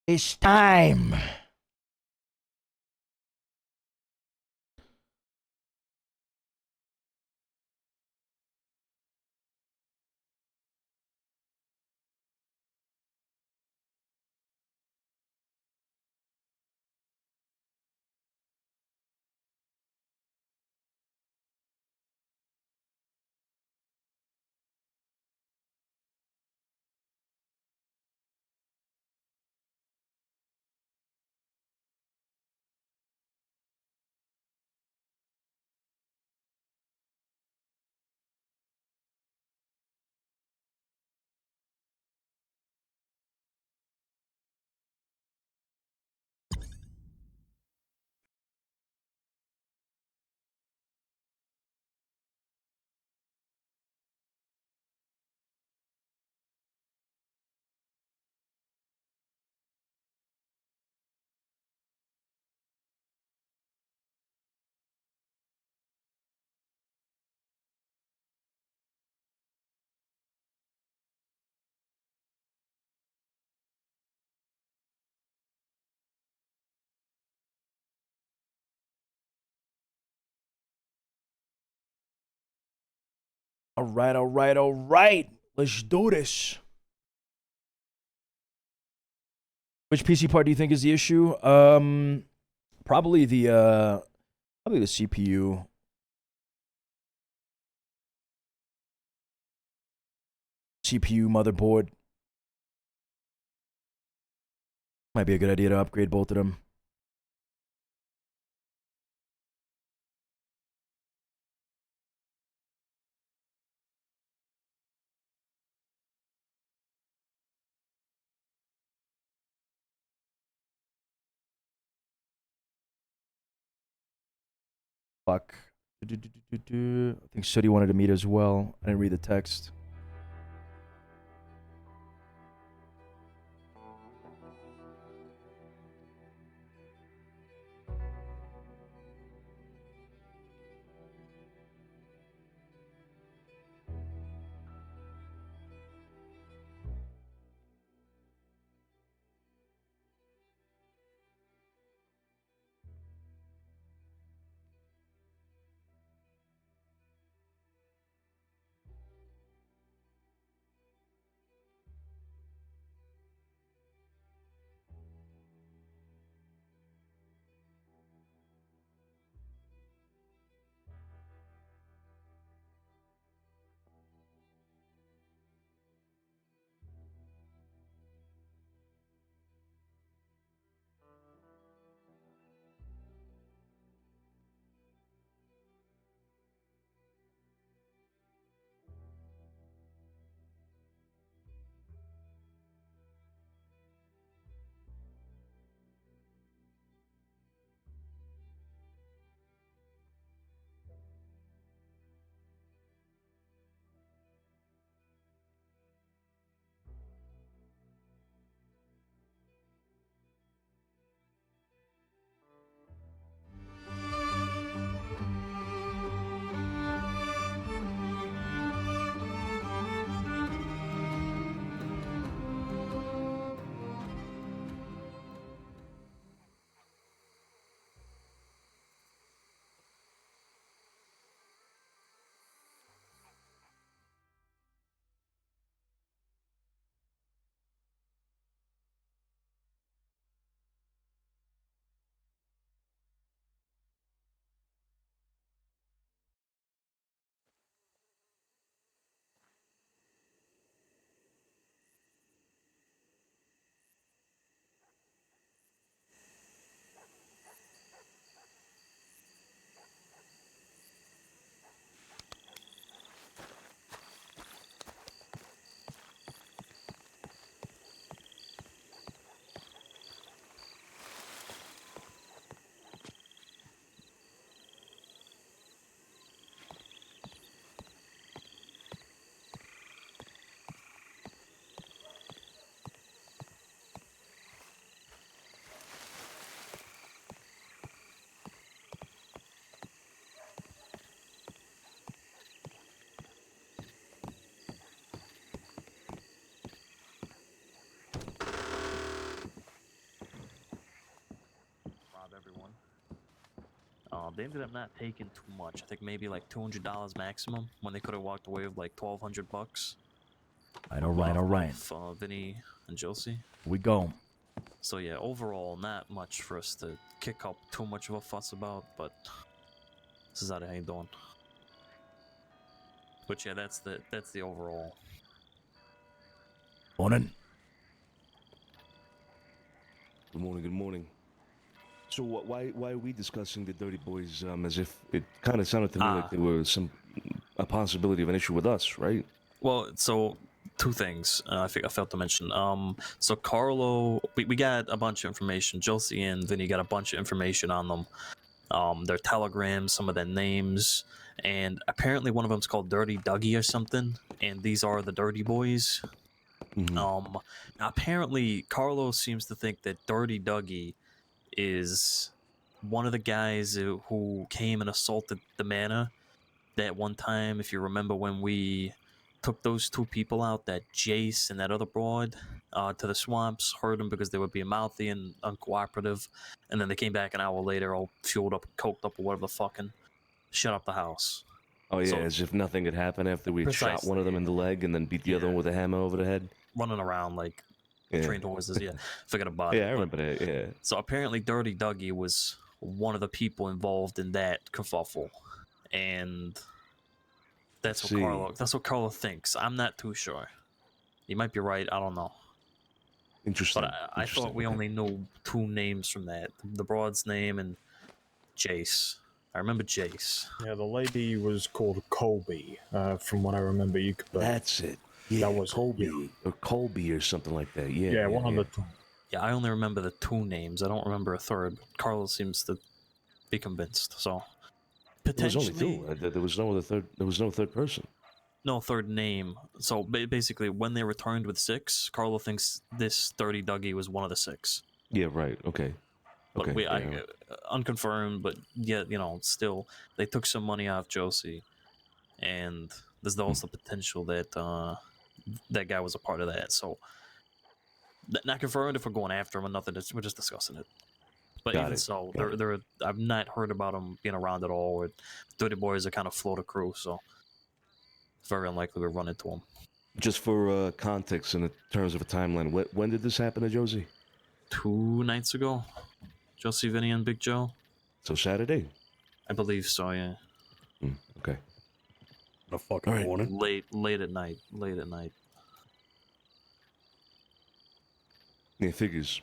It's time. All right, all right, all right. Let's do this. Which PC part do you think is the issue? Probably the CPU. CPU motherboard. Might be a good idea to upgrade both of them. Fuck. I think Sooty wanted to meet as well. I didn't read the text. They ended up not taking too much. I think maybe like $200 maximum when they could have walked away with like $1,200. All right. Vinny and Josie. We go. So yeah, overall, not much for us to kick up too much of a fuss about, but Cesare, how you doing? But yeah, that's the overall. Morning. Good morning. Good morning. So why are we discussing the Dirty Boys as if it kind of sounded to me like there was a possibility of an issue with us, right? Well, so two things I failed to mention. So Carlo, we got a bunch of information. Josie and Vinny got a bunch of information on them. Their telegrams, some of their names, and apparently one of them's called Dirty Dougie or something. And these are the Dirty Boys. Mm-hmm. Now apparently Carlo seems to think that Dirty Dougie is one of the guys who came and assaulted the manor that one time, if you remember, when we took those two people out, that Jace and that other broad, to the swamps, hurt them because they were being mouthy and uncooperative, and then they came back an hour later all fueled up and coked up or whatever the fucking, shut up the house. Oh yeah, So, as if nothing had happened after we shot one of them in the leg and then beat the other one with a hammer over the head. Running around like trained horses, forget about it. Yeah, I remember that, yeah. So apparently Dirty Dougie was one of the people involved in that kerfuffle, and that's what Carlo thinks. I'm not too sure. You might be right, I don't know. Interesting. But I thought we only knew two names from that. The broad's name and Jace. I remember Jace. Yeah, the lady was called Colby, from what I remember. That's it. Yeah, that was Colby or Colby or something like that. Yeah, one of the two. Yeah, I only remember the two names. I don't remember a third. Carlos seems to be convinced. So potentially, there was only two. There was no other third. There was no third person. No third name. So basically, when they returned with 6, Carlo thinks this Dirty Dougie was one of the 6. Yeah. Right. Okay. But Okay. unconfirmed. But yet, still they took some money off Josie, and there's also potential that that guy was a part of that. So not confirmed if we're going after him or nothing. We're just discussing it. But I've not heard about him being around at all. Or Dirty Boys are kind of float a crew, so it's very unlikely we run into him. Just for context and in terms of a timeline, when did this happen to Josie? 2 nights ago. Josie, Vinny, and Big Joe. So Saturday? I believe so, yeah. Okay. The fucking morning. Late at night. Yeah, figures.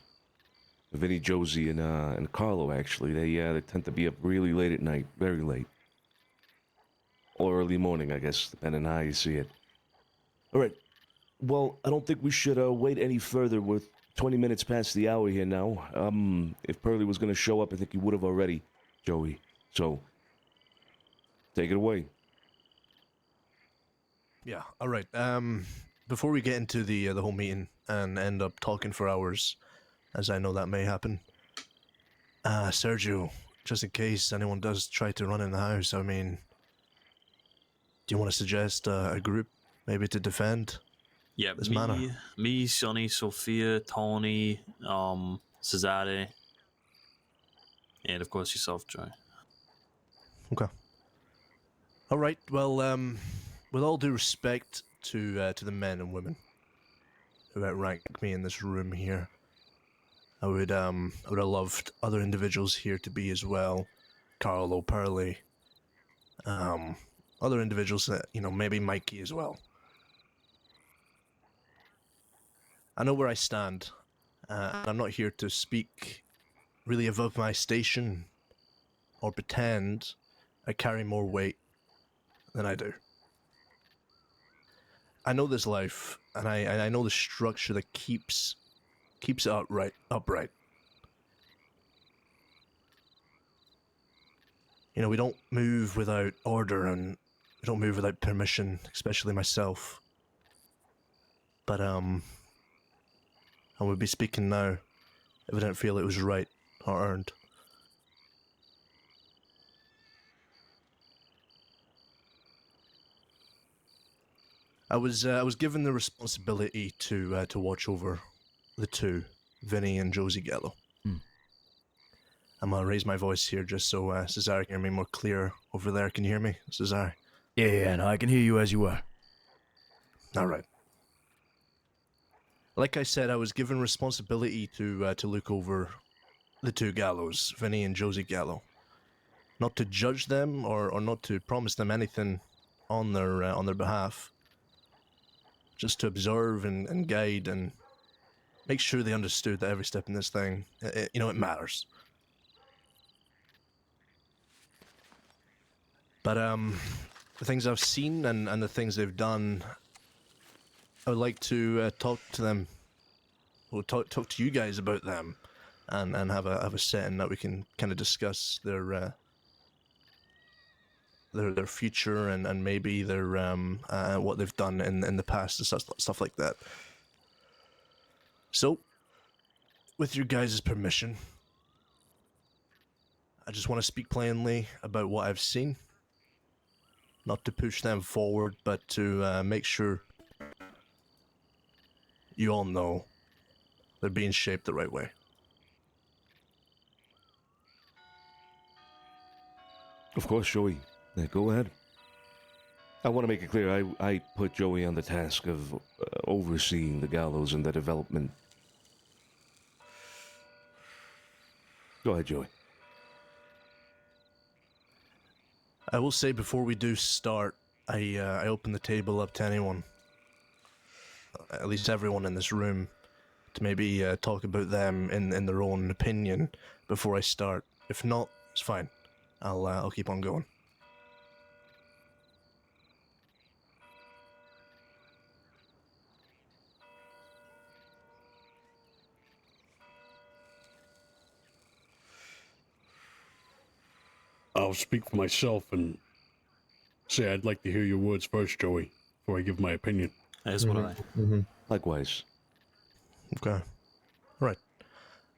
Vinny, Josie, and Carlo, actually, they tend to be up really late at night, very late. Or early morning, I guess, depending on how you see it. All right. Well, I don't think we should wait any further. We're 20 minutes past the hour here now. If Pearly was going to show up, I think he would have already, Joey. So, take it away. Yeah, all right. Before we get into the whole meeting and end up talking for hours, as I know that may happen, Sergio, just in case anyone does try to run in the house, I mean, do you want to suggest a group maybe to defend? Yeah, this manor? Me, Sonny, Sophia, Tony, Cesare, and of course yourself, Joy. Okay. All right. Well, with all due respect to the men and women who outrank me in this room here, I would have loved other individuals here to be as well. Carlo, Pearly, other individuals that, maybe Mikey as well. I know where I stand, and I'm not here to speak really above my station or pretend I carry more weight than I do. I know this life, and I know the structure that keeps it upright. We don't move without order, and we don't move without permission, especially myself. But I would be speaking now if I didn't feel it was right or earned. I was given the responsibility to watch over the two, Vinny and Josie Gallo. I'm gonna raise my voice here just so Cesare can hear me more clear over there. Can you hear me, Cesare? Yeah, no, I can hear you as you are. All right. Like I said, I was given responsibility to look over the two Gallows, Vinny and Josie Gallo. Not to judge them or not to promise them anything on their behalf. Just to observe and guide and make sure they understood that every step in this thing, it matters. But the things I've seen and the things they've done, I would like to talk to them, or talk to you guys about them, and have a setting that we can kind of discuss their future and maybe their what they've done in the past and stuff like that. So, with your guys' permission, I just want to speak plainly about what I've seen. Not to push them forward, but to make sure you all know they're being shaped the right way. Of course, Joey. Yeah, go ahead. I want to make it clear, I put Joey on the task of overseeing the Gallows and the development. Go ahead, Joey. I will say before we do start, I open the table up to anyone, at least everyone in this room, to maybe talk about them in their own opinion before I start. If not, it's fine. I'll keep on going. I'll speak for myself and say I'd like to hear your words first, Joey, before I give my opinion. As would I. Likewise. Okay. Right.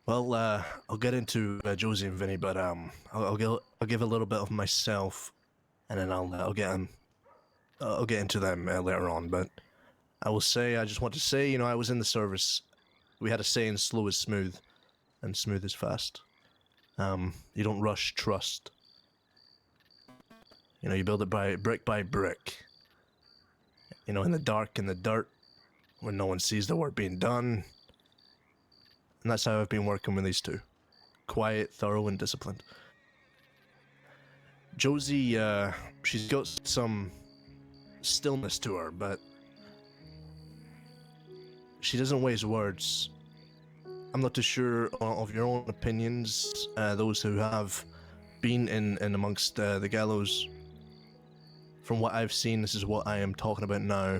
Well, I'll get into Josie and Vinny, but I'll give a little bit of myself, and then I'll get into them later on. But I just want to say, I was in the service. We had a saying, "Slow is smooth, and smooth is fast." You don't rush trust. You build it by brick. In the dark, in the dirt, when no one sees the work being done. And that's how I've been working with these two. Quiet, thorough, and disciplined. Josie, she's got some stillness to her, but she doesn't waste words. I'm not too sure of your own opinions, those who have been in amongst the Gallows. From what I've seen, this is what I am talking about now.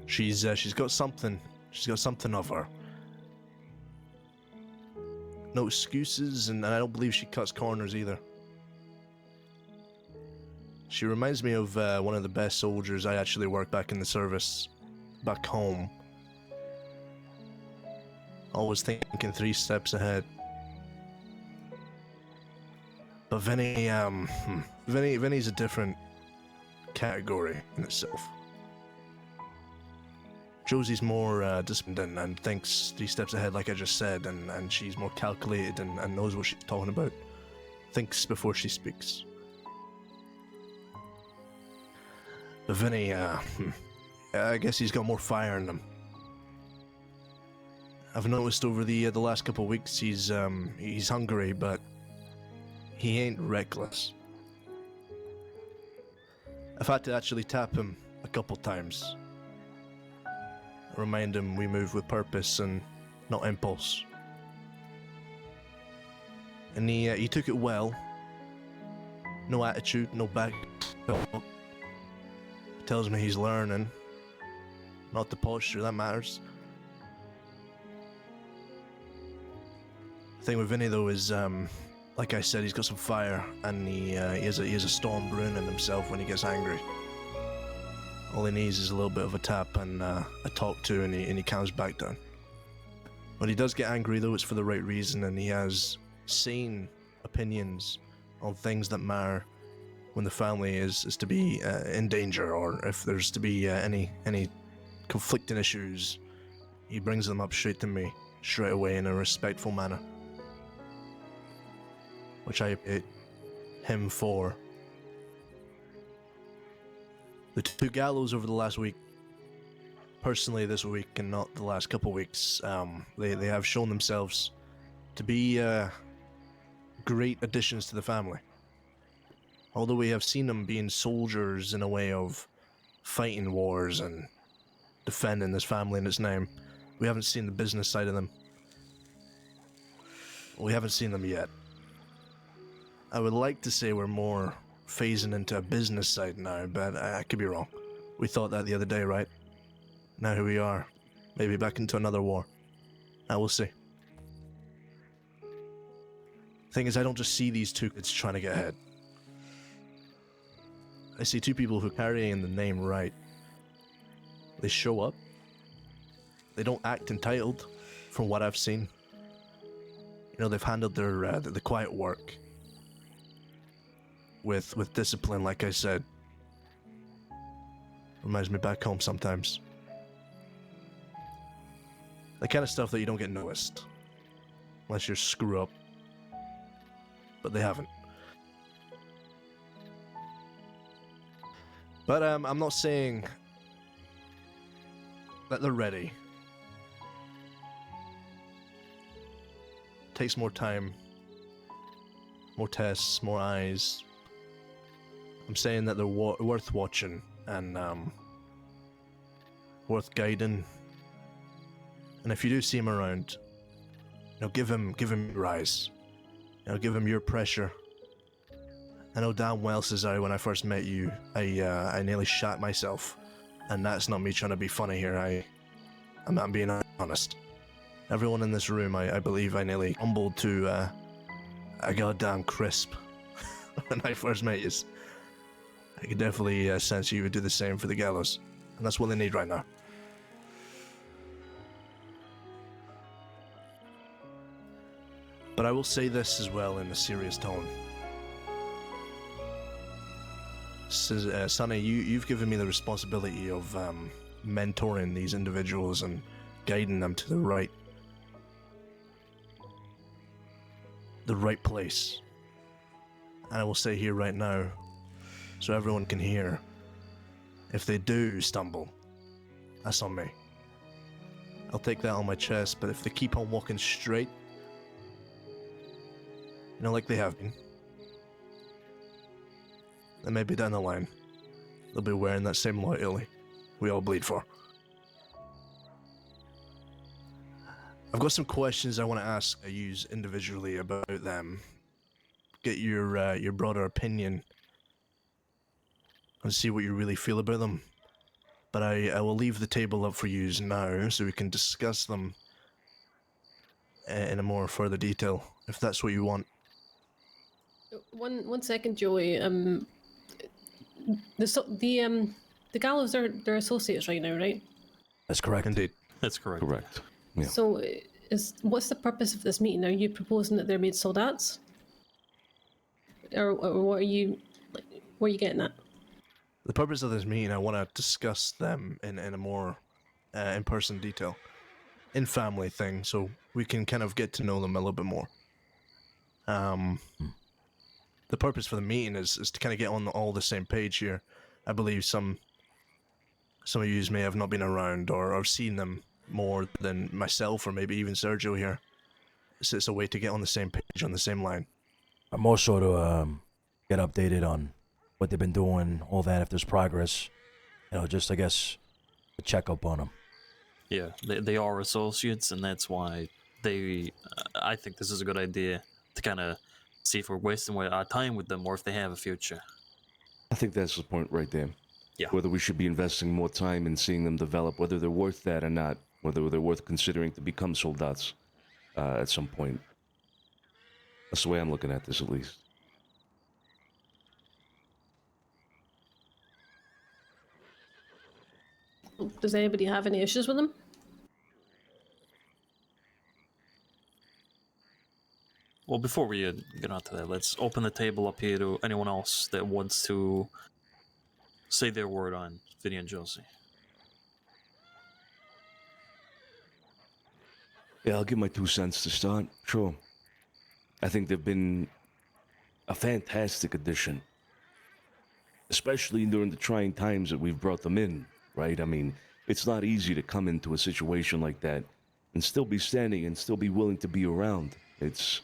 She's got something. She's got something of her. No excuses, and I don't believe she cuts corners either. She reminds me of one of the best soldiers I actually worked back in the service, back home. Always thinking 3 steps ahead. But Vinny's a different category in itself. Josie's more disciplined and thinks 3 steps ahead, like I just said, and she's more calculated and knows what she's talking about. Thinks before she speaks. But Vinny, I guess he's got more fire in him. I've noticed over the last couple of weeks he's hungry, but he ain't reckless. I've had to actually tap him a couple times. Remind him we move with purpose and not impulse. And he took it well. No attitude, no back talk. Tells me he's learning. Not the posture, that matters. The thing with Vinny though is, like I said, he's got some fire, and he has a storm brewing in himself when he gets angry. All he needs is a little bit of a tap and a talk to, and he calms back down. When he does get angry though, it's for the right reason, and he has sane opinions on things that matter when the family is to be in danger, or if there's to be any conflicting issues he brings them up straight to me, straight away in a respectful manner. Which I hate him for. The two Gallows over the last week, personally this week and not the last couple weeks, they have shown themselves to be great additions to the family. Although we have seen them being soldiers in a way of fighting wars and defending this family and its name, we haven't seen the business side of them. We haven't seen them yet. I would like to say we're more phasing into a business side now, but I could be wrong. We thought that the other day, right? Now here we are. Maybe back into another war. I will see. Thing is, I don't just see these two kids trying to get ahead. I see two people who carry in the name right. They show up. They don't act entitled, from what I've seen. You know, they've handled their the quiet work with discipline, like I said. Reminds me back home sometimes. The kind of stuff that you don't get noticed, unless you screw up. But they haven't. But I'm not saying that they're ready. Takes more time, more tests, more eyes. I'm saying that they're worth watching and worth guiding. And if you do see him around, you know, give him your eyes. You know, give him your pressure. I know damn well, Cesare, when I first met you, I nearly shat myself, and that's not me trying to be funny here. I'm being honest. Everyone in this room, I believe, I nearly humbled to a goddamn crisp when I first met you. I could definitely sense you would do the same for the Gallows, and that's what they need right now. But I will say this as well in a serious tone. Sonny, you've given me the responsibility of mentoring these individuals and guiding them to the right place. And I will say here right now, so everyone can hear, if they do stumble, that's on me. I'll take that on my chest, but if they keep on walking straight, you know, like they have been, then maybe down the line, they'll be wearing that same loyalty we all bleed for. I've got some questions I want to ask you individually about them. Get your broader opinion and see what you really feel about them. But I will leave the table up for you now so we can discuss them in a more further detail, if that's what you want. One second, Joey. The Gallows they're associates right now, right? That's correct. Indeed. That's correct. Correct. Yeah. So, what's the purpose of this meeting? Are you proposing that they're made soldats, or what are you getting at? The purpose of this meeting, I want to discuss them in a more in-person detail, in family thing, so we can kind of get to know them a little bit more. The purpose for the meeting is to kind of get on all the same page here. I believe some of you may have not been around or seen them more than myself or maybe even Sergio here. So it's a way to get on the same page, on the same line. I'm also to get updated on what they've been doing, all that, if there's progress. You know, just, I guess, a check up on them. Yeah, they are associates, and that's why I think this is a good idea to kind of see if we're wasting our time with them or if they have a future. I think that's the point right there. Yeah. Whether we should be investing more time in seeing them develop, whether they're worth that or not, whether they're worth considering to become soldats at some point. That's the way I'm looking at this, at least. Does anybody have any issues with them? Well, before we get on to that, let's open the table up here to anyone else that wants to say their word on Vinny and Josie. Yeah, I'll give my 2 cents to start. Sure. I think they've been a fantastic addition, especially during the trying times that we've brought them in, right? I mean, it's not easy to come into a situation like that and still be standing and still be willing to be around. It's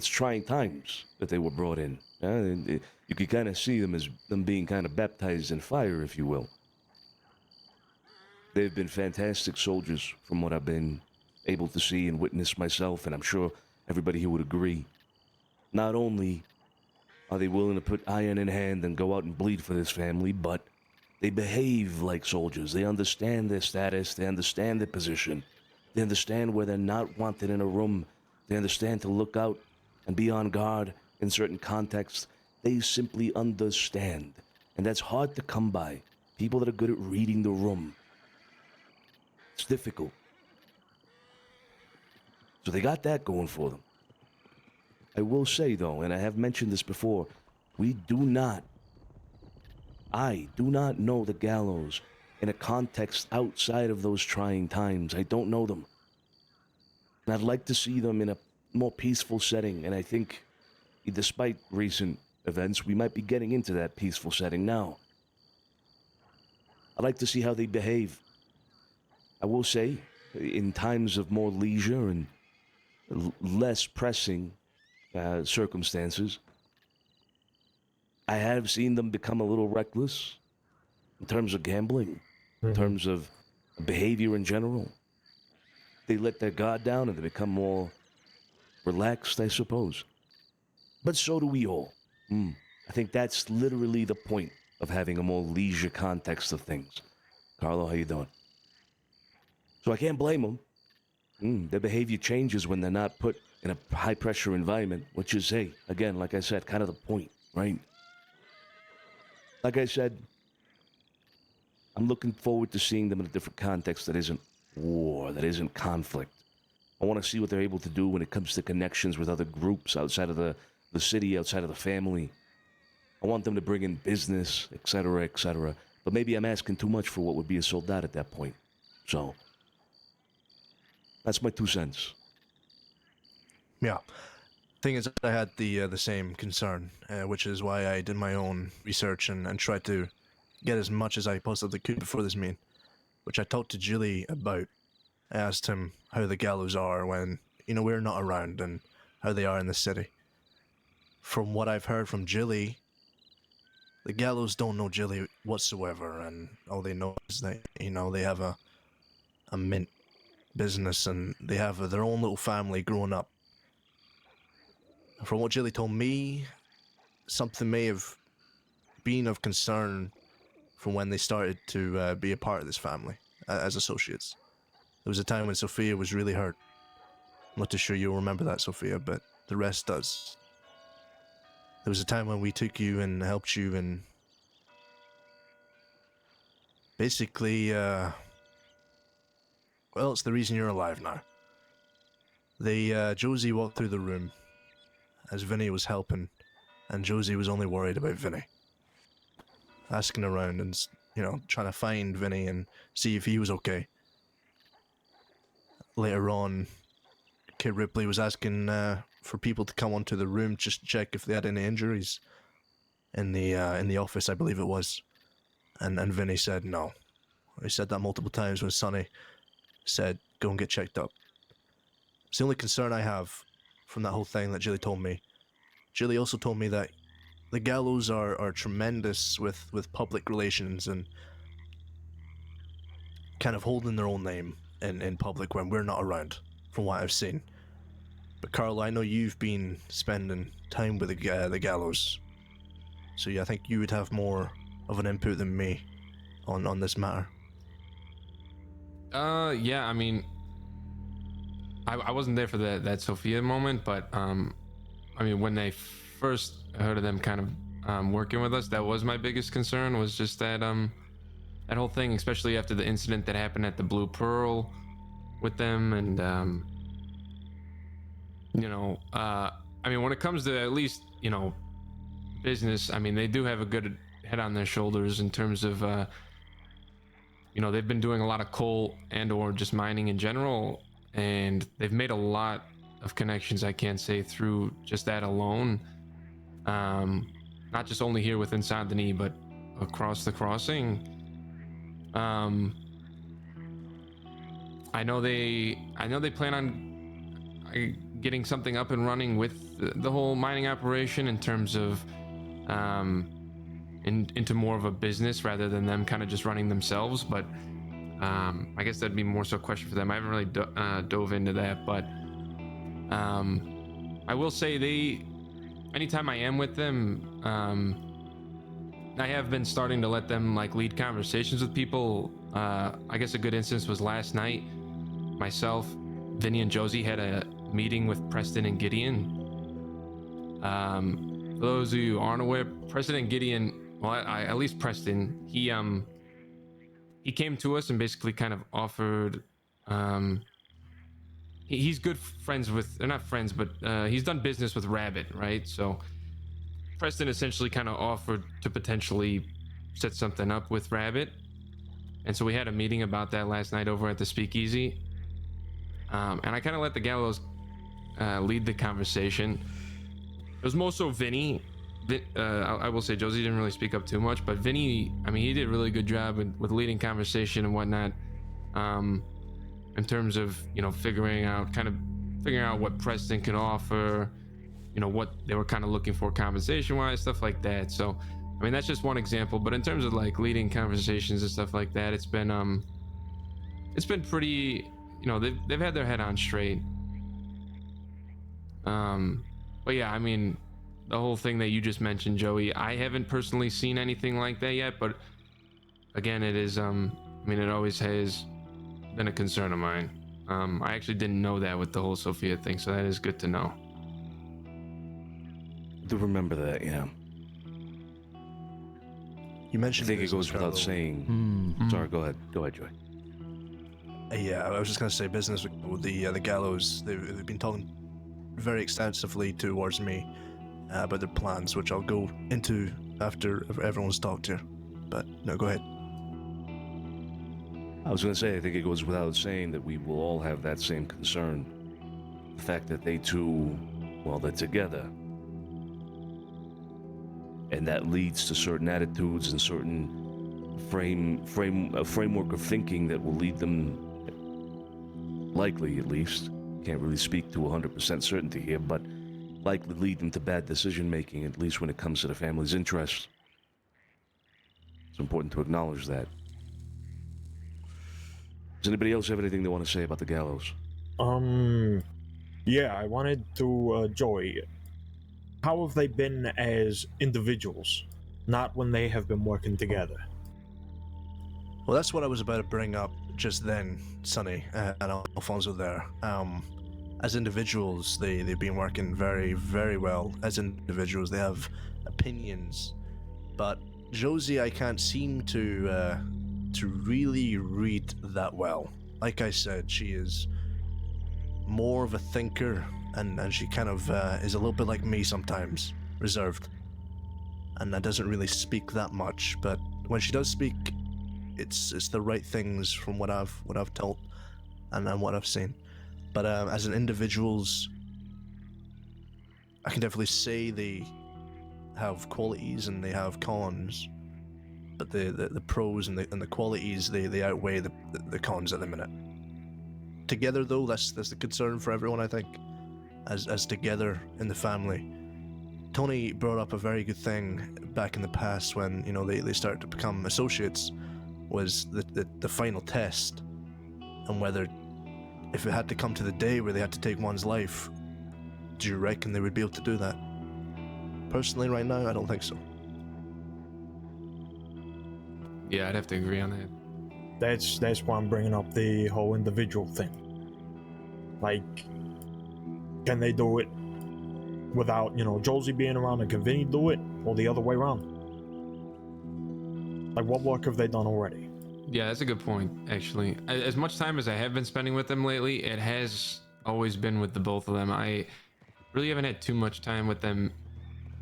trying times that they were brought in. You could kind of see them as them being kind of baptized in fire, if you will. They've been fantastic soldiers from what I've been able to see and witness myself, and I'm sure everybody here would agree. Not only are they willing to put iron in hand and go out and bleed for this family, but they behave like soldiers. They understand their status, they understand their position, they understand where they're not wanted in a room, they understand to look out and be on guard in certain contexts. They simply understand, and that's hard to come by. People that are good at reading the room. It's difficult. So they got that going for them. I will say, though, and I have mentioned this before, I do not know the Gallows in a context outside of those trying times. I don't know them. And I'd like to see them in a more peaceful setting, and I think, despite recent events, we might be getting into that peaceful setting now. I'd like to see how they behave. I will say, in times of more leisure and less pressing circumstances, I have seen them become a little reckless in terms of gambling, in terms of behavior in general. They let their guard down and they become more relaxed, I suppose. But so do we all. I think that's literally the point of having a more leisure context of things. Carlo, how you doing? So I can't blame them. Their behavior changes when they're not put in a high-pressure environment, which is, hey, again, like I said, kind of the point, right? Like I said, I'm looking forward to seeing them in a different context that isn't war, that isn't conflict. I want to see what they're able to do when it comes to connections with other groups outside of the city, outside of the family. I want them to bring in business, etc., etc. But maybe I'm asking too much for what would be a soldat at that point. So, that's my 2 cents. Yeah. Thing is, I had the same concern, which is why I did my own research and tried to get as much as I possibly could before this meeting, which I talked to Julie about. I asked him how the Gallows are when, we're not around and how they are in the city. From what I've heard from Julie, the Gallows don't know Julie whatsoever, and all they know is that, they have a mint business and they have their own little family growing up. From what Julie told me, something may have been of concern from when they started to be a part of this family as associates. There was a time when Sophia was really hurt. I'm not too sure you'll remember that, Sophia, but the rest does. There was a time when we took you and helped you and basically, well, it's the reason you're alive now. Josie walked through the room as Vinny was helping, and Josie was only worried about Vinny. Asking around and, trying to find Vinny and see if he was okay. Later on, Kid Ripley was asking for people to come onto the room just to check if they had any injuries in the office, I believe it was. And Vinny said no. He said that multiple times when Sonny said, go and get checked up. It's the only concern I have from that whole thing that Julie told me. Julie also told me that the Gallows are tremendous with public relations and kind of holding their own name in public when we're not around, from what I've seen. But Carl, I know you've been spending time with the Gallows, so yeah, I think you would have more of an input than me on this matter. Yeah, I mean, I wasn't there for that Sophia moment, but I mean, when they first heard of them kind of working with us, that was my biggest concern, was just that that whole thing, especially after the incident that happened at the Blue Pearl with them. And I mean, when it comes to at least business, I mean, they do have a good head on their shoulders in terms of they've been doing a lot of coal and or just mining in general and they've made a lot of connections, I can't say, through just that alone. Not just only here within Saint Denis, but across the crossing. I know they plan on getting something up and running with the whole mining operation in terms of into more of a business rather than them kind of just running themselves. But I guess that'd be more so a question for them. I haven't really dove into that, but I will say anytime I am with them, I have been starting to let them like lead conversations with people. I guess a good instance was last night. Myself, Vinny, and Josie had a meeting with Preston and Gideon. For those of you who aren't aware, Preston and Gideon, well, at least Preston, he came to us and basically kind of offered. He's good friends with, they're not friends, but he's done business with Rabbit, right? So Preston essentially kind of offered to potentially set something up with Rabbit. And so we had a meeting about that last night over at the Speakeasy. And I kind of let the Gallows lead the conversation. It was more so Vinny. I will say Josie didn't really speak up too much, but Vinny, I mean, he did a really good job with leading conversation and whatnot. In terms of, you know, figuring out what Preston could offer, you know, what they were kind of looking for compensation wise, stuff like that. So I mean, that's just one example, but in terms of like leading conversations and stuff like that, it's been pretty, you know, they've had their head on straight. But yeah, I mean, the whole thing that you just mentioned, Joey, I haven't personally seen anything like that yet, but again, it is I mean, it always has been a concern of mine. I actually didn't know that with the whole Sophia thing, so that is good to know. Do remember that, yeah. You mentioned. I think it goes without saying. Sorry, go ahead, Joy. Yeah, I was just gonna say business with the Gallows. They've been talking very extensively towards me about their plans, which I'll go into after everyone's talked here. But no, go ahead. I was going to say, I think it goes without saying that we will all have that same concern. The fact that they two, well, they're together. And that leads to certain attitudes and certain framework of thinking that will lead them, likely at least, can't really speak to 100% certainty here, but likely lead them to bad decision making, at least when it comes to the family's interests. It's important to acknowledge that. Does anybody else have anything they want to say about the Gallows? Yeah, I wanted to, Joey, how have they been as individuals, not when they have been working together? Well, that's what I was about to bring up just then, Sonny and Alfonso there. As individuals, they've been working very, very well. As individuals, they have opinions, but Josie, I can't seem to really read that well. Like I said, she is more of a thinker, and she kind of is a little bit like me sometimes, reserved, and that doesn't really speak that much. But when she does speak, it's the right things from what I've told and what I've seen. But as an individuals, I can definitely say they have qualities and they have cons. But the pros and the qualities, they outweigh the cons at the minute. Together though, that's the concern for everyone, I think, as together in the family. Tony brought up a very good thing back in the past when, you know, they started to become associates, was the final test, and whether, if it had to come to the day where they had to take one's life, do you reckon they would be able to do that? Personally, right now, I don't think so. Yeah, I'd have to agree on that. That's why I'm bringing up the whole individual thing. Like, can they do it without, you know, Josie being around, and can Vinny do it, or the other way around? Like, what work have they done already? Yeah, that's a good point, actually. As much time as I have been spending with them lately, it has always been with the both of them. I really haven't had too much time with them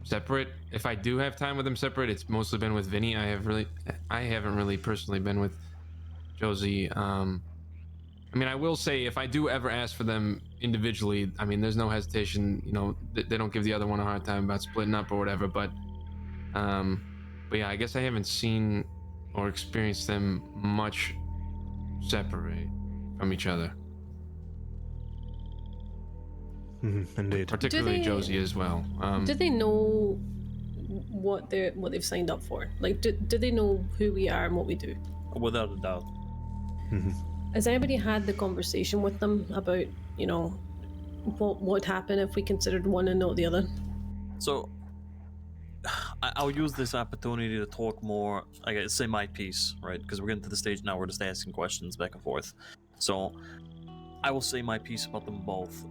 separate. If I do have time with them separate, it's mostly been with Vinny. I haven't really personally been with Josie. I I mean, I will say, if I do ever ask for them individually, I mean, there's no hesitation. You know, they don't give the other one a hard time about splitting up or whatever. But yeah, I guess I haven't seen or experienced them much separate from each other. Indeed. Particularly Josie as well. Do they know what they've signed up for? Like, do they know who we are and what we do? Without a doubt. Has anybody had the conversation with them about, you know, what would happen if we considered one and not the other? So, I'll use this opportunity to talk more, I guess, say my piece, right? Because we're getting to the stage now, we're just asking questions back and forth. So, I will say my piece about them both.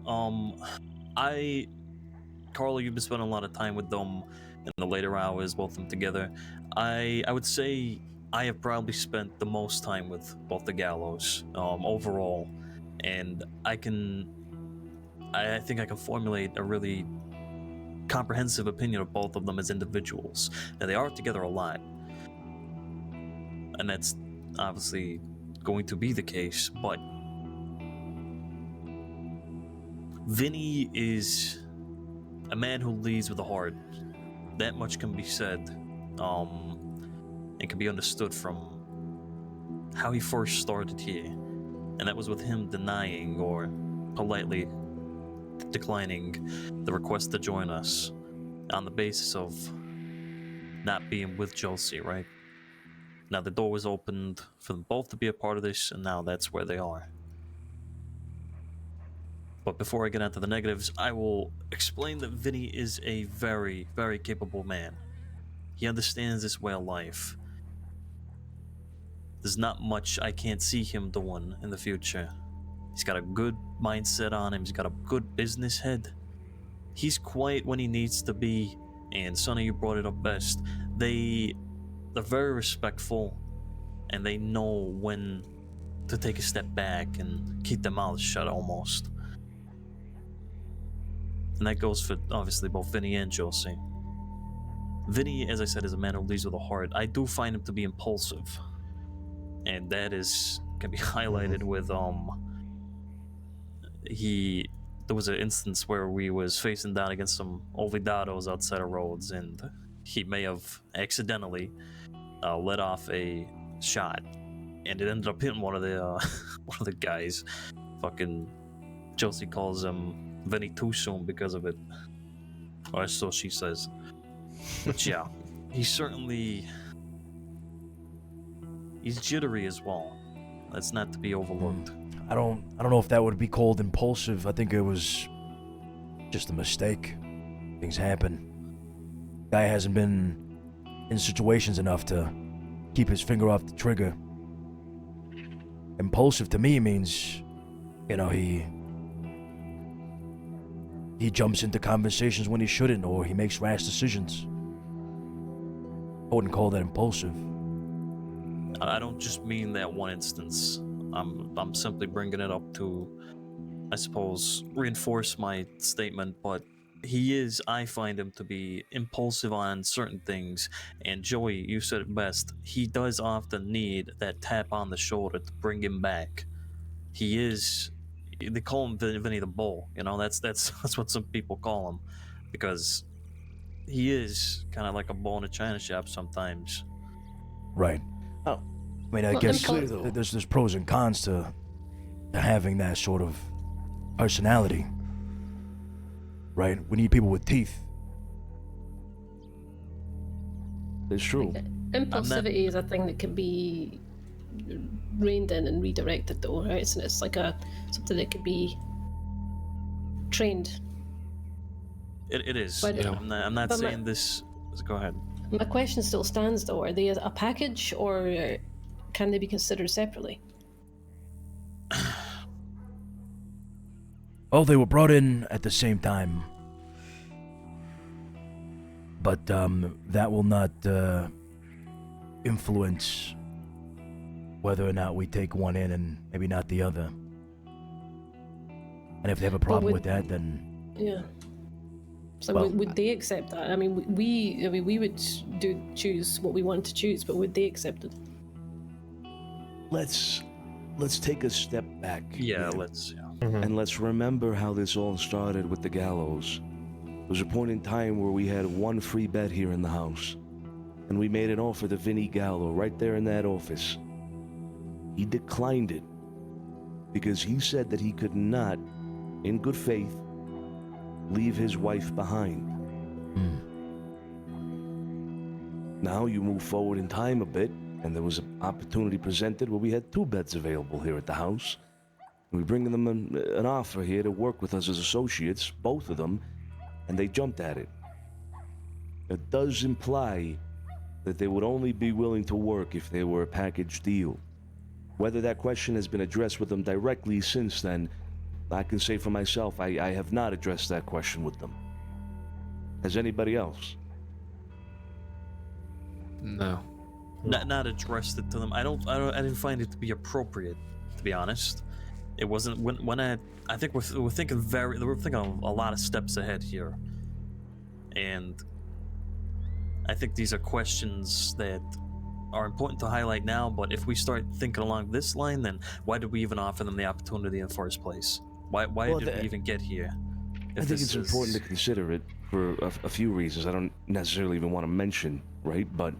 Carlo, you've been spending a lot of time with them in the later hours, both of them together. I would say I have probably spent the most time with both the Gallows, overall, and I think I can formulate a really comprehensive opinion of both of them as individuals. Now, they are together a lot, and that's obviously going to be the case, but Vinny is a man who leads with a heart. That much can be said, and can be understood from how he first started here. And that was with him denying or politely declining the request to join us on the basis of not being with Josie, right? Now the door was opened for them both to be a part of this, and now that's where they are. But before I get into the negatives, I will explain that Vinny is a very, very capable man. He understands this way of life. There's not much I can't see him doing in the future. He's got a good mindset on him. He's got a good business head. He's quiet when he needs to be. And Sonny, you brought it up best. They're very respectful, and they know when to take a step back and keep their mouths shut almost. And that goes for, obviously, both Vinny and Josie. Vinny, as I said, is a man who leads with a heart. I do find him to be impulsive. And that can be highlighted with, there was an instance where we was facing down against some olvidados outside of Rhodes, and he may have accidentally let off a shot, and it ended up hitting one of the guys. Fucking Josie calls him Vinny too soon because of it, or so she says. But yeah, he's jittery as well. That's not to be overlooked. I don't know if that would be called impulsive. I think it was just a mistake. Things happen. Guy hasn't been in situations enough to keep his finger off the trigger. Impulsive to me means, you know, he jumps into conversations when he shouldn't, or he makes rash decisions. I wouldn't call that impulsive. I don't just mean that one instance. I'm simply bringing it up to, I suppose, reinforce my statement, but I find him to be impulsive on certain things, and Joey, you said it best, he does often need that tap on the shoulder to bring him back. They call him Vinny the Bull, you know, that's what some people call him, because he is kind of like a bull in a china shop sometimes. Right. Oh. I mean, I guess there's pros and cons to having that sort of personality, right? We need people with teeth. It's true. Impulsivity is a thing that can be reined in and redirected, though, right? It's like something that can be trained. It is. But, yeah. I'm not saying this. Go ahead. My question still stands, though. Are they a package, or can they be considered separately? Oh, they were brought in at the same time. But that will not influence whether or not we take one in and maybe not the other. And if they have a problem with that, then... Yeah. So well, would they accept that? I mean, we would choose what we want to choose, but would they accept it? Let's let's take a step back. Yeah, here, let's. Yeah. and let's remember how this all started with the Gallows. There was a point in time where we had one free bed here in the house, and we made an offer to Vinny Gallo right there in that office. He declined it because he said that he could not, in good faith, leave his wife behind. Now you move forward in time a bit, and there was an opportunity presented where we had 2 beds available here at the house. We bring them an offer here to work with us as associates, both of them, and they jumped at it. It does imply that they would only be willing to work if they were a package deal. Whether that question has been addressed with them directly since then, I can say for myself, I have not addressed that question with them. Has anybody else? No. Not addressed it to them. I didn't find it to be appropriate, to be honest. It wasn't when I think we're thinking of a lot of steps ahead here, and I think these are questions that are important to highlight now. But if we start thinking along this line, then why did we even offer them the opportunity in the first place? Why did we even get here? I think it's important to consider it for a few reasons. I don't necessarily even want to mention, right? But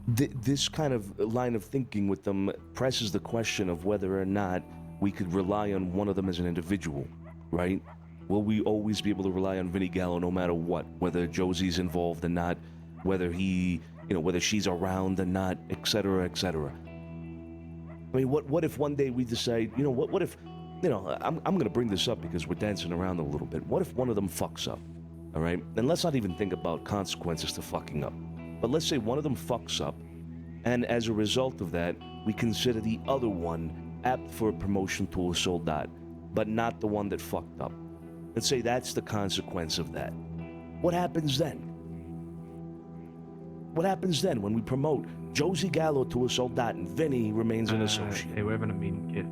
this kind of line of thinking with them presses the question of whether or not we could rely on one of them as an individual, right? Will we always be able to rely on Vinny Gallo no matter what, whether Josie's involved or not, whether whether she's around or not, etc., etc. I mean, what if one day we decide, what if, I'm going to bring this up because we're dancing around a little bit. What if one of them fucks up, all right? And let's not even think about consequences to fucking up. But let's say one of them fucks up, and as a result of that, we consider the other one apt for a promotion to a soldat, but not the one that fucked up. Let's say that's the consequence of that. What happens then? What happens then when we promote Josie Gallo to a soldat and Vinny remains an associate? Hey, we're having a meeting, kid.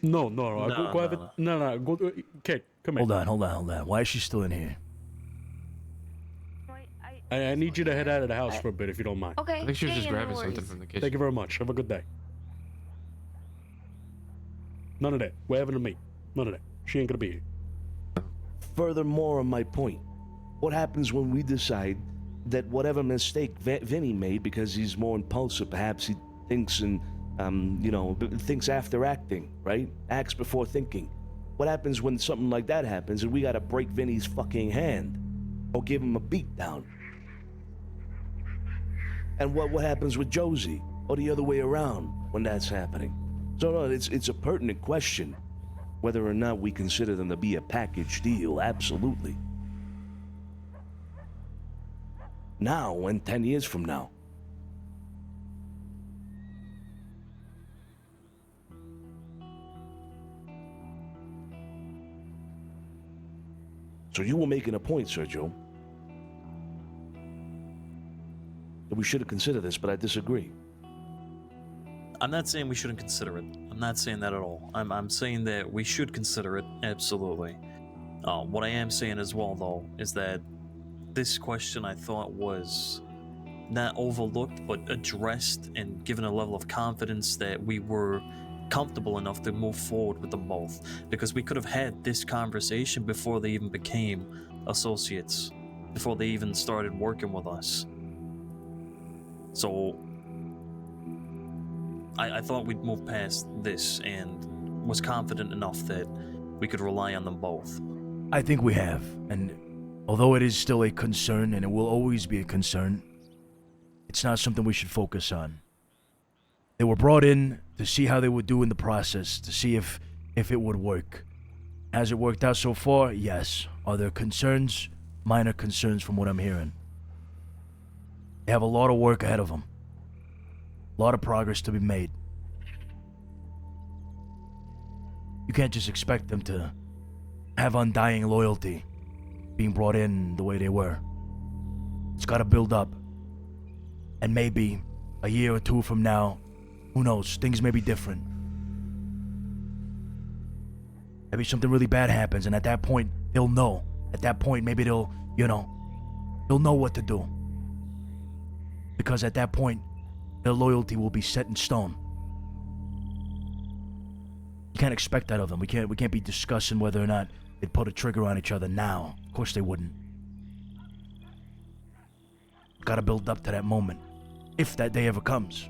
No. Go have it. No. Go, kid, come here. Hold on. Why is she still in here? I need you to head out of the house for a bit if you don't mind. Okay. I think she was just no grabbing worries. something from the kitchen. Thank you very much. Have a good day. None of that. We're having a meet. None of that. She ain't gonna be here. Furthermore on my point, what happens when we decide that whatever mistake Vinny made, because he's more impulsive, perhaps he thinks thinks after acting, right? Acts before thinking. What happens when something like that happens and we gotta break Vinny's fucking hand or give him a beat down? And what happens with Josie or the other way around when that's happening? So no, it's a pertinent question whether or not we consider them to be a package deal. Absolutely. Now and 10 years from now. So you were making a point, Sergio, that we should have considered this, but I disagree. I'm not saying we shouldn't consider it. I'm not saying that at all. I'm saying that we should consider it, absolutely. What I am saying as well, though, is that this question I thought was not overlooked, but addressed and given a level of confidence that we were comfortable enough to move forward with them both. Because we could have had this conversation before they even became associates, before they even started working with us. So I thought we'd move past this and was confident enough that we could rely on them both. I think we have, and although it is still a concern, and it will always be a concern, it's not something we should focus on. They were brought in to see how they would do in the process, to see if it would work. Has it worked out so far? Yes. Are there concerns? Minor concerns from what I'm hearing. They have a lot of work ahead of them. A lot of progress to be made. You can't just expect them to have undying loyalty being brought in the way they were. It's got to build up. And maybe a year or two from now, who knows, things may be different. Maybe something really bad happens, and at that point, they'll know. At that point, maybe they'll, He'll know what to do. Because at that point, their loyalty will be set in stone. You can't expect that of them. We can't be discussing whether or not they'd pull a trigger on each other now. Of course they wouldn't. Gotta build up to that moment, if that day ever comes.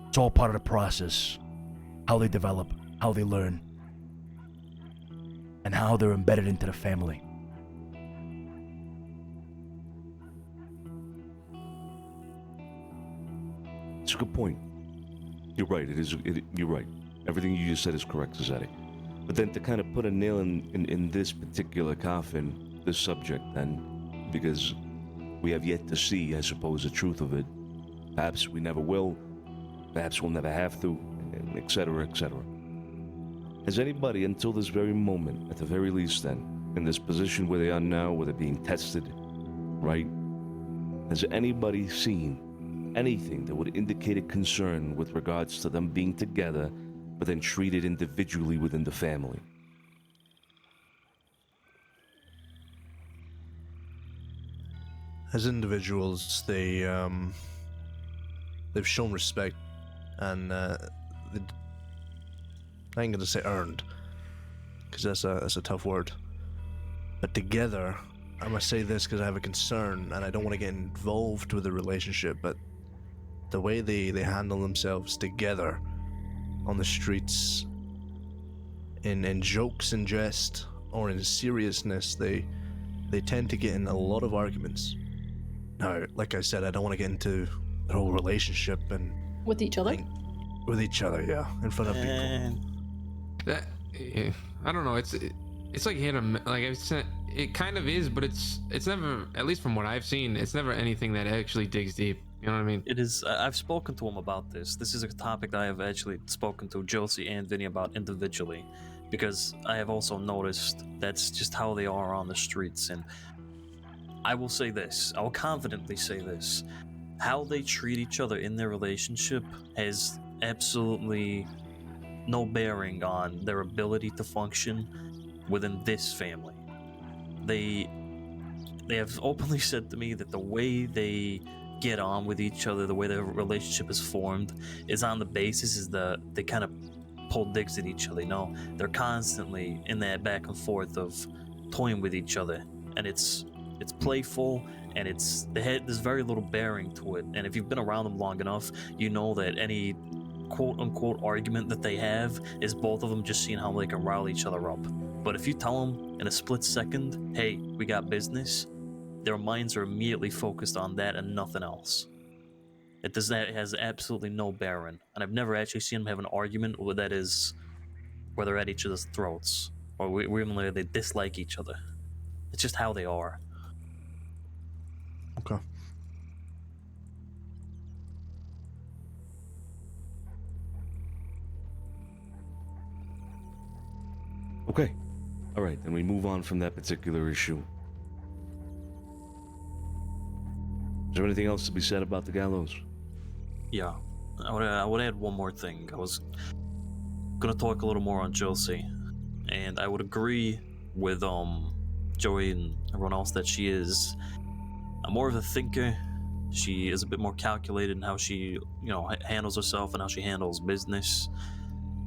It's all part of the process. How they develop, how they learn, and how they're embedded into the family. It's a good point. You're right. You're right. Everything you just said is correct, Cesare. But then to kind of put a nail in this particular coffin, this subject, then, because we have yet to see, I suppose, the truth of it. Perhaps we never will. Perhaps we'll never have to, etc., etc. Has anybody, until this very moment, at the very least then, in this position where they are now, where they're being tested, right? Has anybody seen anything that would indicate a concern with regards to them being together, but then treated individually within the family? As individuals, they've shown respect, and I ain't gonna say earned, because that's a tough word. But together, I must say this because I have a concern, and I don't want to get involved with the relationship. But the way they handle themselves together on the streets, in jokes and jest, or in seriousness, they tend to get in a lot of arguments. Now, like I said, I don't want to get into their whole relationship and With each other? with each other, yeah, in front of people. And That I don't know. It's like hit a like it kind of is, but it's never, at least from what I've seen, it's never anything that actually digs deep. You know what I mean? it is. I've spoken to him about this. This is a topic that I have actually spoken to Josie and Vinny about individually, because I have also noticed that's just how they are on the streets. And I will say this. I will confidently say this. How they treat each other in their relationship has absolutely no bearing on their ability to function within this family. They have openly said to me that the way they get on with each other, the way their relationship is formed, is on the basis is they kind of pull digs at each other. You know, they're constantly in that back and forth of toying with each other, and it's playful, and there's very little bearing to it. And if you've been around them long enough, you know that any quote-unquote argument that they have is both of them just seeing how they can rile each other up. But if you tell them in a split second, hey, we got business, their minds are immediately focused on that and nothing else. It has absolutely no bearing. And I've never actually seen them have an argument where they're at each other's throats, or even they dislike each other. It's just how they are. Okay. Okay. All right, then we move on from that particular issue. Is there anything else to be said about the Gallows? Yeah, I would add one more thing. I was gonna talk a little more on Josie, and I would agree with Joey and everyone else that she is more of a thinker. She is a bit more calculated in how she, handles herself and how she handles business.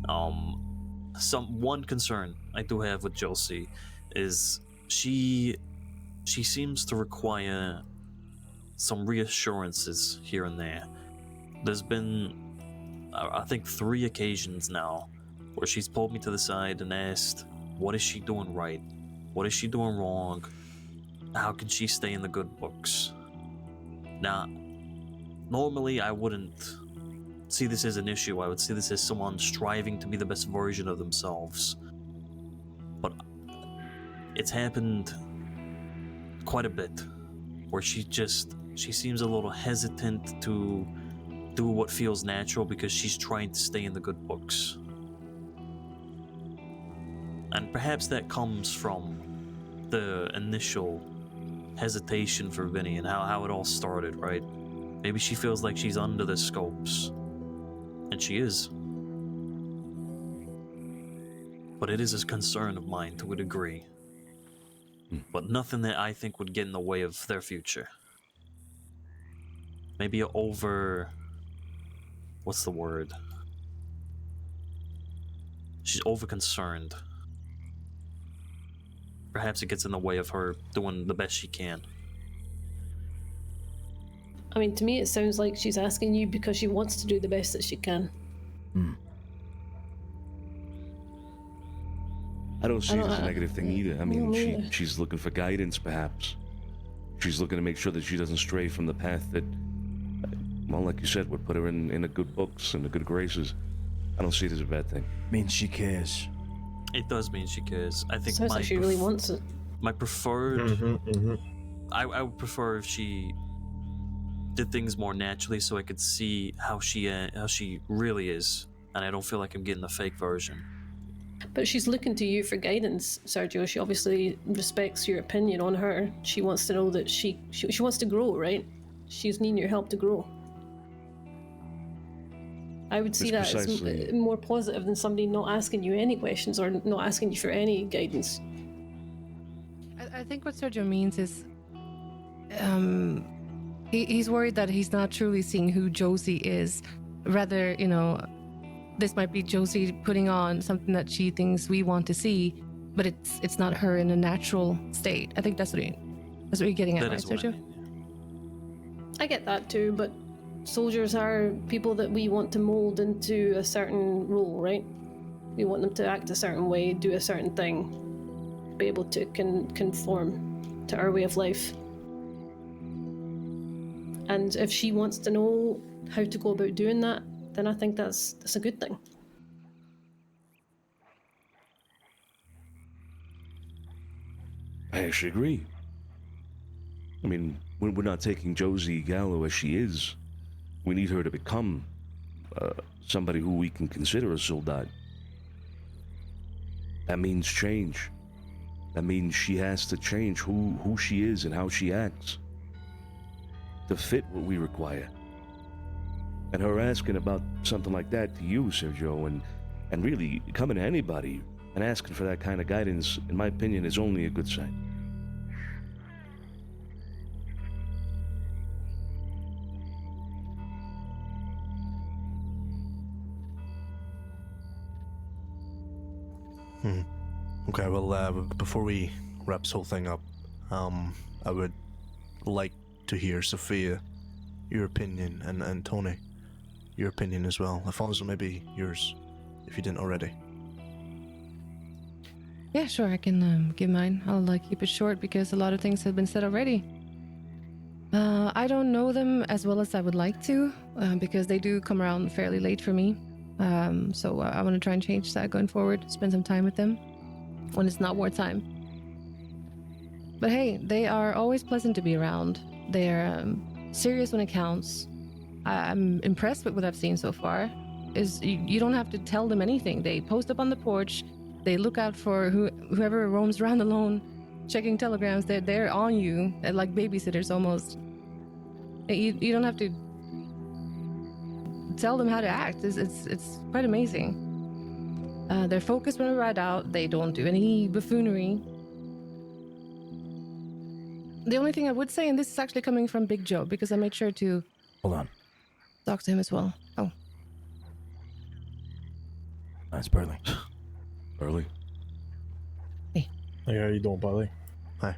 One concern I do have with Josie is she seems to require some reassurances here and there. There's been, I think, 3 occasions now where she's pulled me to the side and asked, what is she doing right? What is she doing wrong? How can she stay in the good books? Now, normally I wouldn't see this as an issue. I would see this as someone striving to be the best version of themselves. But it's happened quite a bit where she seems a little hesitant to do what feels natural because she's trying to stay in the good books. And perhaps that comes from the initial hesitation for Vinny and how it all started, right? Maybe she feels like she's under the scopes. And she is. But it is a concern of mine to a degree. but nothing that I think would get in the way of their future. Maybe what's the word? She's over concerned. Perhaps it gets in the way of her doing the best she can. I mean, to me, it sounds like she's asking you because she wants to do the best that she can. I don't see it as a I- negative thing either. I mean, she's looking for guidance, perhaps. She's looking to make sure that she doesn't stray from the path that, well, like you said, would put her in the good books and the good graces. I don't see it as a bad thing. Means she cares. It does mean she cares. I think Sounds like she really wants it. my preferred. Mm-hmm. I would prefer if she did things more naturally, so I could see how she really is, and I don't feel like I'm getting the fake version. But she's looking to you for guidance, Sergio. She obviously respects your opinion on her. She wants to know that she wants to grow, right? She's needing your help to grow. I would see That's that precisely- as more positive than somebody not asking you any questions or not asking you for any guidance. I think what Sergio means is he's worried that he's not truly seeing who Josie is. Rather, this might be Josie putting on something that she thinks we want to see, but it's not her in a natural state. I think that's what you're getting at, That right, is what I Sergio? mean. I get that too, but soldiers are people that we want to mold into a certain role, right? We want them to act a certain way, do a certain thing, be able to conform to our way of life. And if she wants to know how to go about doing that, then I think that's a good thing. I actually agree. I mean, we're not taking Josie Gallo as she is. We need her to become somebody who we can consider a soldat. That means change. That means she has to change who she is and how she acts to fit what we require. And her asking about something like that to you, Sergio, and really coming to anybody and asking for that kind of guidance, in my opinion, is only a good sign. Okay, well, before we wrap this whole thing up, I would like to hear, Sophia, your opinion, and Tony, your opinion as well. Alfonso, maybe yours, if you didn't already. Yeah, sure, I can give mine. I'll keep it short because a lot of things have been said already. I don't know them as well as I would like to because they do come around fairly late for me. So I want to try and change that going forward, spend some time with them when it's not wartime. But hey, they are always pleasant to be around. They're serious when it counts. I'm impressed with what I've seen so far. You don't have to tell them anything. They post up on the porch. They look out for whoever roams around alone, checking telegrams. They're on you, like babysitters almost. You don't have to tell them how to act. It's quite amazing. They're focused when we ride out. They don't do any buffoonery. The only thing I would say, and this is actually coming from Big Joe, because I made sure to Hold on. talk to him as well. Oh, That's Burley. Early. Hey, how you doing, buddy? Hi.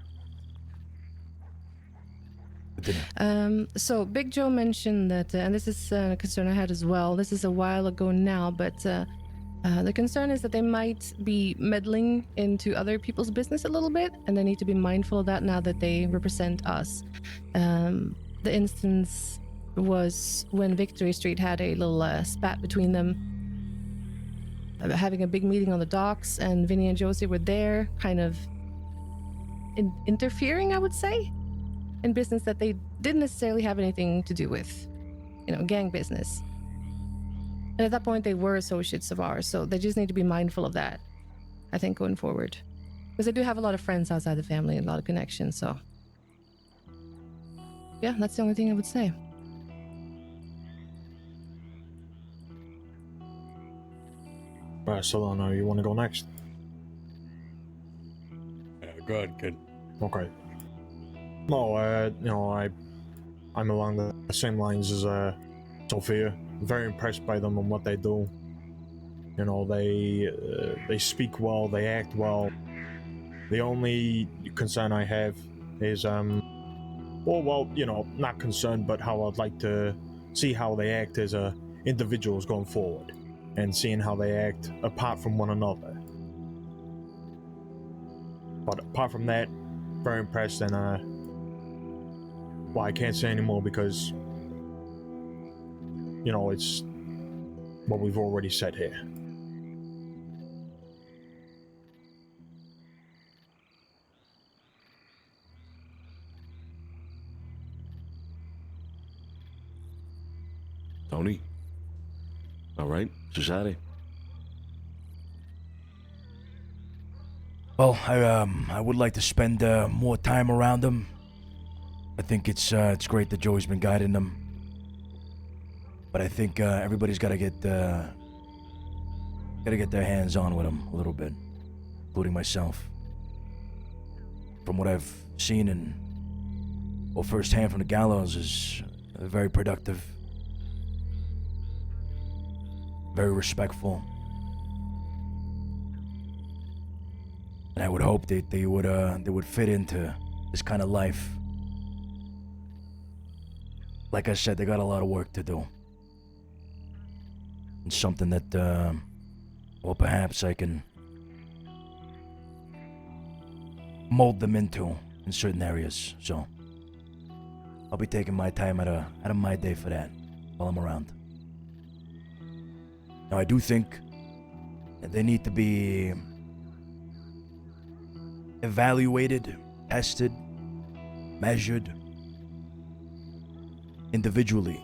Good dinner. So Big Joe mentioned that, and this is a concern I had as well. This is a while ago now, but the concern is that they might be meddling into other people's business a little bit, and they need to be mindful of that now that they represent us. The instance was when Victory Street had a little spat between them, having a big meeting on the docks, and Vinny and Josie were there, kind of interfering, I would say, in business that they didn't necessarily have anything to do with, gang business. And at that point, they were associates of ours, so they just need to be mindful of that, I think, going forward. Because they do have a lot of friends outside the family and a lot of connections, so. Yeah, that's the only thing I would say. Right, so then you want to go next? Yeah, go ahead, kid. Okay. No, I'm along the same lines as Sophia. Very impressed by them and what they do. You know, they speak well, they act well. The only concern I have is well, you know, not concerned, but how I'd like to see how they act as individuals going forward, and seeing how they act apart from one another. But apart from that, very impressed, and well, I can't say anymore because, you know, it's what we've already said here. Tony? All right, Cesare? Well, I would like to spend more time around them. I think it's great that Joey's been guiding them, but I think everybody's got to get their hands on with them a little bit, including myself. From what I've seen and well, firsthand from the Gallows, is very productive, very respectful. And I would hope that they would fit into this kind of life. Like I said, they got a lot of work to do. And something that, well, perhaps I can mold them into in certain areas. So I'll be taking my time out of my day for that while I'm around. Now, I do think that they need to be evaluated, tested, measured individually,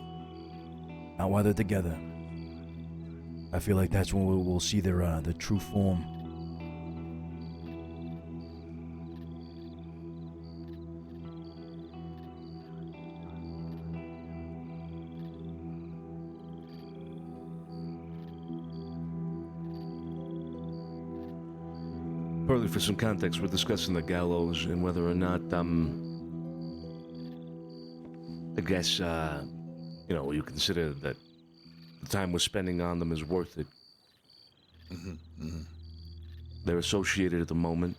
not while they're together. I feel like that's when we'll see their true form. Partly for some context, we're discussing the Gallows and whether or not, I guess, you know, you consider that the time we're spending on them is worth it. They're associated at the moment,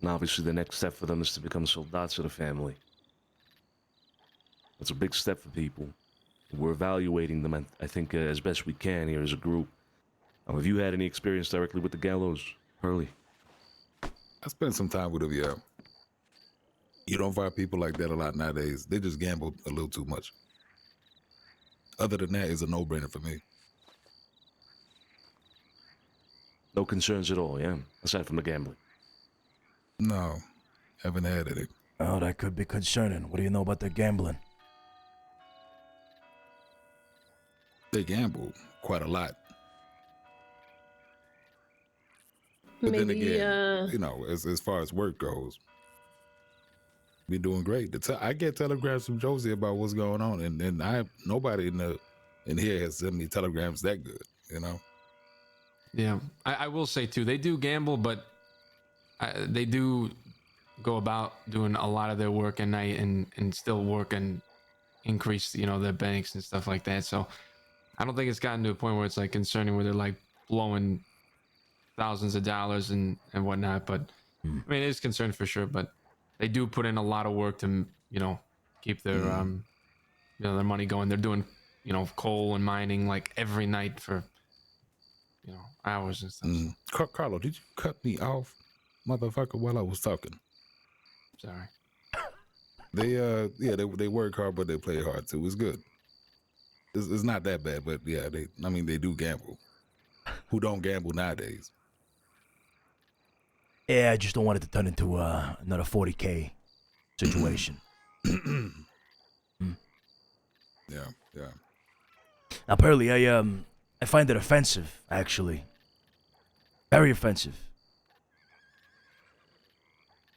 and obviously the next step for them is to become soldats of the family. That's a big step for people. We're evaluating them, I think, as best we can here as a group. Have you had any experience directly with the Gallows, Hurley? I spent some time with them, yeah. You don't find people like that a lot nowadays. They just gamble a little too much. Other than that, it's a no-brainer for me. No concerns at all, yeah? Aside from the gambling. No, haven't had any. Oh, that could be concerning. What do you know about the gambling? They gamble quite a lot. But Maybe, then again, you know, as far as work goes, we doing great. I get telegrams from Josie about what's going on, and nobody in here has sent me telegrams that good, you know. Yeah, I will say too, they do gamble, but they do go about doing a lot of their work at night and still work and increase, you know, their banks and stuff like that. So I don't think it's gotten to a point where it's like concerning where they're like blowing thousands of dollars and whatnot. But I mean, it is concerned for sure. But they do put in a lot of work to, you know, keep their you know, their money going. They're doing, you know, coal and mining like every night for, you know, hours and stuff. Carlo, did you cut me off, motherfucker, while I was talking? Sorry. They work hard, but they play hard too. It's good. It's not that bad, but yeah, they do gamble. Who don't gamble nowadays? Yeah, I just don't want it to turn into another 40K situation. Yeah. Now, Pearly, I find it offensive, actually. Very offensive.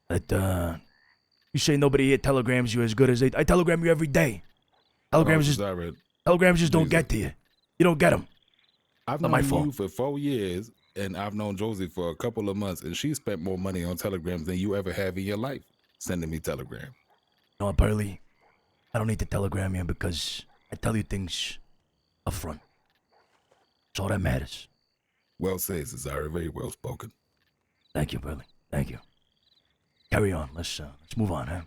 That, you say nobody here telegrams you as good as they... I telegram you every day. Telegrams just don't get to you. You don't get them. I've known you for 4 years, and I've known Josie for a couple of months, and she spent more money on telegrams than you ever have in your life. sending me telegram. No, Burley, I don't need to telegram you because I tell you things up front. That's all that matters. Well said, Cesare. Very well spoken. Thank you, Burley. Thank you. Carry on. Let's move on, huh?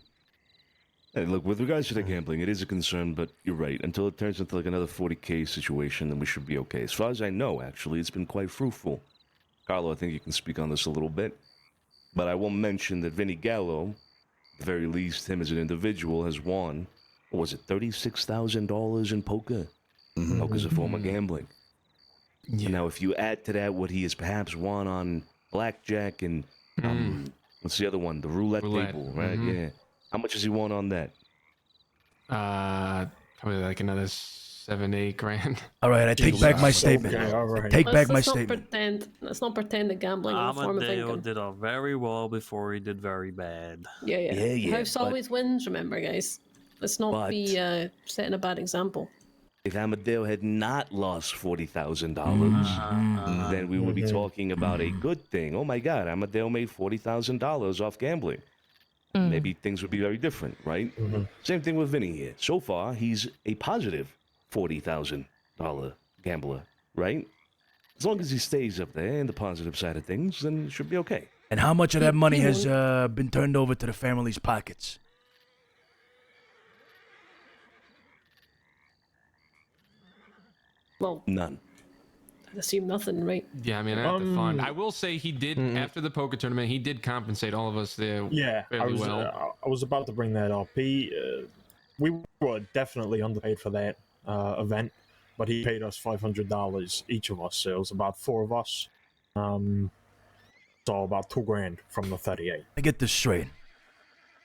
Hey, look, with regards to the gambling, it is a concern, but you're right. Until it turns into like another 40K situation, then we should be okay. As far as I know, actually, it's been quite fruitful. Carlo, I think you can speak on this a little bit. But I will mention that Vinny Gallo, at the very least, him as an individual, has won, what was it, $36,000 in poker? Poker's a form of gambling. Yeah. Now, if you add to that what he has perhaps won on blackjack and, what's the other one? The roulette table, right? Yeah. How much has he won on that? Probably like another 7-8 grand. All right, I take back my statement. Okay, all right. Take back my Let's not statement. let's not pretend that gambling is a form of Amadeo thinking. did very well before he did very bad. Yeah. Yeah, House but- always wins, remember, guys. Let's not But- be setting a bad example. If Amadeo had not lost $40,000, then we would be talking about a good thing. Oh my God, Amadeo made $40,000 off gambling. Maybe things would be very different, right? Same thing with Vinny here. So far, he's a positive $40,000 gambler, right? As long as he stays up there in the positive side of things, then it should be okay. And how much of that money has been turned over to the family's pockets? Well, None. I'd assume nothing, right? Yeah, I mean, I have to fund. I will say he did, after the poker tournament, he did compensate all of us there Yeah, fairly well. I was about to bring that up. We were definitely underpaid for that event, but he paid us $500 each of us. So it was about 4 of us. So about $2,000 from the 38. I get this straight.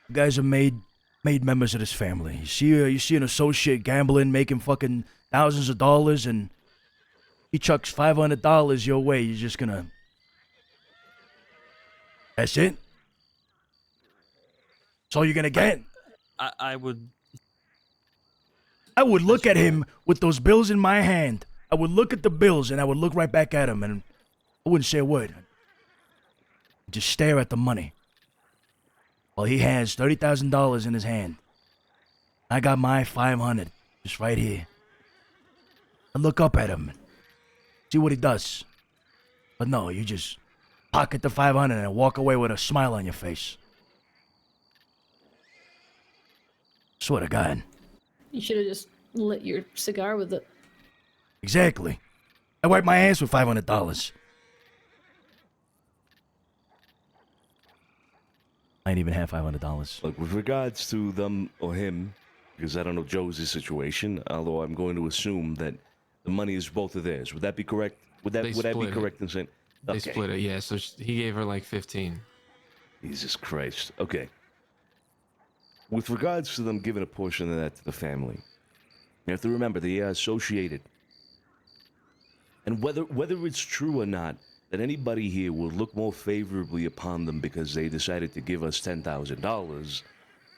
You guys are made members of this family. You see an associate gambling, making fucking thousands of dollars, and he chucks $500 your way. You're just gonna... That's it? That's all you're gonna get? I would. I would look at him with those bills in my hand. I would look at the bills, and I would look right back at him, and I wouldn't say a word. I'd just stare at the money. Well, he has $30,000 in his hand. I got my 500 just right here. I look up at him, see what he does. But no, you just pocket the 500 and walk away with a smile on your face. Swear to God. You should have just lit your cigar with it. Exactly. I wiped my ass with $500. I ain't even have $500. Look, with regards to them or him, because I don't know Josie's situation, although I'm going to assume that the money is both of theirs. Would that be correct? Would I be split it. correct in saying? They split it, yeah. So he gave her like 15. Jesus Christ. Okay. With regards to them giving a portion of that to the family, you have to remember they are associated. And whether it's true or not, that anybody here will look more favorably upon them because they decided to give us $10,000,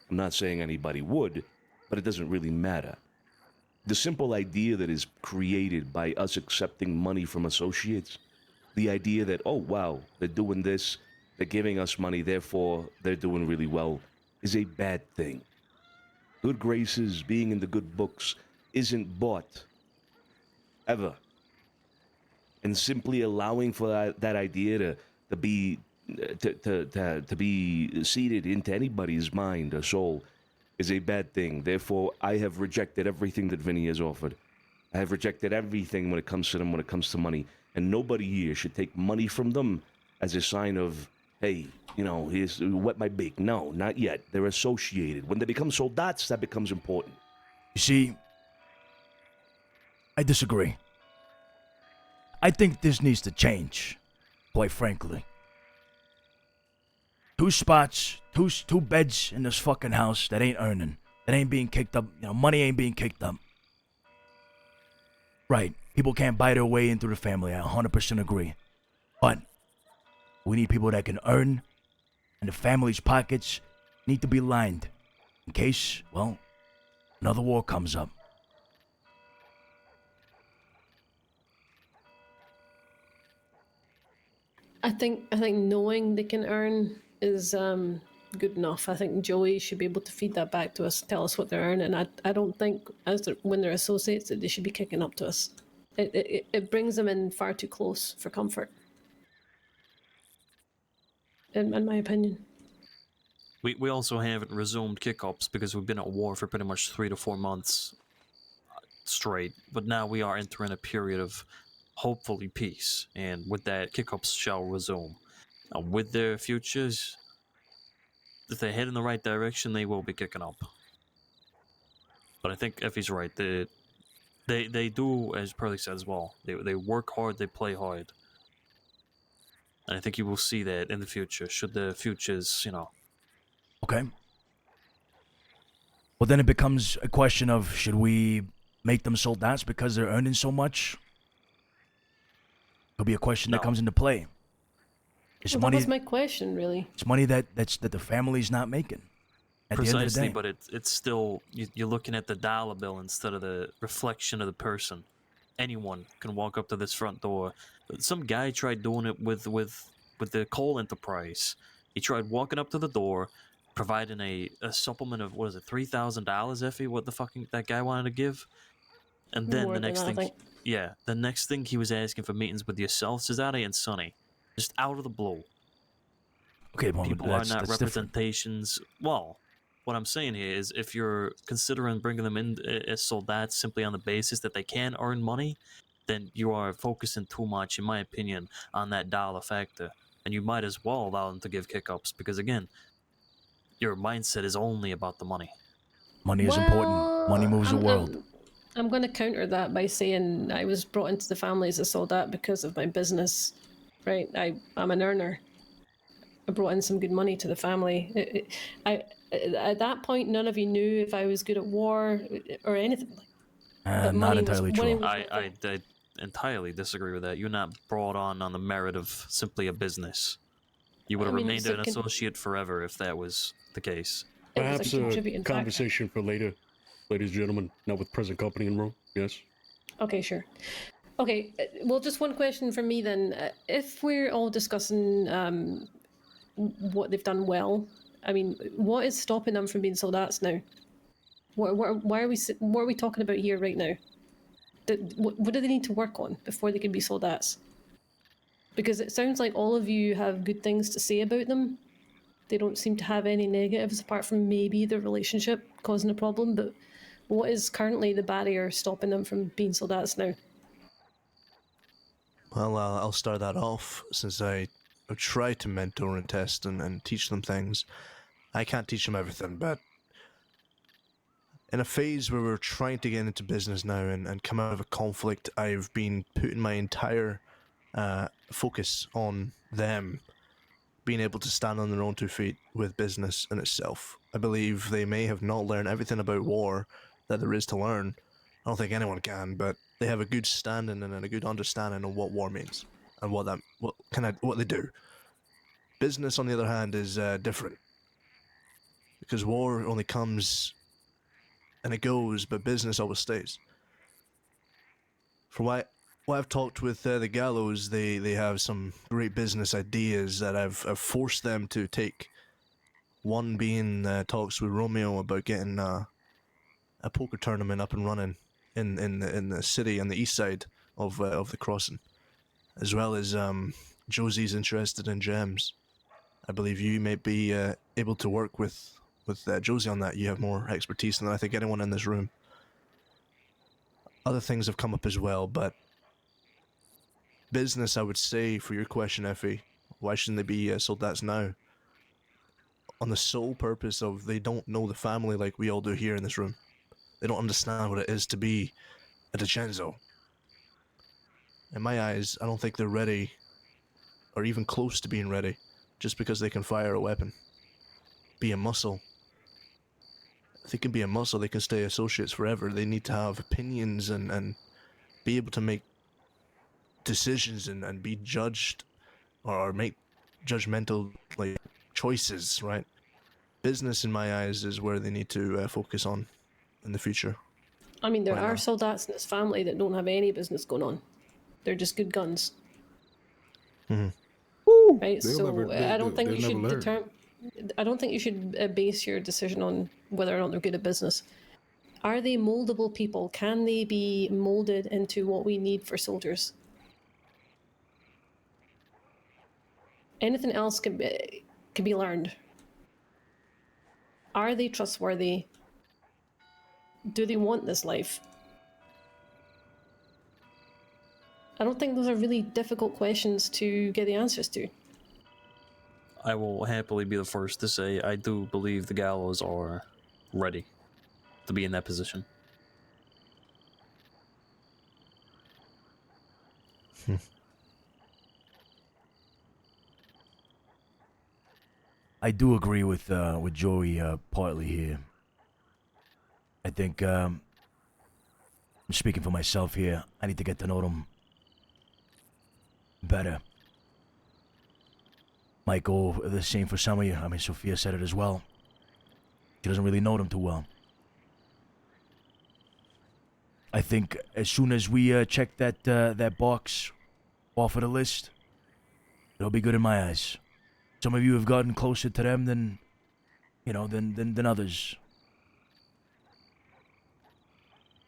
I'm not saying anybody would, but it doesn't really matter. The simple idea that is created by us accepting money from associates, the idea that, oh, wow, they're doing this, they're giving us money, therefore they're doing really well, is a bad thing. Good graces, being in the good books, isn't bought. Ever. And simply allowing for that idea to be seeded into anybody's mind or soul is a bad thing. Therefore, I have rejected everything that Vinny has offered. I have rejected everything when it comes to them, when it comes to money. And nobody here should take money from them as a sign of, hey, you know, here's wet my beak. No, not yet. They're associated. When they become soldats, that becomes important. You see, I disagree. I think this needs to change, quite frankly. 2 spots, two beds in this fucking house that ain't earning, that ain't being kicked up, you know, money ain't being kicked up. Right, people can't buy their way into the family, I 100% agree. But we need people that can earn, and the family's pockets need to be lined in case, well, another war comes up. I think knowing they can earn is good enough. I think Joey should be able to feed that back to us, tell us what they're earning. I don't think when they're associates that they should be kicking up to us. It brings them in far too close for comfort, in my opinion. We also haven't resumed Kickups because we've been at war for pretty much 3 to 4 months straight. But now we are entering a period of hopefully peace, and with that, Kickups shall resume. With their futures, if they head in the right direction, they will be kicking up. But I think Effie's right. They do, as Pearly said as well, they work hard, they play hard. And I think you will see that in the future, should the futures, Okay. Well, then it becomes a question of, should we make them soldats because they're earning so much? It'll be a question that comes into play. It's Well, money. that was my question, really. It's money that the family's not making. At the end of the Precisely, day. but it's still, you're looking at the dollar bill instead of the reflection of the person. Anyone can walk up to this front door. Some guy tried doing it with the coal enterprise. He tried walking up to the door, providing a supplement of, $3,000, Effie? What the fucking that guy wanted to give? And then More the than next that, I thing, think. the next thing he was asking for meetings with yourself, Cesare, and Sonny. Just out of the blue. Okay, well, People that's are not different. representations. Well, what I'm saying here is if you're considering bringing them in as soldats simply on the basis that they can earn money, then you are focusing too much, in my opinion, on that dollar factor. And you might as well allow them to give Kickups because, again, your mindset is only about the money. Money is important. Money moves the world. I'm going to counter that by saying I was brought into the family as a soldat because of my business, right? I'm an earner. I brought in some good money to the family. At that point, none of you knew if I was good at war or anything. But Not entirely true. I entirely disagree with that. You're not brought on the merit of simply a business. You would have remained an associate forever if that was the case. Perhaps a conversation for later, ladies and gentlemen, not with present company in room. Yes? Okay, sure. Okay, well, just one question from me then. If we're all discussing what they've done well, I mean, what is stopping them from being soldats now? What are we talking about here right now? What do they need to work on before they can be soldats? Because it sounds like all of you have good things to say about them. They don't seem to have any negatives apart from maybe the relationship causing a problem, but what is currently the barrier stopping them from being soldats now? Well, I'll start that off, since I've tried to mentor and test and teach them things. I can't teach them everything, but in a phase where we're trying to get into business now and come out of a conflict, I've been putting my entire focus on them being able to stand on their own 2 feet with business in itself. I believe they may have not learned everything about war that there is to learn. I don't think anyone can, but they have a good standing and a good understanding of what war means and what they do. Business, on the other hand, is different, because war only comes and it goes, but business always stays. From what I've talked with the Gallows, they have some great business ideas that I've forced them to take. One being talks with Romeo about getting a poker tournament up and running in the city on the east side of the crossing, as well as Josie's interested in gems. I believe you may be able to work with Josie on that. You have more expertise than I think anyone in this room. Other things have come up as well, but business, I would say, for your question, Effie, why shouldn't they be soldats now? On the sole purpose of they don't know the family like we all do here in this room. They don't understand what it is to be a DiCenzo. In my eyes, I don't think they're ready, or even close to being ready, just because they can fire a weapon. Be a muscle. If they can be a muscle, they can stay associates forever. They need to have opinions and be able to make decisions and be judged or make judgmental choices, right? Business, in my eyes, is where they need to focus on in the future. I mean, there are soldats in this family that don't have any business going on. They're just good guns. Mm-hmm. Right, so I don't think you should determine. I don't think you should base your decision on whether or not they're good at business. Are they moldable people? Can they be molded into what we need for soldiers? Anything else can be learned. Are they trustworthy? Do they want this life? I don't think those are really difficult questions to get the answers to. I will happily be the first to say I do believe the Gallows are ready to be in that position. I do agree with Joey partly here. I think I'm speaking for myself here. I need to get to know them better. Might go the same for some of you. I mean, Sophia said it as well. She doesn't really know them too well. I think as soon as we check that box off of the list, it'll be good in my eyes. Some of you have gotten closer to them than others.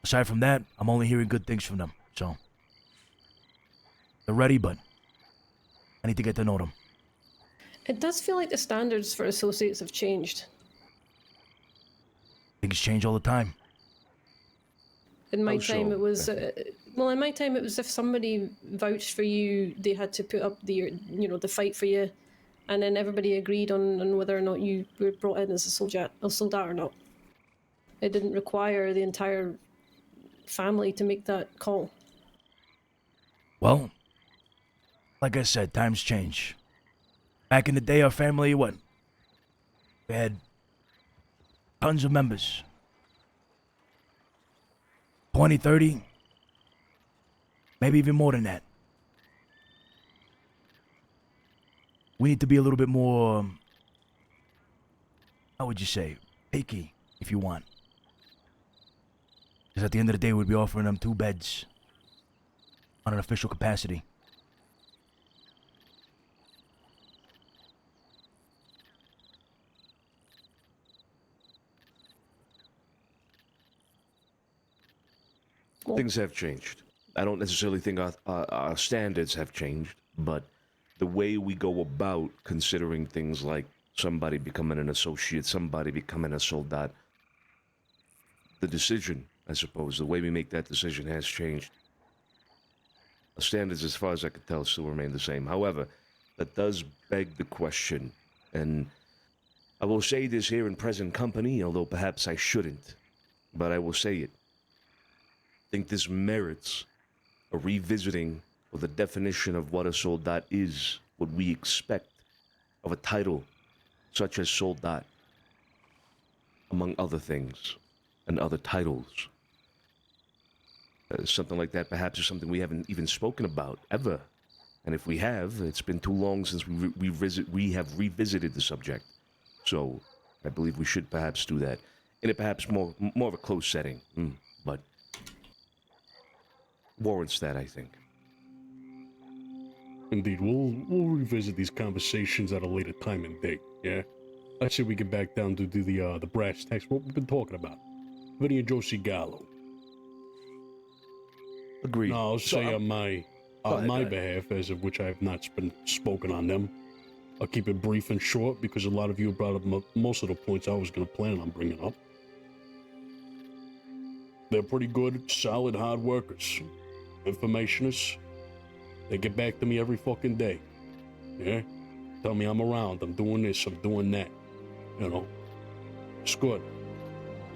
Aside from that, I'm only hearing good things from them. So they're ready, but I need to get to know them. It does feel like the standards for associates have changed. Things change all the time. In my Oh, time, sure. it was in my time it was if somebody vouched for you, they had to put up the fight for you, and then everybody agreed on whether or not you were brought in as a soldat or not. It didn't require the entire family to make that call. Well, like I said, times change. Back in the day, our family, we had tons of members. 20, 30, maybe even more than that. We need to be a little bit more, how would you say, picky, if you want. Because at the end of the day, we'd be offering them 2 beds on an official capacity. Things have changed. I don't necessarily think our standards have changed, but the way we go about considering things like somebody becoming an associate, somebody becoming a soldat, the decision, I suppose, the way we make that decision has changed. The standards, as far as I can tell, still remain the same. However, that does beg the question, and I will say this here in present company, although perhaps I shouldn't, but I will say it. I think this merits a revisiting of the definition of what a soldat is, what we expect of a title such as soldat, among other things, and other titles. Something like that perhaps is something we haven't even spoken about, ever. And if we have, it's been too long since we have revisited the subject. So, I believe we should perhaps do that. In a perhaps more of a close setting, but warrants that, I think. Indeed, we'll revisit these conversations at a later time and date. Yeah, let's see if we get back down to do the brass tacks. What we've been talking about. Vinny and Josie Gallo. Agreed. No, I'll So, say on my behalf, as of which I have not been spoken on them. I'll keep it brief and short because a lot of you brought up most of the points I was going to plan on bringing up. They're pretty good, solid, hard workers. Informationists. They get back to me every fucking day. Yeah? Tell me I'm around, I'm doing this, I'm doing that. You know? It's good.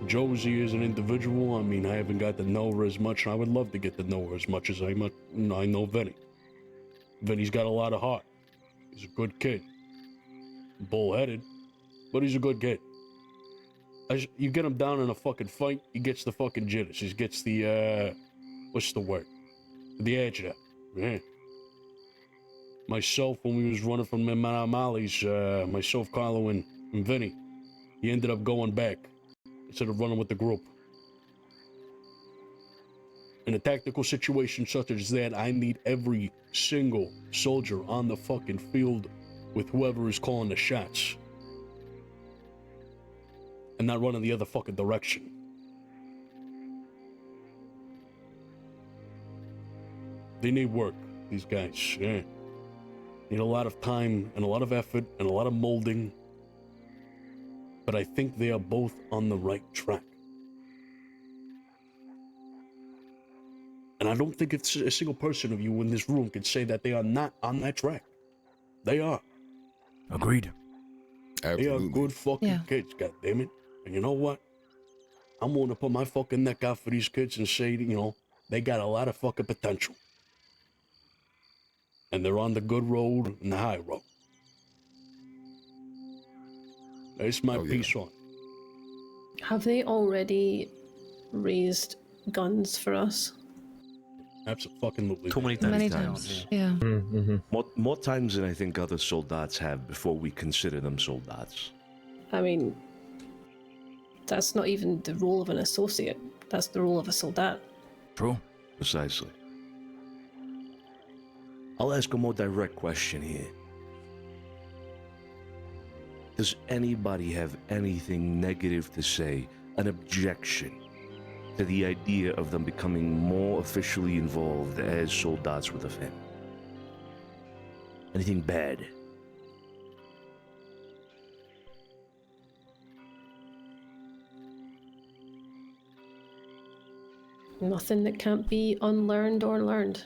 Josie is an individual. I mean, I haven't got to know her as much, and I would love to get to know her as much as I know Vinny. Vinny's got a lot of heart. He's a good kid. Bullheaded, but he's a good kid. You get him down in a fucking fight, he gets the fucking jitters. He gets the, what's the word? The edge of that. Yeah. Myself, when we was running from the Mali's, myself, Carlo, and Vinny, he ended up going back instead of running with the group. In a tactical situation such as that, I need every single soldier on the fucking field with whoever is calling the shots. and not run in the other fucking direction. They need work, these guys, yeah. Need a lot of time and a lot of effort and a lot of molding. But I think they are both on the right track. And I don't think it's a single person of you in this room can say that they are not on that track. They are. Agreed. Absolutely. They are good fucking Yeah. kids, goddammit. And you know what? I'm willing to put my fucking neck out for these kids and say, you know, they got a lot of fucking potential. And they're on the good road and the high road. That's my piece on. Have they already raised guns for us? Absolutely. Too many Many times. times. Yeah. Yeah. Mm-hmm. More times than I think other soldats have before we consider them soldats. I mean, that's not even the role of an associate. That's the role of a soldat. True. Precisely. I'll ask a more direct question here. Does anybody have anything negative to say, an objection to the idea of them becoming more officially involved as soldats with the family? Anything bad? Nothing that can't be unlearned or learned.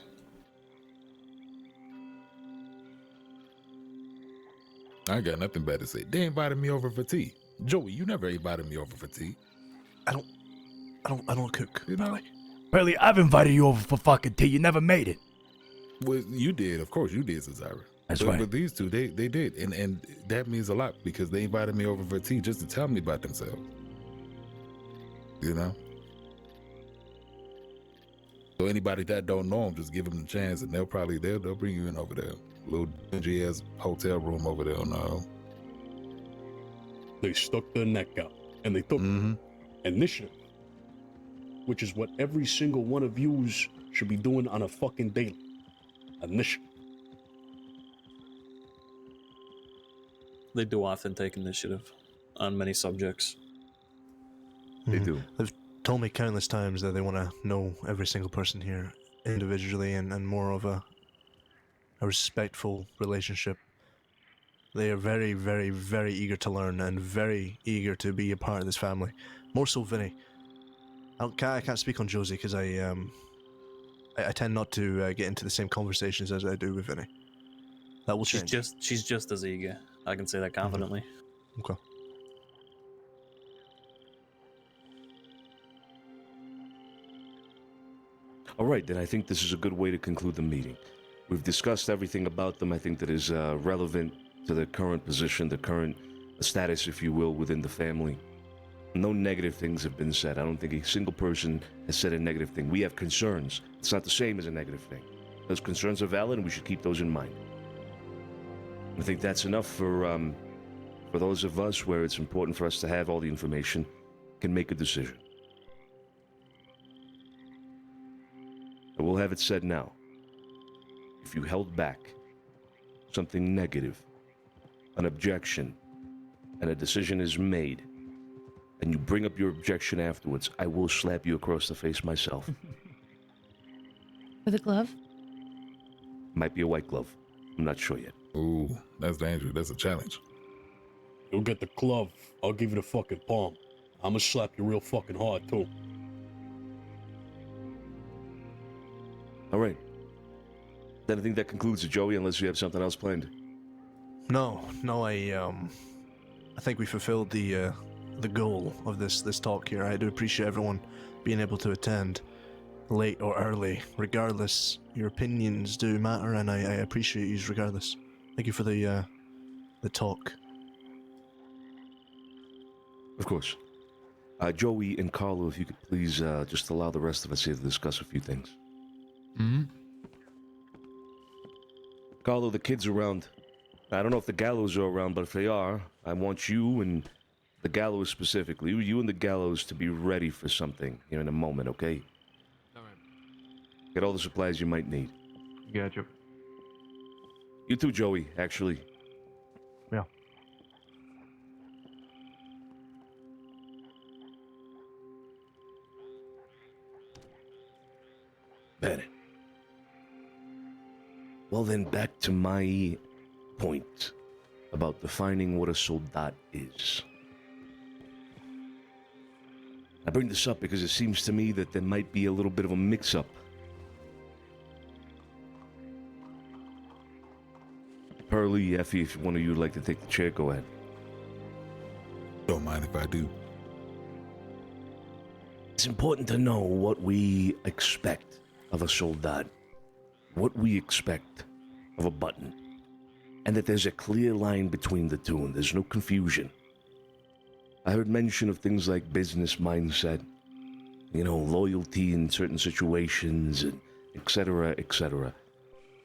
I ain't got nothing bad to say. They invited me over for tea. Joey, you never invited me over for tea. I don't cook. You know? Apparently, I've invited you over for fucking tea. You never made it. Well, you did. Of course, you did, Cesare. That's but, right. But these two, they did. And that means a lot because they invited me over for tea just to tell me about themselves. You know? So anybody that don't know them, just give them the chance and they'll bring you in over there. Little dingy ass hotel room over there on They stuck their neck out and they took initiative, which is what every single one of yous should be doing on a fucking daily. Initiative. They do often take initiative on many subjects. They do. They've told me countless times that they want to know every single person here individually and more of a respectful relationship. They are very, very, very eager to learn and very eager to be a part of this family. More so Vinny. I can't speak on Josie because I tend not to get into the same conversations as I do with Vinny. That will change. She's just as eager. I can say that confidently. Okay. All right, then I think this is a good way to conclude the meeting. We've discussed everything about them, I think, that is relevant to the current position, the current status, if you will, within the family. No negative things have been said. I don't think a single person has said a negative thing. We have concerns. It's not the same as a negative thing. Those concerns are valid, and we should keep those in mind. I think that's enough for those of us where it's important for us to have all the information, can make a decision. I will have it said now. If you held back something negative, an objection, and a decision is made, and you bring up your objection afterwards, I will slap you across the face myself. With a glove? Might be a white glove. I'm not sure yet. Ooh, that's dangerous. That's a challenge. You'll get the glove. I'll give you the fucking palm. I'm gonna slap you real fucking hard too. All right. Then I think that concludes it, Joey, unless you have something else planned. No, I think we fulfilled the goal of this talk here. I do appreciate everyone being able to attend, late or early. Regardless, your opinions do matter, and I appreciate you regardless. Thank you for the talk. Of course. Joey and Carlo, if you could please just allow the rest of us here to discuss a few things. Mm-hmm. Carlo, the kids around. I don't know if the Gallows are around, but if they are, I want you and the Gallows specifically, you and the Gallows to be ready for something here in a moment, okay? All right. Get all the supplies you might need. Gotcha. You too, Joey, actually. Yeah. Bene. Well then, back to my point about defining what a soldat is. I bring this up because it seems to me that there might be a little bit of a mix-up. Pearly, Effie, if one of you would like to take the chair, go ahead. Don't mind if I do. It's important to know what we expect of a soldat, what we expect of a button, and that there's a clear line between the two and there's no confusion. I heard mention of things like business mindset, loyalty in certain situations, and etc., etc.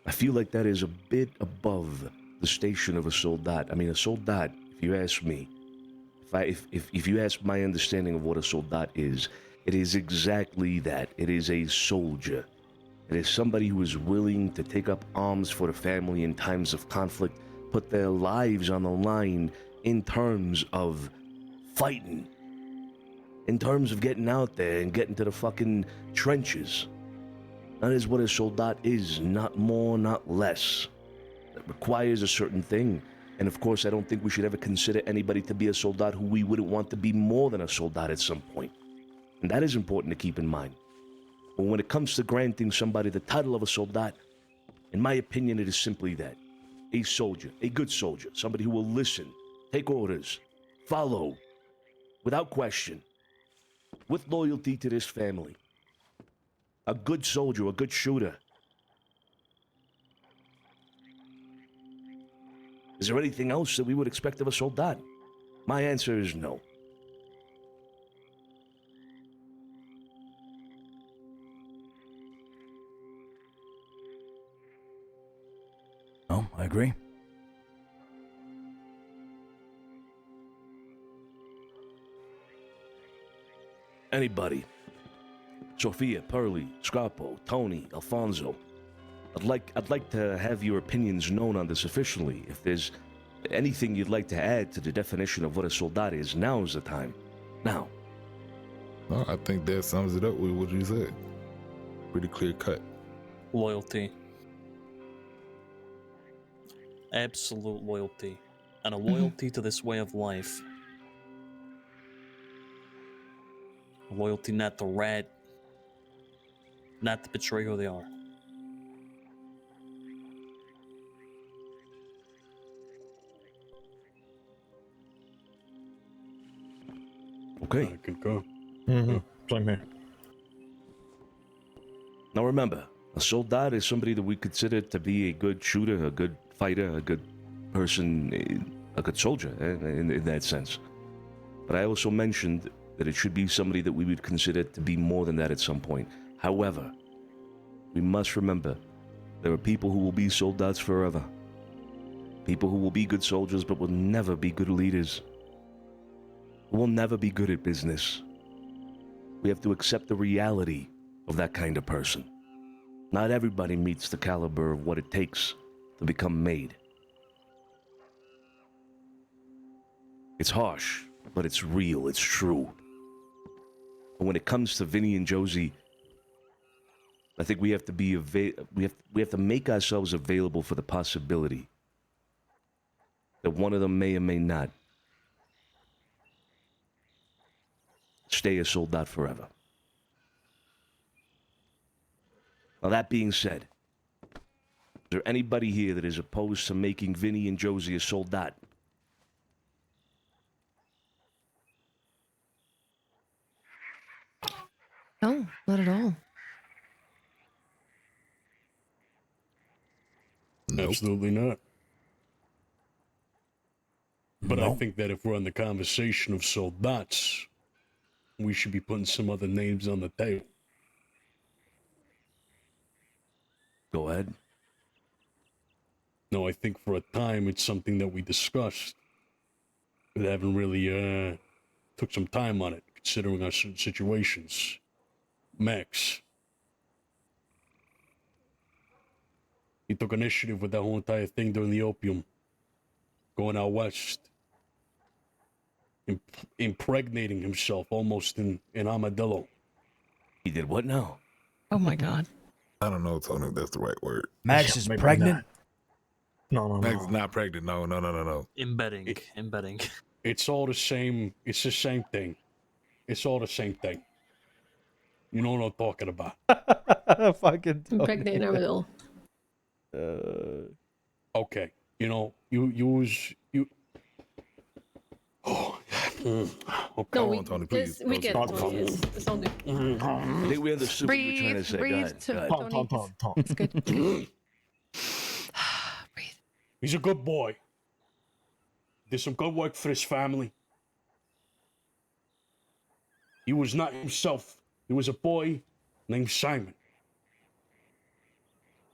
I feel like that is a bit above the station of a soldat. I mean, a soldat, if you ask me, if you ask my understanding of what a soldat is, it is exactly that. It is a soldier. It is somebody who is willing to take up arms for the family in times of conflict, put their lives on the line in terms of fighting, in terms of getting out there and getting to the fucking trenches. That is what a soldat is, not more, not less. It requires a certain thing. And of course, I don't think we should ever consider anybody to be a soldat who we wouldn't want to be more than a soldat at some point. And that is important to keep in mind. But when it comes to granting somebody the title of a soldat, in my opinion, it is simply that. A soldier, a good soldier, somebody who will listen, take orders, follow, without question, with loyalty to this family. A good soldier, a good shooter. Is there anything else that we would expect of a soldat? My answer is no. No, I agree. Anybody. Sophia, Pearly, Scarpo, Tony, Alfonso. I'd like to have your opinions known on this officially. If there's anything you'd like to add to the definition of what a soldat is, now's the time. Now. Well, I think that sums it up with what you said. Pretty clear cut. Loyalty. Absolute loyalty. And a loyalty to this way of life. A loyalty not to rat, not to betray who they are. Okay. I concur. Mm-hmm. Same here. Now remember, a soldat is somebody that we consider to be a good shooter, a good fighter, a good person, a good soldier in that sense. But I also mentioned that it should be somebody that we would consider to be more than that at some point. However, we must remember, there are people who will be soldats forever. People who will be good soldiers but will never be good leaders. Who will never be good at business. We have to accept the reality of that kind of person. Not everybody meets the caliber of what it takes to become made. It's harsh, but it's real, it's true. And when it comes to Vinny and Josie, I think we have to be we have to make ourselves available for the possibility that one of them may or may not stay a soldat forever. Now that being said, is there anybody here that is opposed to making Vinny and Josie a soldat? No, not at all. Nope. Absolutely not. But I No. think that if we're on the conversation of soldats, we should be putting some other names on the table. Go ahead. No, I think for a time it's something that we discussed. We haven't really took some time on it, considering our situations. Max. He took initiative with that whole entire thing during the opium. Going out west. Impregnating himself almost in Armadillo. He did what now? Oh my god. I don't know, Tony, if that's the right word. Max Yeah, is maybe pregnant. No, Max is not pregnant. No. Embedding. It's all the same. It's the same thing. It's all the same thing. You know what I'm talking about. Fucking Impregnating her with it all. Okay. You know, you. Oh, okay. No, on, Tony, please. we get it, Proceed. Tony. It's all good. I think we understood what you were trying to say. Go Breathe, ahead, go ahead. Tom. It's good. Breathe. He's a good boy. Did some good work for his family. He was not himself. He was a boy named Simon.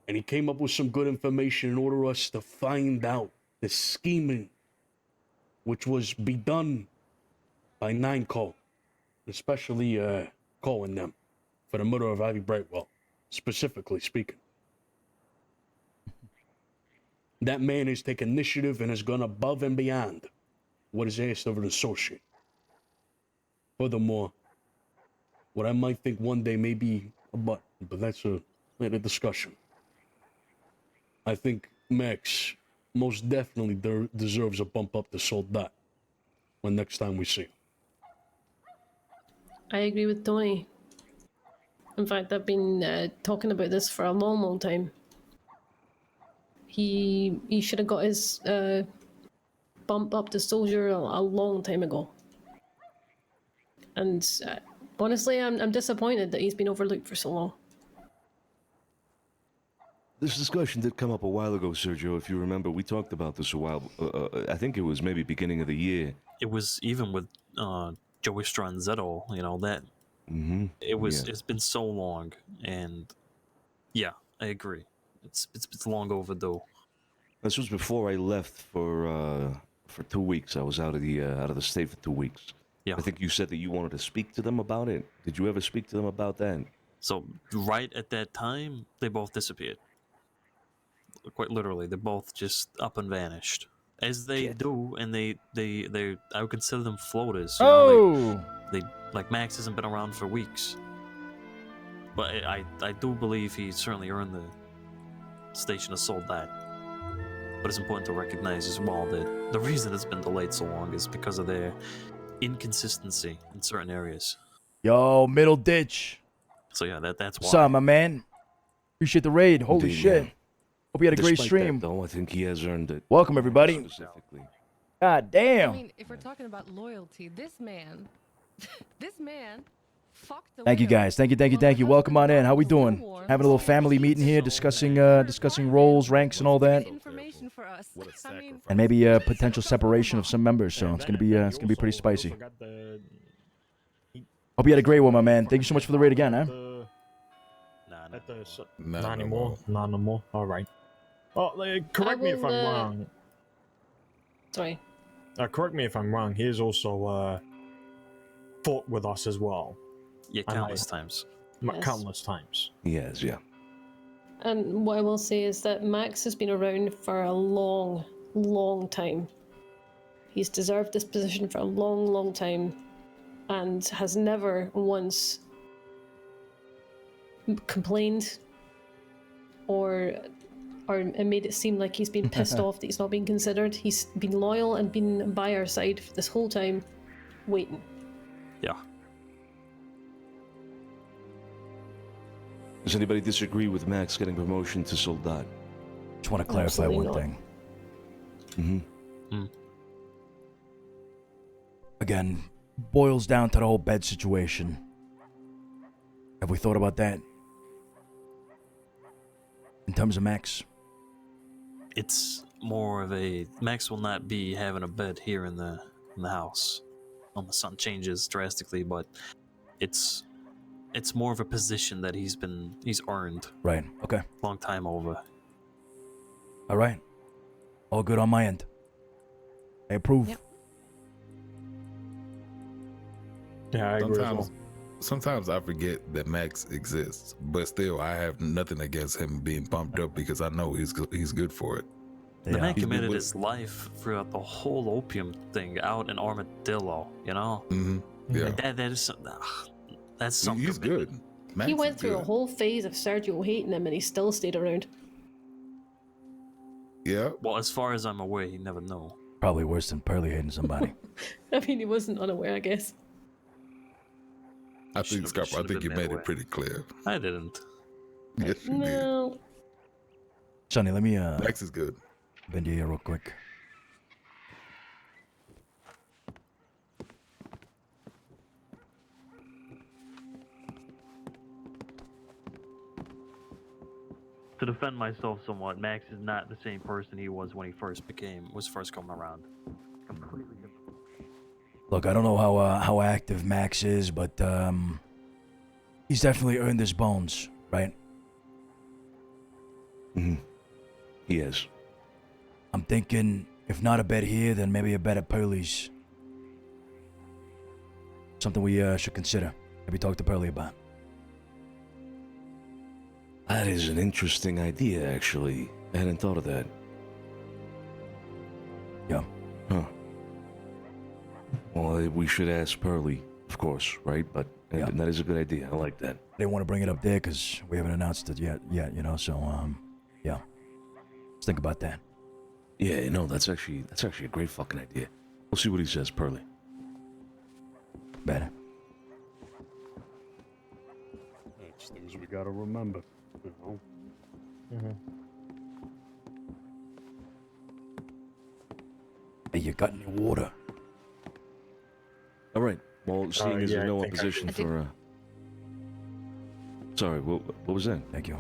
And he came up with some good information in order for us to find out the scheming which was begun by Nine Cole, especially Cole and them, for the murder of Ivy Brightwell, specifically speaking. That man has taken initiative and has gone above and beyond what is asked of an associate. Furthermore, what I might think one day may be a button, but that's a later discussion. I think Max most definitely deserves a bump up to Soldat when next time we see him. I agree with Tony. In fact, I've been talking about this for a long, long time. He should have got his bump up to soldier a long time ago. And honestly, I'm disappointed that he's been overlooked for so long. This discussion did come up a while ago, Sergio. If you remember, we talked about this a while. I think it was maybe beginning of the year. It was even with Joey Stranzetto, you know, that it was. Yeah. It's been so long, and yeah, I agree. It's long overdue. This was before I left for 2 weeks. I was out of the state for 2 weeks. Yeah. I think you said that you wanted to speak to them about it. Did you ever speak to them about that? So right at that time, they both disappeared. Quite literally, they both just up and vanished, as they do, and they I would consider them floaters. You know, they like Max hasn't been around for weeks, but I do believe he certainly earned the station of Soldat. But it's important to recognize as well that the reason it's been delayed so long is because of their inconsistency in certain areas. Yo, middle ditch. So yeah, that's why. What's up, my man? Appreciate the raid. Holy Indeed, shit. man. Hope you had a great Despite stream. that, though, I think he has earned it. Welcome, everybody. Specifically. God damn. I mean, if we're talking about loyalty, this man fucked the Thank you, widow guys. Thank you. while her Welcome on husband in. How we was still doing? warm. Having a little family meeting here, discussing roles, ranks, and all that, Information for us. What a I sacrifice. mean, and maybe a potential separation of some members. So it's gonna be pretty spicy. Hope you had a great one, my man. Thank you so much for the raid again, huh? Not Not no more. All right. Oh, correct me if I'm wrong. Sorry. Correct me if I'm wrong. He has also fought with us as well, Yeah, countless times. Yes. countless times. He has, yeah. And what I will say is that Max has been around for a long, long time. He's deserved this position for a long, long time, and has never once complained or made it seem like he's been pissed off that he's not being considered. He's been loyal and been by our side for this whole time, waiting. Yeah. Does anybody disagree with Max getting promotion to Soldat? Just want to clarify Absolutely one not. thing. Mm-hmm. Again, boils down to the whole bed situation. Have we thought about that? In terms of Max? It's more of a Max will not be having a bed here in the house unless something changes drastically, but it's more of a position that he's earned Right. Okay. long time over. All right. All good on my end. I approve. Yep. Yeah, I agree. As well. Sometimes I forget that Max exists, but still, I have nothing against him being pumped up because I know he's good for it. The man He's committed been his life throughout the whole opium thing out in Armadillo, you know? Mm-hmm. Yeah, Like that's something. he's good. Max He is went through a good. whole phase of Sergio hating him, and he still stayed around. Yeah. Well, as far as I'm aware, you never know. Probably worse than Pearly hating somebody. I mean, he wasn't unaware, I guess. I think, Scarpa, I think you made it pretty clear. I didn't. Yes, you did. No. Sonny, let me Max is good. bend your ear real quick. To defend myself somewhat, Max is not the same person he was when he was first coming around. Completely different. Look, I don't know how active Max is, but he's definitely earned his bones, right? Mm-hmm. He is. I'm thinking, if not a bed here, then maybe a bed at Pearly's. Something we should consider. Maybe talk to Pearly about. That is an interesting idea, actually. I hadn't thought of that. Yeah. Huh. Well, we should ask Pearly, of course, right? But Yeah. that is a good idea. I like that. I didn't want to bring it up there because we haven't announced it yet, you know, so, yeah. Let's think about that. Yeah, no, that's actually a great fucking idea. We'll see what he says, Pearly. Better. That's things we gotta remember. You know? Hey, you got any water? All right. Well, seeing as yeah, there's no I think I opposition do. for, Sorry, what was that? Thank you.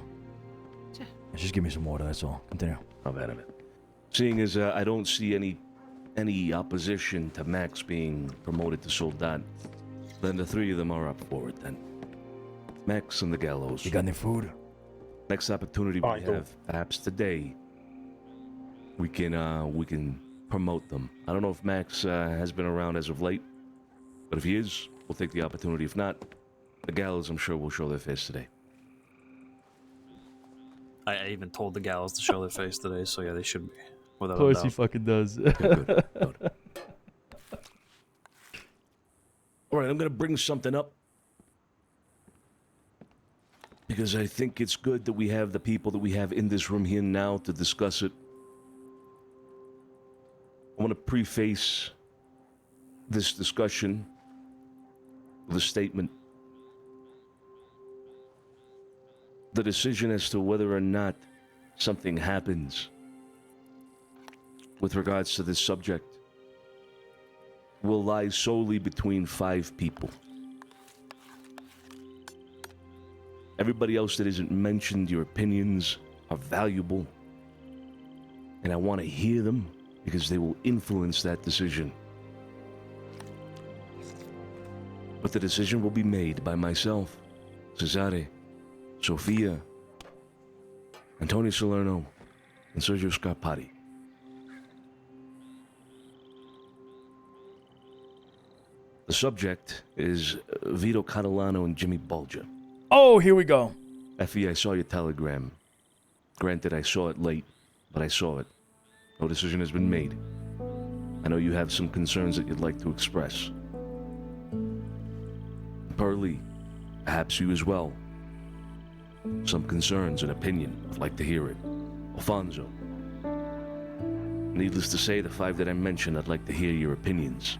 Sure. Just give me some water, that's all. Continue. How bad of it. Seeing as I don't see any opposition to Max being promoted to Soldat, then the three of them are up for it then. Max and the Gallows. You got any food? Next opportunity I we do. have, perhaps today, we can promote them. I don't know if Max has been around as of late, but if he is, we'll take the opportunity. If not, the Gallows, I'm sure, will show their face today. I even told the Gallows to show their face today, so yeah, they should be. Without Of a course he doubt. fucking does. Good. All right, I'm gonna bring something up because I think it's good that we have the people that we have in this room here now to discuss it. I want to preface this discussion with a statement. The decision as to whether or not something happens with regards to this subject will lie solely between 5 people. Everybody else that isn't mentioned, your opinions are valuable, and I want to hear them because they will influence that decision. But the decision will be made by myself, Cesare, Sofia, Antonio Salerno, and Sergio Scarpati. The subject is Vito Catalano and Jimmy Bulger. Oh, here we go. Effie, I saw your telegram. Granted, I saw it late, but I saw it. No decision has been made. I know you have some concerns that you'd like to express. Pearly, perhaps you as well. Some concerns, an opinion. I'd like to hear it. Alfonso. Needless to say, the 5 that I mentioned, I'd like to hear your opinions.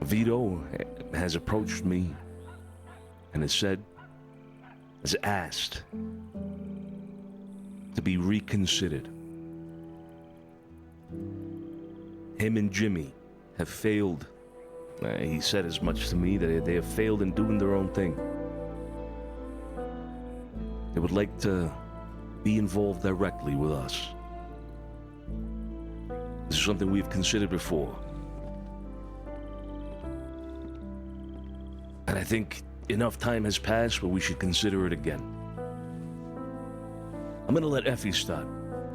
Vito has approached me and has asked to be reconsidered. Him and Jimmy have failed. He said as much to me that they have failed in doing their own thing. They would like to be involved directly with us. This is something we've considered before. And I think enough time has passed where we should consider it again. I'm gonna let Effie start.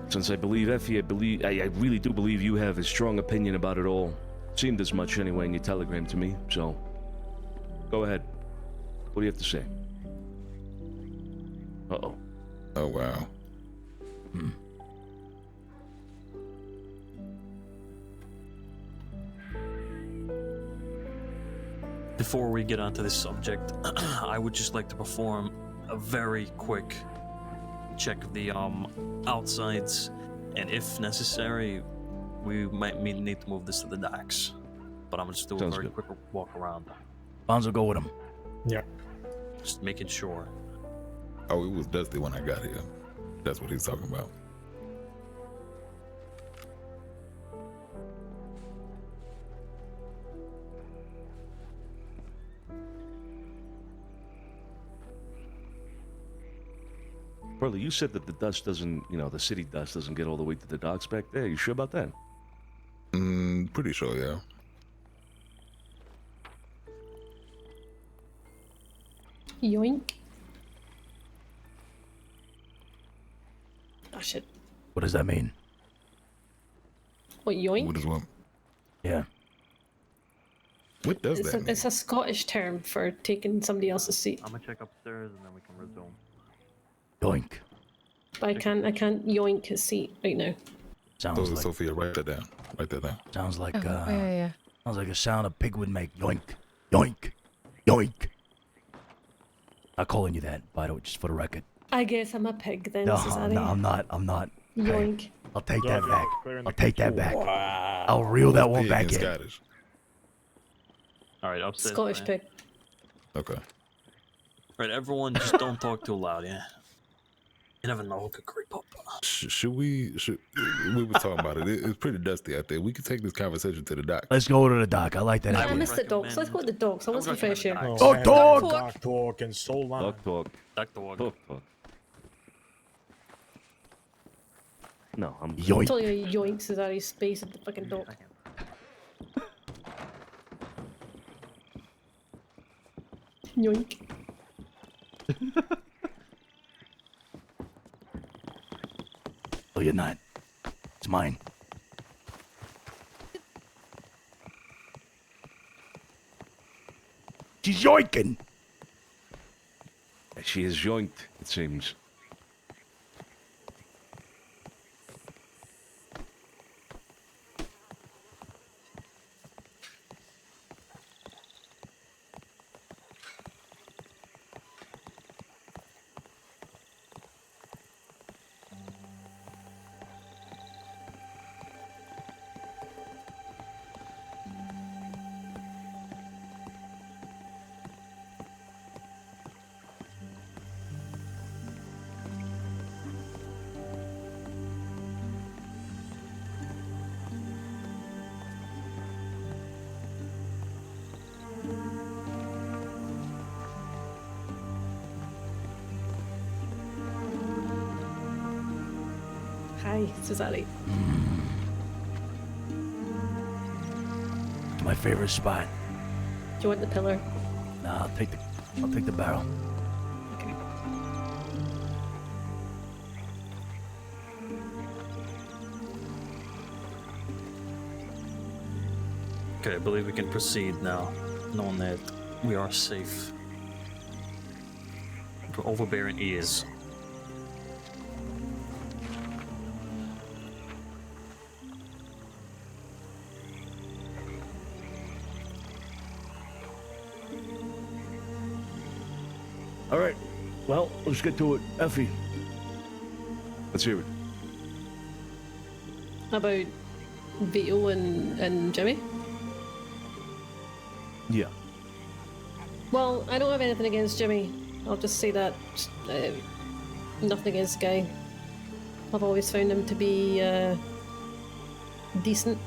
Since I believe, Effie, I really do believe you have a strong opinion about it all. Seemed as much anyway in your telegram to me, so go ahead. What do you have to say? Uh-oh. Oh, wow. Before we get onto this subject, I would just like to perform a very quick check of the outsides, and if necessary, we might need to move this to the docks. But I'm gonna just do a Sounds very good. quick walk around, Alfonso, go with him. Yeah. just making sure. Oh, it was dusty when I got here. That's what he's talking about. Burley, you said that the dust doesn't, the city dust doesn't get all the way to the docks back there. You sure about that? Pretty sure, yeah. Yoink. Oh shit. What does that mean? What, yoink? What is what? Yeah. What does that mean? It's a Scottish term for taking somebody else's seat. I'm gonna check upstairs and then we can resume. Yoink. But I can't yoink his seat right now. Sounds like Sophia, write that down. Write that down. sounds like Oh, yeah. sounds like a sound a pig would make. Yoink, yoink, yoink. Not calling you that, by the way, just for the record. I guess I'm a pig then, No, Cesare. no, I'm not. Okay. Yoink. I'll take that back. Clearing I'll the take that control. back. I'll reel that one Pig back and in. Scottish. All right, upstairs. Scottish Brian. pig. Okay. All right, everyone, just don't talk too loud, yeah. You never know who could creep up. Should we were talking about it. It's pretty dusty out there. We could take this conversation to the dock. Let's go to the dock. I like that I idea. missed the dogs. Let's go to the dogs. I want some fresh air. recommend Oh, Dog man, talk! Dog talk and so long. Talk, talk, Duck the walk. talk, talk. No, I'm. Yoink. Totally yoink Cesare's space at the fucking dock. Yoink. Oh, you're not. It's mine. She's yoinking. She is yoinked, it seems. Hi, Cesare. My favorite spot. Do you want the pillar? Nah, I'll take the barrel. Okay. Okay, I believe we can proceed now, knowing that we are safe. For overbearing ears. All right. Well, let's get to it. Effie. Let's hear it. About Veto and Jimmy? Yeah. Well, I don't have anything against Jimmy. I'll just say that. Nothing against the guy. I've always found him to be decent.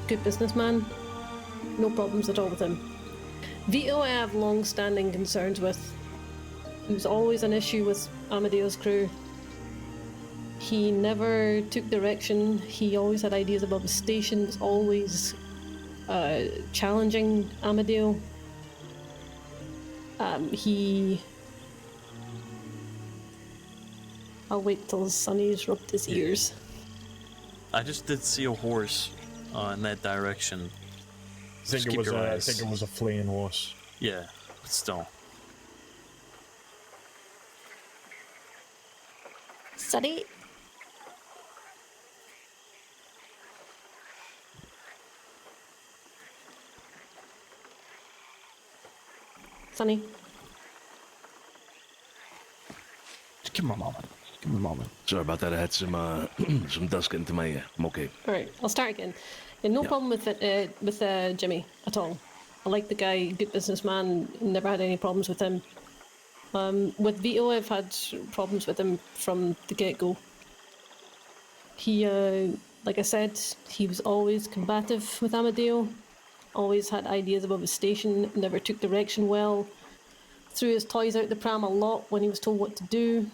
Good businessman. No problems at all with him. Veto I have long-standing concerns with. It was always an issue with Amadeo's crew. He never took direction. He always had ideas above his station. Was always challenging Amadeo. I'll wait till Sonny's rubbed his ears. I just did see a horse in that direction. I Just think keep your I eyes. think it was a fleeing horse. Yeah, but still. Sonny? Sonny. Just give him a moment. Give him a moment. Sorry about that. I had some some dust getting to my ear. I'm okay. All right, I'll start again. No problem with it, with Jimmy at all. I like the guy, good businessman. Never had any problems with him. With Veto, I've had problems with him from the get-go. He, like I said, he was always combative with Amadeo. Always had ideas above his station. Never took direction well. Threw his toys out the pram a lot when he was told what to do.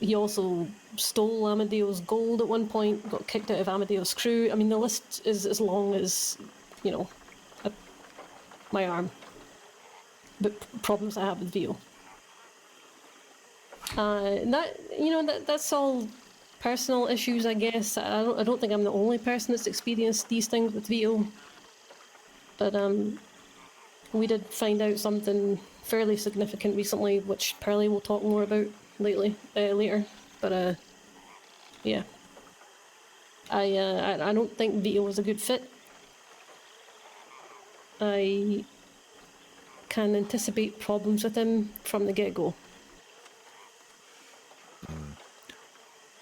He also stole Amadeo's gold at one point, got kicked out of Amadeo's crew. I mean, the list is as long as, you know, my arm. But problems I have with Veto. That's all personal issues, I guess. I don't think I'm the only person that's experienced these things with Veto. But we did find out something fairly significant recently, which Pearly will talk more about later. But yeah, I don't think Veto was a good fit. I can anticipate problems with him from the get-go.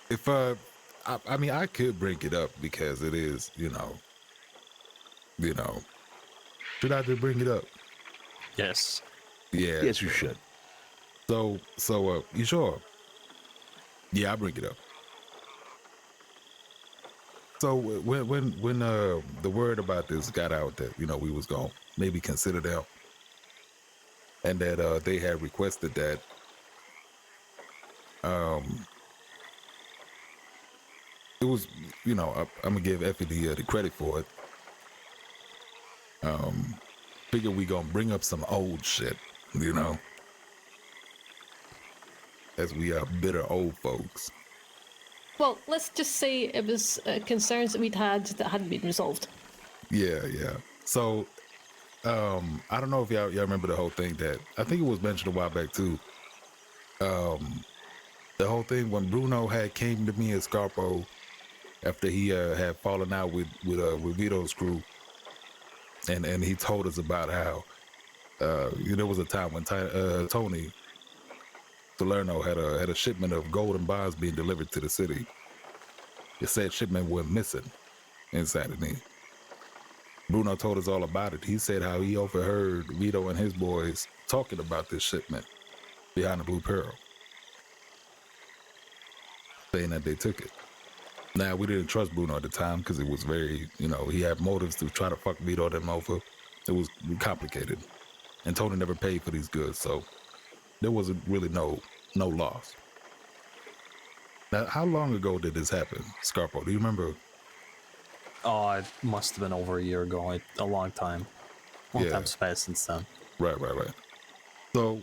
If I mean, I could bring it up because it is, you know. Should I just bring it up? Yes. Yeah. Yes, you should. So, you sure? Yeah, I'll bring it up. So when the word about this got out that, you know, we was gonna maybe consider them, and that they had requested that, it was, you know, I'm gonna give Effie the credit for it. Figure we gonna bring up some old shit, you know, as we are bitter old folks. Well, let's just say it was concerns that we'd had that hadn't been resolved. Yeah. So, I don't know if y'all remember the whole thing that I think it was mentioned a while back too. The whole thing when Bruno had came to me and Scarpo after he had fallen out with Vito's crew, and he told us about how there was a time when Tony Salerno had a shipment of golden bonds being delivered to the city. It said shipment went missing inside of me. Bruno told us all about it. He said how he overheard Vito and his boys talking about this shipment behind the Blue Pearl, saying that they took it. Now, we didn't trust Bruno at the time because it was very, you know, he had motives to try to fuck Vito them over. It was complicated. And Tony never paid for these goods, so there wasn't really no loss. Now, how long ago did this happen, Scarpo? Do you remember? Oh, it must have been over a year ago. A long time. Long time's passed since then. Right. So,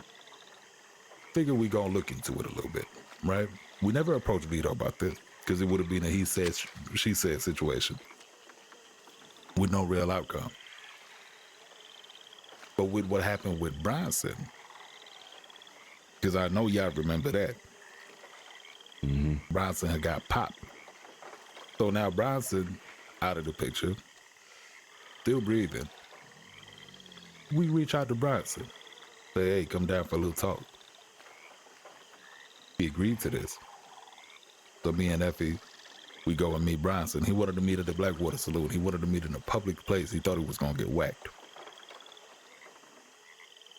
figure we gonna look into it a little bit, right? We never approached Vito about this because it would have been a he said, she said situation with no real outcome. But with what happened with Bronson, because I know y'all remember that, Bronson had got popped. So now Bronson out of the picture, still breathing. We reach out to Bronson, say, hey, come down for a little talk. He agreed to this. So me and Effie, we go and meet Bronson. He wanted to meet at the Blackwater Saloon. He wanted to meet in a public place. He thought he was going to get whacked.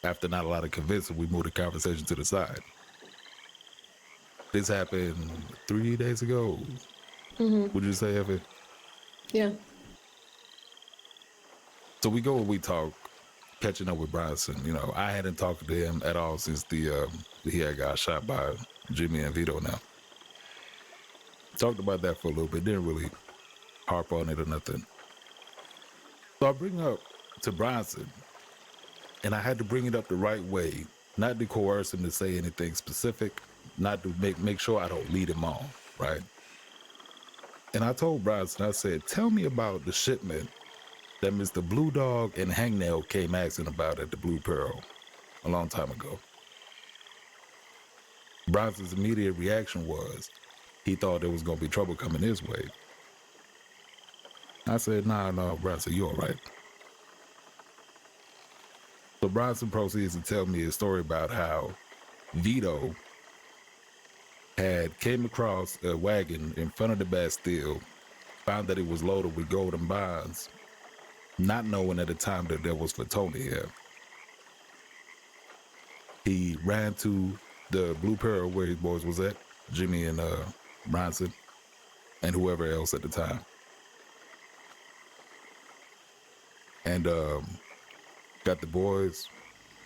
After not a lot of convincing, we moved the conversation to the side. This happened 3 days ago. Would you say, Effie? Yeah. So we go and we talk, catching up with Bronson. You know, I hadn't talked to him at all since he had got shot by Jimmy and Vito now. Talked about that for a little bit, didn't really harp on it or nothing. So I bring up to Bronson, and I had to bring it up the right way, not to coerce him to say anything specific, not to make sure I don't lead him on, right? And I told Bronson, I said, tell me about the shipment that Mr. Blue Dog and Hangnail came asking about at the Blue Pearl a long time ago. Bronson's immediate reaction was he thought there was going to be trouble coming his way. I said, no, Bronson, you're all right. So Bronson proceeds to tell me a story about how Veto had came across a wagon in front of the Bastille, found that it was loaded with gold and bonds, not knowing at the time that that was for Tony here. He ran to the Blue Pearl where his boys was at, Jimmy and Bronson, and whoever else at the time. And got the boys,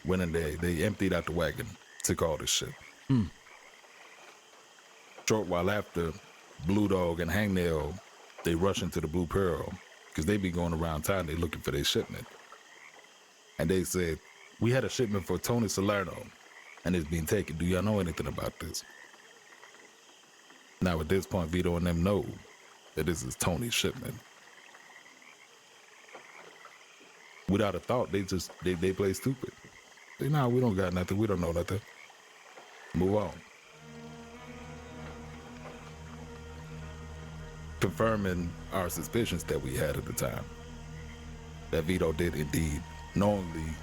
went in there, they emptied out the wagon, took all this shit. Short while after, Blue Dog and Hangnail, they rush into the Blue Pearl because they be going around town, they looking for their shipment. And they said, we had a shipment for Tony Salerno and it's being taken. Do y'all know anything about this? Now at this point, Vito and them know that this is Tony's shipment. Without a thought, they play stupid. Say, nah, we don't got nothing. We don't know nothing. Move on. Confirming our suspicions that we had at the time. That Vito did indeed knowingly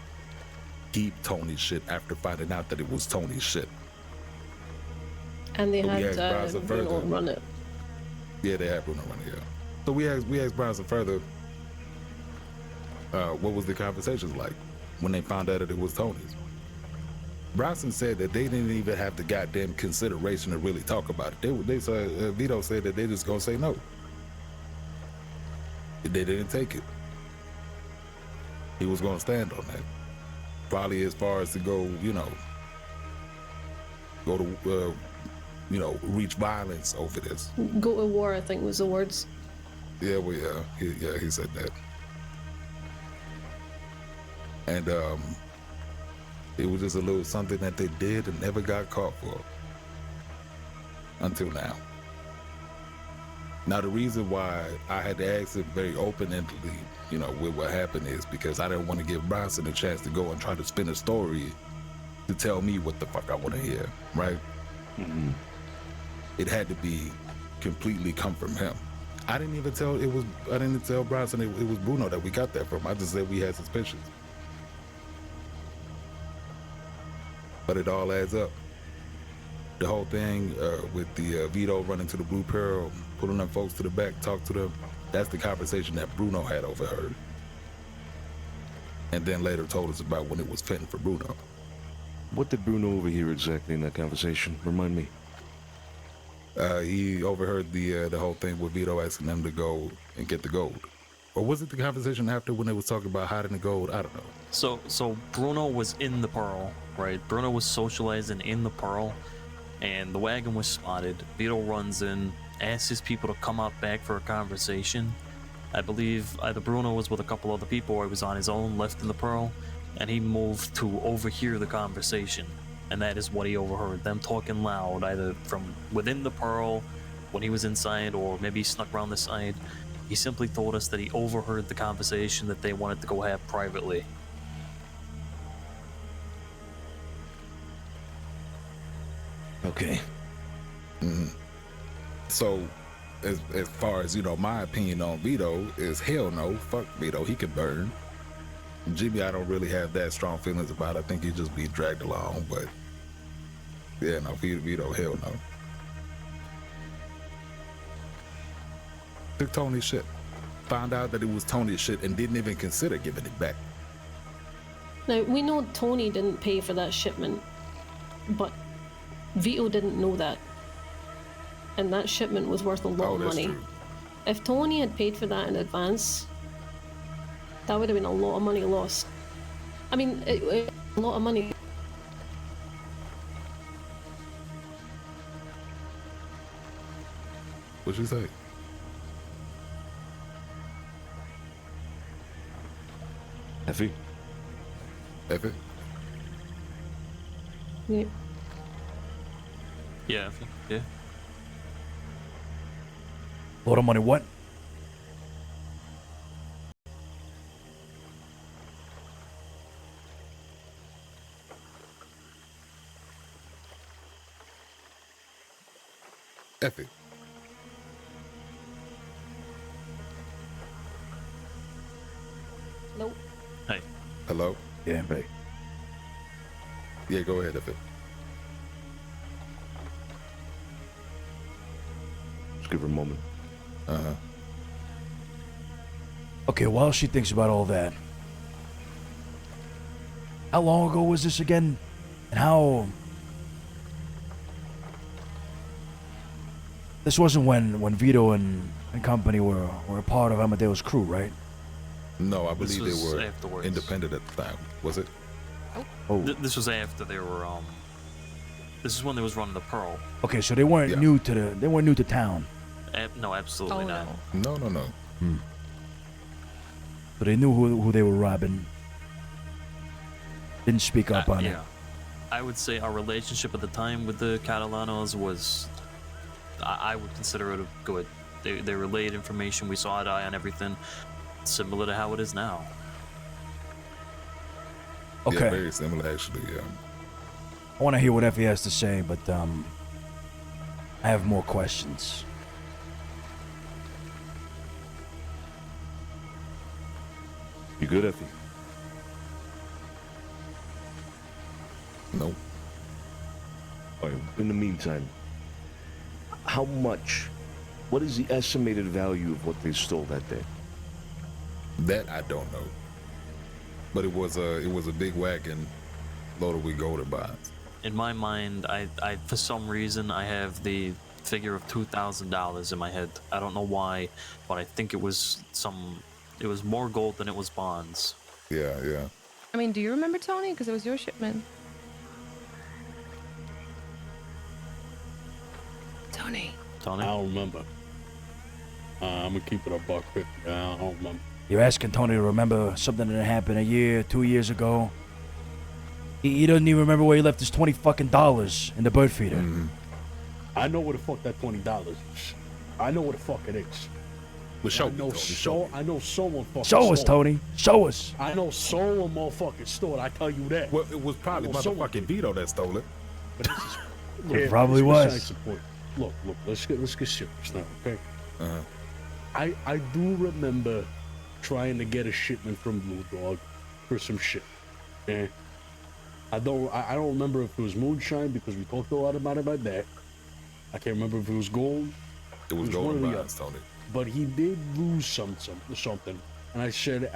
keep Tony's shit after finding out that it was Tony's shit. And they So we had asked Bronson Bruno further. run it. Yeah, they had Bruno running, yeah. So we asked Bronson further, what was the conversations like when they found out that it was Tony's? Bronson said that they didn't even have the goddamn consideration to really talk about it. Vito said that they just gonna say no. They didn't take it. He was gonna stand on that. Probably as far as to go to, reach violence over this. Go to war, I think was the words. Yeah, well, he said that. And it was just a little something that they did and never got caught for. Until now. Now, the reason why I had to ask it very open-endedly, with what happened is because I didn't want to give Bronson a chance to go and try to spin a story to tell me what the fuck I want to hear, right? Mm-hmm. It had to be completely come from him. I didn't tell Bronson it was Bruno that we got that from. I just said we had suspicions. But it all adds up. The whole thing with the Vito running to the Blue Pearl, pulling them folks to the back, talk to them, that's the conversation that Bruno had overheard. And then later told us about when it was fitting for Bruno. What did Bruno overhear exactly in that conversation? Remind me. He overheard the whole thing with Vito asking them to go and get the gold. Or was it the conversation after when they was talking about hiding the gold? I don't know. So Bruno was in the Pearl, right? Bruno was socializing in the Pearl, and the wagon was spotted. Vito runs in, asks his people to come out back for a conversation. I believe either Bruno was with a couple other people or he was on his own, left in the Pearl, and he moved to overhear the conversation. And that is what he overheard, them talking loud, either from within the Pearl, when he was inside, or maybe he snuck around the side. He simply told us that he overheard the conversation that they wanted to go have privately. Okay. Mm-hmm. So, as far as, my opinion on Vito is hell no. Fuck Vito, he can burn. Jimmy, I don't really have that strong feelings about. I think he'd just be dragged along, but yeah, no, Vito, hell no. Took Tony's shit. Found out that it was Tony's shit and didn't even consider giving it back. Now, we know Tony didn't pay for that shipment, but Vito didn't know that. And that shipment was worth a lot of money. True. If Tony had paid for that in advance, that would have been a lot of money lost. I mean, a lot of money. What'd you say? Effie? Effie? Yeah. Yeah. Lot of money, what? Effie. Nope. Hey. Hello? Yeah, hey. Yeah, go ahead, if it. Just give her a moment. Uh-huh. Okay, while she thinks about all that, how long ago was this again? And how... This wasn't when Vito and company were a part of Amadeo's crew, right? No, I This believe they was were afterwards. independent at the time. Was it? Oh, This was after they were This is when they was running the Pearl. okay, so they weren't Yeah. new to town. No, absolutely Oh, not. no. No. So they knew who they were robbing. Didn't speak up on it. Yeah, I would say our relationship at the time with the Catalanos was, I would consider it good. They relayed information. We saw eye to eye on everything, similar to how it is now. Okay. Yeah, very similar, actually, yeah. I want to hear what Effie has to say, but I have more questions. You good, Effie? No. All right, in the meantime, how much, what is the estimated value of what they stole that day? That I don't know. But it was a big wagon loaded with golden bonds. In my mind, I for some reason I have the figure of $2,000 in my head. I don't know why, but I think it was more gold than it was bonds. Yeah. I mean, do you remember, Tony? Because it was your shipment. Tony. Tony? I don't remember. I'm gonna keep it a $1.50. I don't remember. You're asking Tony to remember something that happened a year, 2 years ago. He doesn't even remember where he left his $20 in the bird feeder. Mm-hmm. I know where the fuck that $20 is. I know where the fuck it is. But show I me, know Tony, show me. I know someone fucking Show us, stole it. Tony. Show us. I know someone motherfucking stole it. I tell you that. Well, it was probably Well, someone motherfucking Vito that stole it. But this is, It probably was. besides the point. Look. Let's get serious now, okay? Uh-huh. I do remember trying to get a shipment from Blue Dog for some shit. Okay? I don't remember if it was moonshine because we talked a lot about it like that. I can't remember if it was gold. It was It was golden one of the bonds, Tony. But he did lose something. And I said,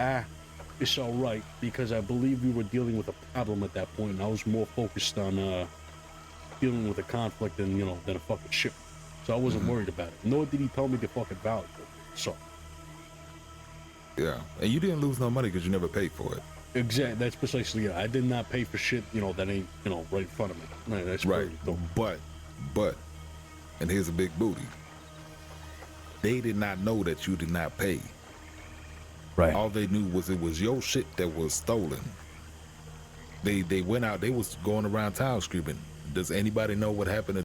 it's all right, because I believe we were dealing with a problem at that point, and I was more focused on dealing with a conflict than a fucking ship. So I wasn't worried about it. Nor did he tell me the fucking value. So Yeah. And you didn't lose no money because you never paid for it. exactly, that's precisely it. I did not pay for shit, that ain't right in front of me. Man, that's Right. pretty dope. But, and here's a big booty. They did not know that you did not pay. Right. All they knew was it was your shit that was stolen. They went out, they was going around town screaming, does anybody know what happened to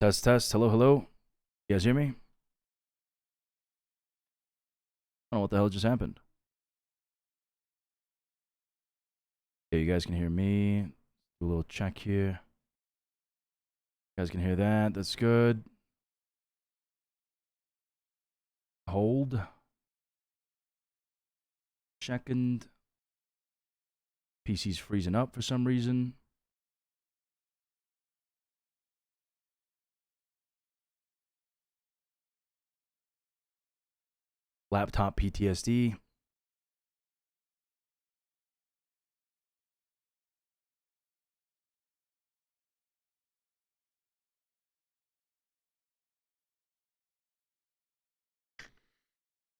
Test, test. Hello, hello. You guys hear me? I don't know what the hell just happened. Yeah, you guys can hear me. Do a little check here. You guys can hear that. That's good. Hold. Second. PC's freezing up for some reason. Laptop PTSD.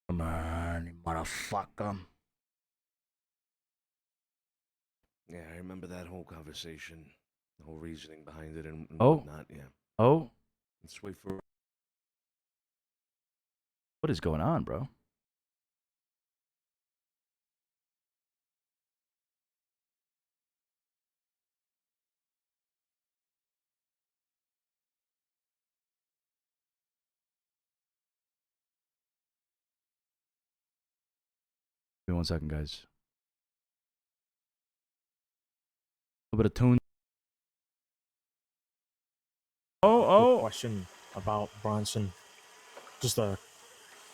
Come on, you motherfucker. Yeah, I remember that whole conversation, the whole reasoning behind it, and Oh. whatnot. Yeah. Oh, Let's wait for. what is going on, bro? Give me 1 second, guys. A little bit of tune. Quick question about Bronson. Just a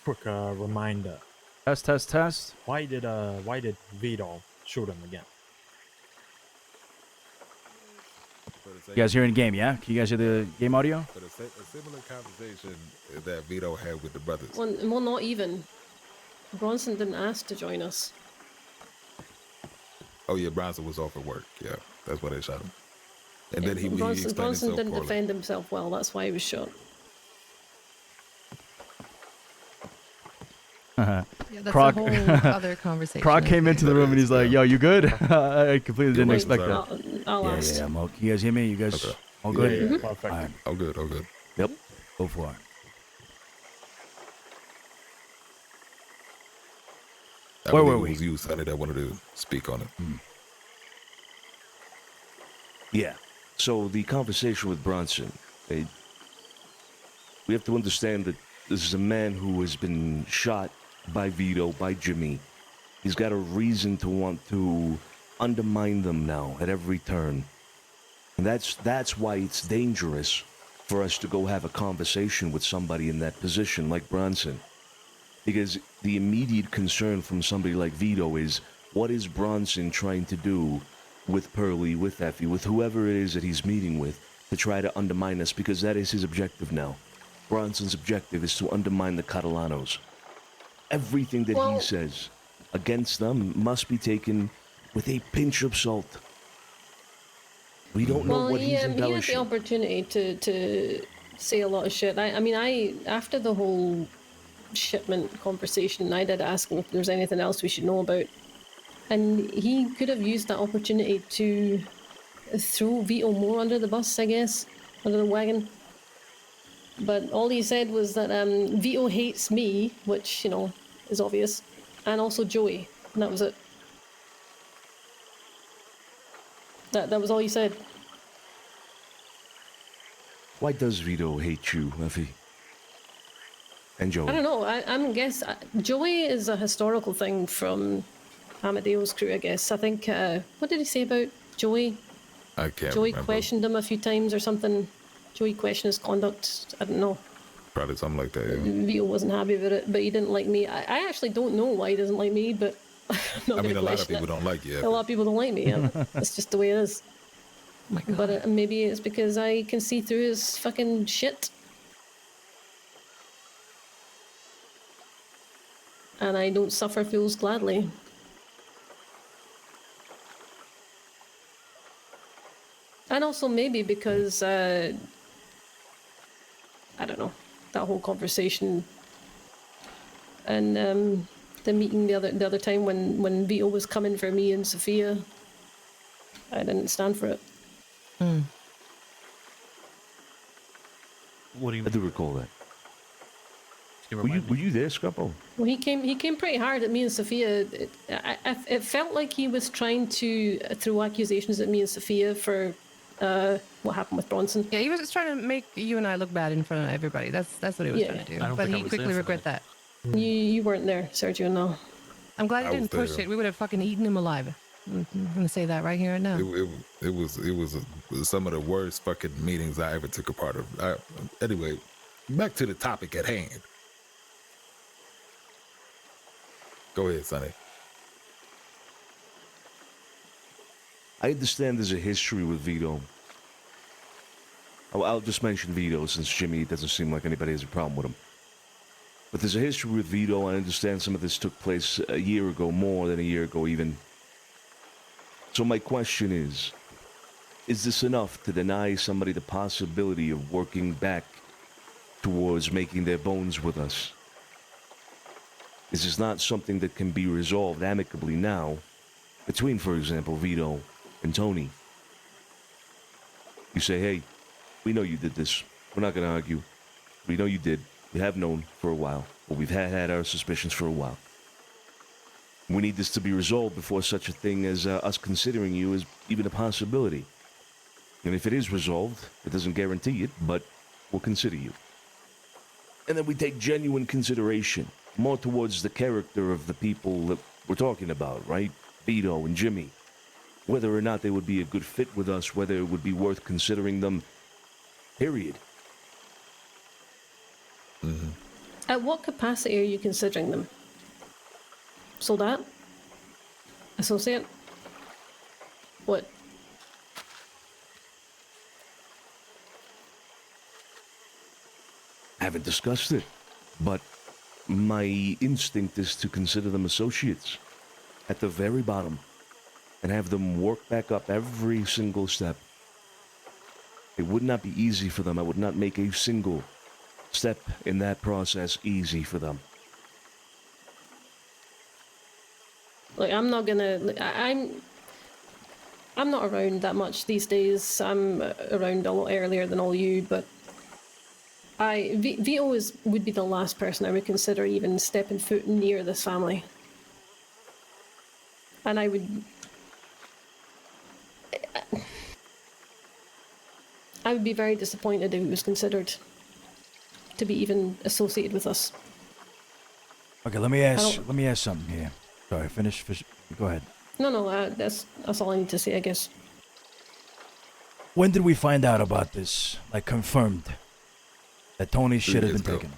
quick reminder. Test, test, test. Why did Veto shoot him again? You guys hearing the game, yeah? Can you guys hear the game audio? But a similar conversation that Vito had with the brothers. Well, not even. Bronson didn't ask to join us. Oh yeah, Bronson was off at work. Yeah, that's why they shot him. And then he Bronson explained didn't himself poorly. defend himself well. That's why he was shot. Yeah, that's Croc- a whole other conversation. Croc I came think. into the room and he's like, yo, you good? I completely didn't Wait, expect sorry. that. I'll Yeah, ask. yeah, yeah. Mo, you guys hear me? You guys Okay. all good? Yeah, Mhm. perfect. All right. Oh good, oh good. Yep. Go for it. I Where believe were we? it was you, Sonny, that wanted to speak on it. Yeah. So the conversation with Bronson, we have to understand that this is a man who has been shot by Vito, by Jimmy. He's got a reason to want to undermine them now at every turn. And that's why it's dangerous for us to go have a conversation with somebody in that position like Bronson. Because the immediate concern from somebody like Vito is, what is Bronson trying to do with Pearlie, with Effie, with whoever it is that he's meeting with, to try to undermine us? Because that is his objective now. Bronson's objective is to undermine the Catalanos. Everything that he says against them must be taken with a pinch of salt. We don't know what he he's had the embellishing. opportunity to say a lot of shit. I mean, after the whole shipment conversation, I did ask him if there's anything else we should know about. And he could have used that opportunity to throw Vito more under the bus, I guess, under the wagon. But all he said was that Vito hates me, which, you know, is obvious, and also Joey, and that was it. That was all he said. Why does Vito hate you, Effie? And Joey? I don't know. I'm guess Joey is a historical thing from Amadeo's crew, I guess. I think. What did he say about Joey? I can't Joey remember. questioned him a few times or something. Joey questioned his conduct. I don't know. Probably something like that, yeah. Vito wasn't happy about it, but he didn't like me. I actually don't know why he doesn't like me, but I'm not I mean, gonna a lot of question people it. don't like you. A lot of people don't like me. Yeah. It's just the way it is. Oh my God. But maybe it's because I can see through his fucking shit. And I don't suffer fools gladly. And also maybe because, I don't know, that whole conversation and the meeting the other time when Vito was coming for me and Sophia, I didn't stand for it. What do you I do recall that. Can you Were remind me? you there, Scrappo? Well, he came pretty hard at me and Sophia. It felt like he was trying to throw accusations at me and Sophia for what happened with Bronson. Yeah, he was just trying to make you and I look bad in front of everybody. That's what he was Yeah. trying to do. I don't But think I he was quickly there for regret that. You weren't there, Sergio, no. I'm glad he I was didn't push there. it. We would have fucking eaten him alive. I'm gonna say that right here and now. It was some of the worst fucking meetings I ever took a part of. Anyway, back to the topic at hand. Go ahead, Sonny. I understand there's a history with Veto. I'll just mention Veto since Jimmy doesn't seem like anybody has a problem with him. But there's a history with Veto. I understand some of this took place a year ago, more than a year ago even. So my question is this enough to deny somebody the possibility of working back towards making their bones with us? Is this not something that can be resolved amicably now between, for example, Veto and Tony? You say, hey, we know you did this. We're not going to argue. We know you did. We have known for a while. Well, we've had our suspicions for a while. We need this to be resolved before such a thing as us considering you is even a possibility. And if it is resolved, it doesn't guarantee it, but we'll consider you. And then we take genuine consideration, more towards the character of the people that we're talking about, right? Veto and Jimmy. Whether or not they would be a good fit with us, whether it would be worth considering them, period. Mm-hmm. At what capacity are you considering them? Soldat? Associate? What? Haven't discussed it, but my instinct is to consider them associates at the very bottom and have them work back up every single step. It would not be easy for them. I would not make a single step in that process easy for them. Like, I'm not gonna. I'm not around that much these days. I'm around a lot earlier than all you, but Vito would be the last person I would consider even stepping foot near this family. And I would be very disappointed if he was considered to be even associated with us. Okay, let me ask something here. Sorry, finish. Go ahead. No, that's all I need to say, I guess. When did we find out about this? Like, confirmed that Tony's shit had been taken?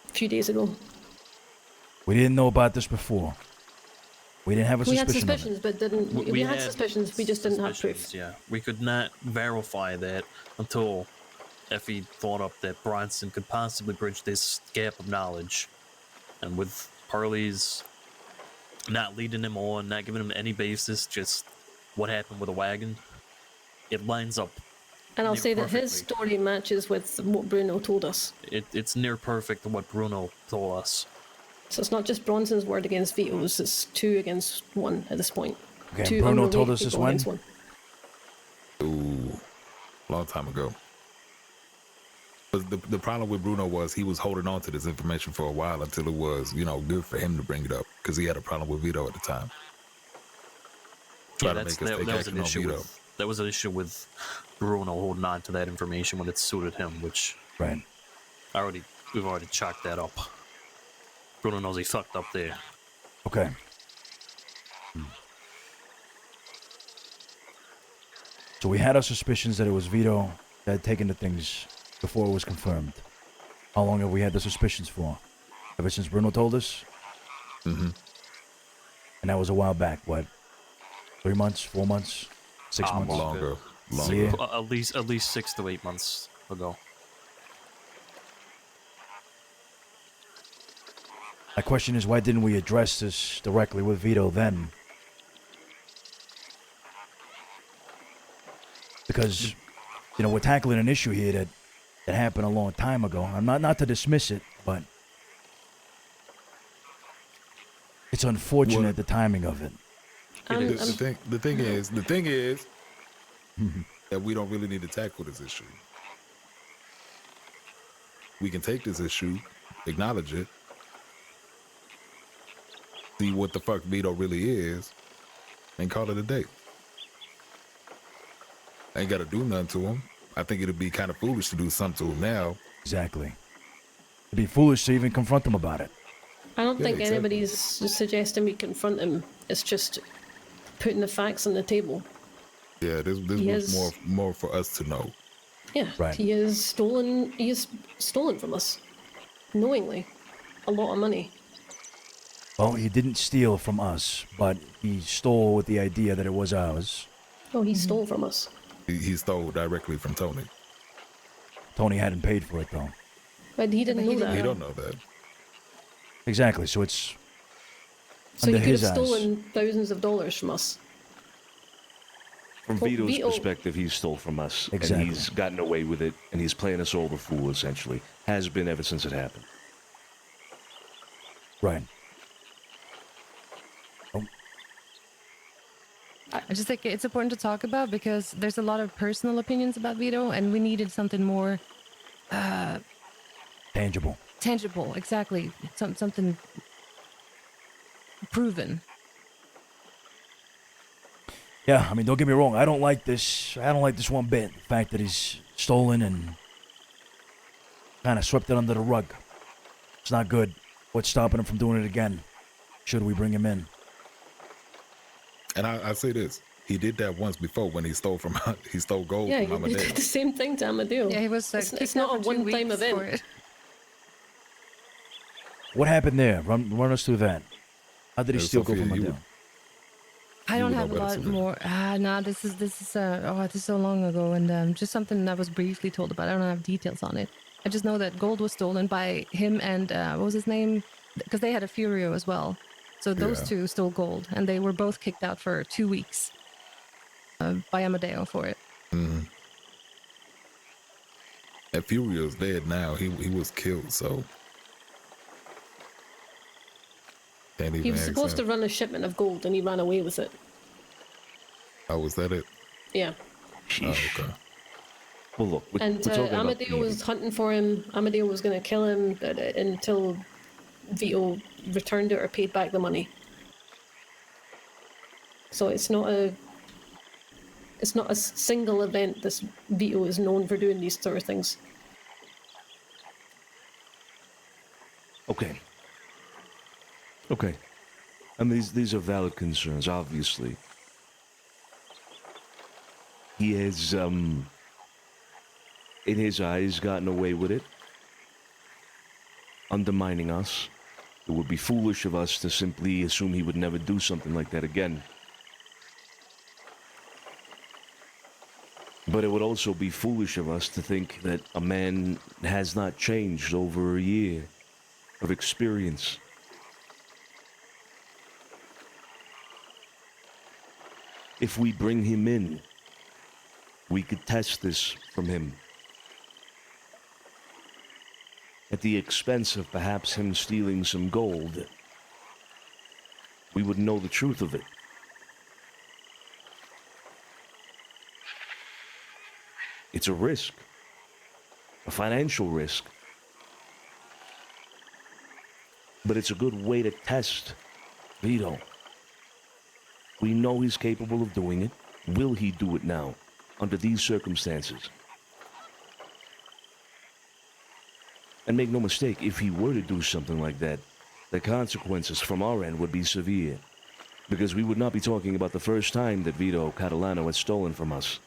A few days ago. We didn't know about this before. We didn't have a suspicion. We had suspicions, but didn't. We had suspicions. We just didn't have proof. Yeah, we could not verify that until Effie thought up that Bronson could possibly bridge this gap of knowledge, and with Parley's not leading him on, not giving him any basis, just what happened with the wagon, it lines up. And I'll say that his perfectly. story matches with what Bruno told us. It's near perfect what Bruno told us. So it's not just Bronson's word against Vito's, it's 2 against 1 at this point. Okay, Two Bruno unrelated told us this people when? against one. Ooh, long time ago. But the problem with Bruno was he was holding on to this information for a while until it was, good for him to bring it up because he had a problem with Vito at the time. Yeah, that was an issue with Bruno holding on to that information when it suited him, which Right. we've already chalked that up. Bruno knows he fucked up there. Okay. So we had our suspicions that it was Vito that had taken the things before it was confirmed. How long have we had the suspicions for? Ever since Bruno told us? Mm-hmm. And that was a while back, what? 3 months, 4 months, 6 months? Longer. Yeah. At least 6 to 8 months ago. My question is, why didn't we address this directly with Vito then? Because, we're tackling an issue here that happened a long time ago. I'm not to dismiss it, but it's unfortunate the timing of it. The thing is that we don't really need to tackle this issue. We can take this issue, acknowledge it, see what the fuck Vito really is, and call it a day. ain't got to do nothing to him. I think it'd be kind of foolish to do something to him now. Exactly. It'd be foolish to even confront them about it. I don't Yeah, think exactly. anybody's suggesting we confront him. It's just putting the facts on the table. Yeah, this He was is- more for us to know. Yeah, Right. he is stolen from us, knowingly, a lot of money. Well, he didn't steal from us, but he stole with the idea that it was ours. Oh, he stole from us. He stole directly from Tony. Tony hadn't paid for it, though. But he didn't but he know didn't that. We don't know that. Exactly, so it's So under he could his have eyes. stolen thousands of dollars from us. From Well, Vito's Vito- perspective, he stole from us, Exactly. and he's gotten away with it, and he's playing us all the fool, essentially. Has been ever since it happened. Right. I just think it's important to talk about because there's a lot of personal opinions about Vito, and we needed something more Tangible. tangible. Exactly, something proven. Yeah, I mean, don't get me wrong. I don't like this. I don't like this one bit. The fact that he's stolen and kind of swept it under the rug. It's not good. What's stopping him from doing it again? Should we bring him in? And I say this: he did that once before when he stole gold Yeah, from he Amadeo. did the same thing to Amadeo. Yeah, he was. It's kicked not out a for 2 one-time weeks event. for it. What happened there? Run us through that. How did he steal gold Sophia, from you Adele? I You don't would know have a better, lot Sylvia. more. Nah, this is so long ago, and just something I was briefly told about. I don't have details on it. I just know that gold was stolen by him and what was his name? Because they had a Furio as well. So those Yeah. two stole gold, and they were both kicked out for 2 weeks by Amadeo for it. And Furio's dead now. He was killed, so can't even He was ask supposed to him. run a shipment of gold and he ran away with it. Oh, was that it? Yeah. Oh, okay. Well, look, we're And talking about Amadeo was thieving. hunting for him. Amadeo was going to kill him until Vito returned it or paid back the money. So it's not a single event. This Vito is known for doing these sort of things. Okay. Okay. I mean, these are valid concerns, obviously. He has, in his eyes, gotten away with it. Undermining us. It would be foolish of us to simply assume he would never do something like that again. But it would also be foolish of us to think that a man has not changed over a year of experience. If we bring him in, we could test this from him. At the expense of perhaps him stealing some gold, we would know the truth of it. It's a risk, a financial risk. But it's a good way to test Vito. We know he's capable of doing it. Will he do it now, under these circumstances? And make no mistake, if he were to do something like that, the consequences from our end would be severe. Because we would not be talking about the first time that Vito Catalano had stolen from us.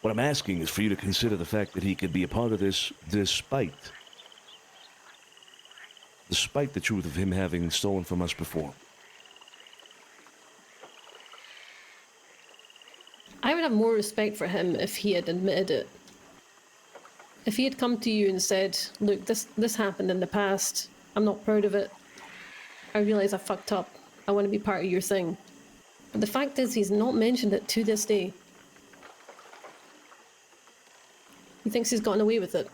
What I'm asking is for you to consider the fact that he could be a part of this despite the truth of him having stolen from us before. I would have more respect for him if he had admitted it. If he had come to you and said, look, this happened in the past. I'm not proud of it. I realize I fucked up. I want to be part of your thing. But the fact is, he's not mentioned it to this day. He thinks he's gotten away with it.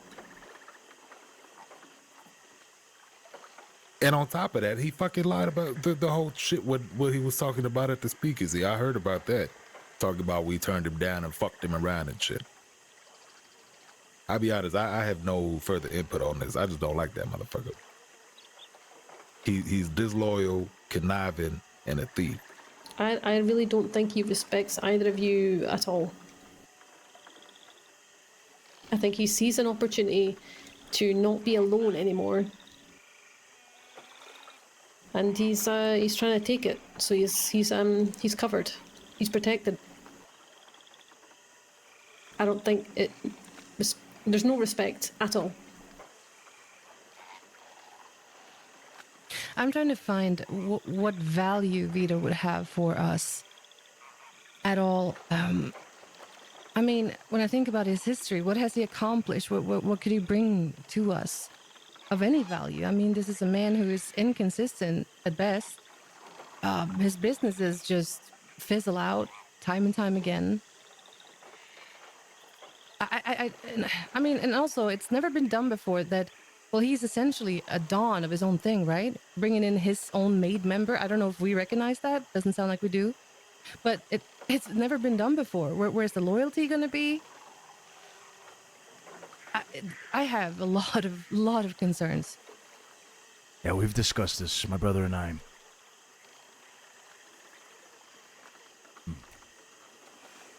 And on top of that, he fucking lied about the whole shit what he was talking about at the speakeasy. I heard about that. Talking about we turned him down and fucked him around and shit. I'll be honest, I have no further input on this. I just don't like that motherfucker. He's disloyal, conniving, and a thief. I really don't think he respects either of you at all. I think he sees an opportunity to not be alone anymore. And he's trying to take it. So he's covered. He's protected. I don't think there's no respect at all. I'm trying to find what value Veto would have for us at all. I mean, when I think about his history, what has he accomplished? What could he bring to us of any value? I mean, this is a man who is inconsistent at best. His businesses just fizzle out time and time again. I mean, and also, it's never been done before that. Well, he's essentially a Don of his own thing, right? Bringing in his own maid member. I don't know if we recognize that. Doesn't sound like we do. But it's never been done before. Where's the loyalty going to be? I have a lot of concerns. Yeah, we've discussed this, my brother and I.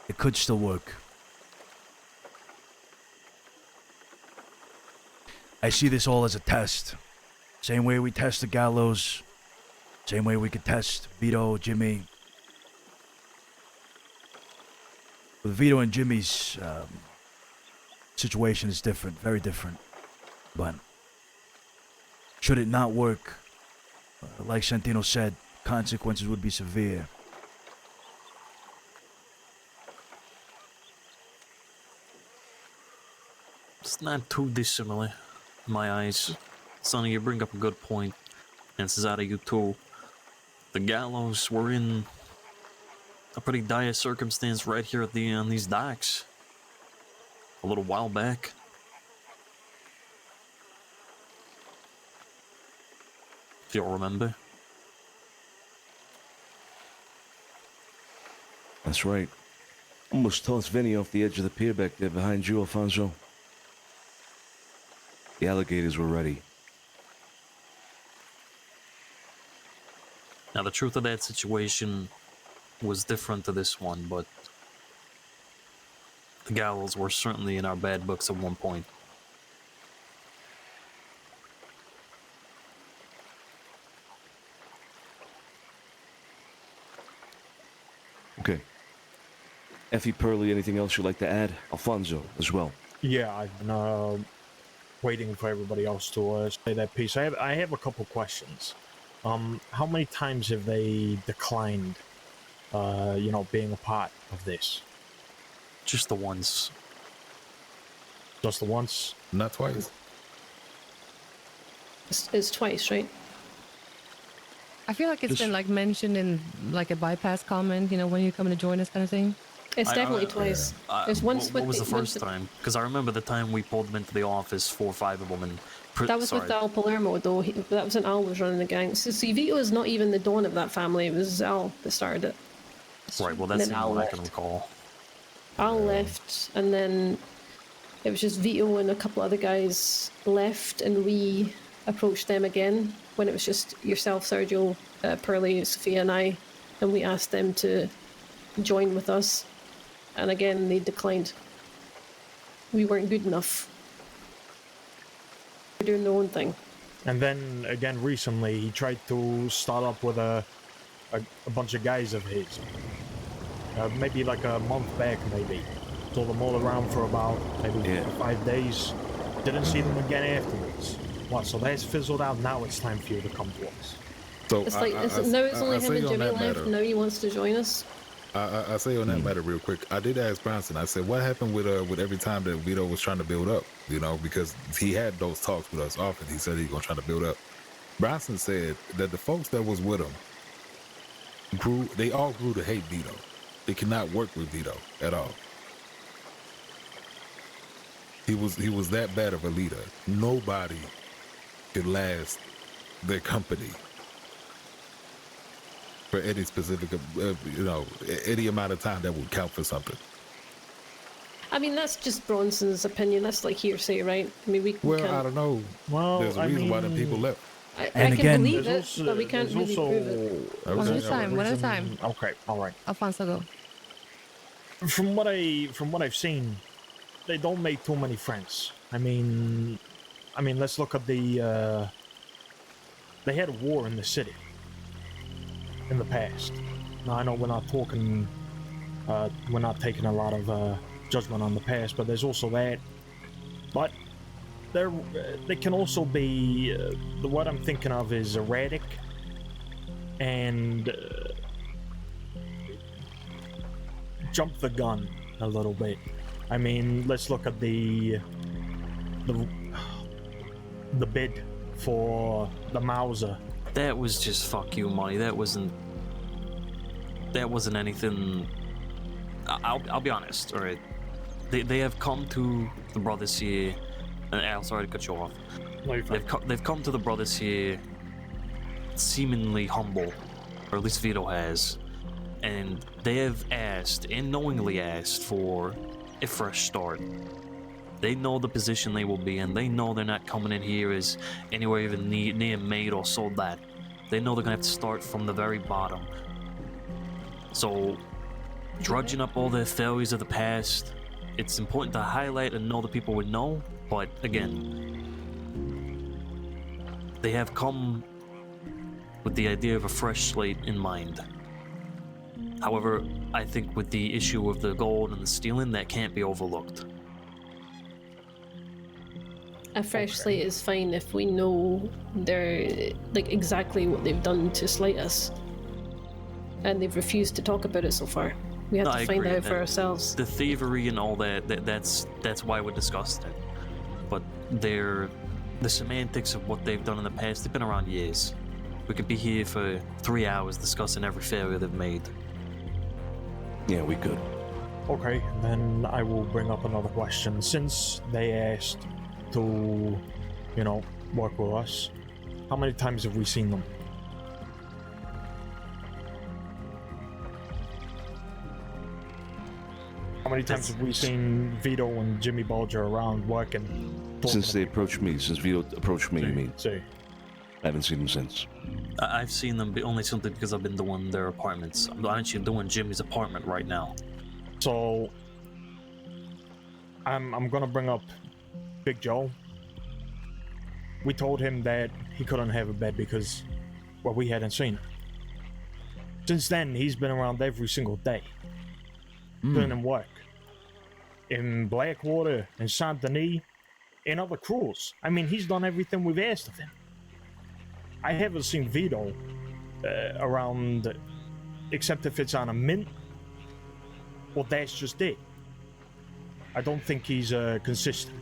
It could still work. I see this all as a test. Same way we tested Gallows. Same way we could test Veto, Jimmy. With Veto and Jimmy's situation is different, very different. But should it not work, like Santino said, consequences would be severe. It's not too dissimilar in my eyes. Sonny, you bring up a good point, and Cesare, you too. The Gallows were in a pretty dire circumstance right here at on these docks a little while back. If you'll remember. That's right. Almost tossed Vinny off the edge of the pier back there behind you, Alfonso. The alligators were ready. Now, the truth of that situation was different to this one, but the Gallows were certainly in our bad books at one point. Okay. Effie, Pearly, anything else you'd like to add? Alfonso as well. Yeah, I've been waiting for everybody else to say that piece. I have a couple questions. How many times have they declined, being a part of this? Just the once. Just the once? Not twice. It's twice, right? I feel like it's been like mentioned in like a bypass comment, when you come to join us kind of thing. It's definitely twice. There's once what was the first time? Because I remember the time we pulled them into the office, 4 or 5 of them, and that was with Al Palermo, though. That was when Al was running the gang. So Vito is not even the Don of that family. It was Al that started it. Right. Well, that's the one I can recall. Al left, and then it was just Vito and a couple other guys left, and we approached them again when it was just yourself, Sergio, Pearly, Sophia, and I, and we asked them to join with us. And again, they declined. We weren't good enough. They're doing their own thing. And then again, recently, he tried to start up with a bunch of guys of his. Maybe like a month back, maybe. Told them all around for about maybe 5 days. Didn't see them again afterwards. What? So that's fizzled out. Now it's time for you to come to us. So it's like now it's only him and Jimmy left. Now he wants to join us. I say on that matter real quick. I did ask Bronson. I said, what happened with every time that Vito was trying to build up? Because he had those talks with us often. He said he was gonna try to build up. Bronson said that the folks that was with him they all grew to hate Vito. They could not work with Vito at all. He was that bad of a leader. Nobody could last their company for any specific, any amount of time that would count for something. I mean, that's just Bronson's opinion. That's like hearsay, right? I mean, we Well, can't. I don't know. Well, There's a reason why the people left. I And can again- believe There's it, but we can't there's really prove it. I One at a was- time, one at a time. Okay, all right. Alfonso, go. From what I've seen, they don't make too many friends. I mean, let's look at the. They had a war in the city in the past. Now I know we're not talking, we're not taking a lot of judgment on the past, but there's also that. But they can also be. What I'm thinking of is erratic and jump the gun a little bit. I mean, let's look at the bid for the Mauser. That was just fuck you money. That wasn't anything. I'll be honest. All right, they have come to the brothers here. And Al, sorry to cut you off. No, you're fine. They've come to the brothers here, seemingly humble, or at least Veto has, and they have asked, and knowingly asked, for a fresh start. They know the position they will be in. They know they're not coming in here as anywhere even near made or sold that. They know they're gonna have to start from the very bottom. So, drudging up all the failures of the past, it's important to highlight and know the people would know. But again, they have come with the idea of a fresh slate in mind. However, I think with the issue of the gold and the stealing, that can't be overlooked. A fresh slate is fine if we know they're like exactly what they've done to slight us, and they've refused to talk about it so far. We have No, to I find agree. out for ourselves. The thievery and all that's why we're discussing it. But the semantics of what they've done in the past, they've been around years. We could be here for 3 hours discussing every failure they've made. Yeah, we could. Okay, then I will bring up another question. Since they asked to, work with us, how many times have we seen them? How many times have we seen Vito and Jimmy Bulger around working? Since they approached me, since Vito approached me, you mean? See. I haven't seen them since. I've seen them only simply because I've been doing their apartments. I'm actually doing Jimmy's apartment right now. So, I'm gonna bring up Big Joe. We told him that he couldn't have a bed because, well, we hadn't seen him. Since then, he's been around every single day, doing him work. In Blackwater, in Saint Denis, in other crews. I mean, he's done everything we've asked of him. I haven't seen Vito around, except if it's on a mint, or that's just it. I don't think he's consistent.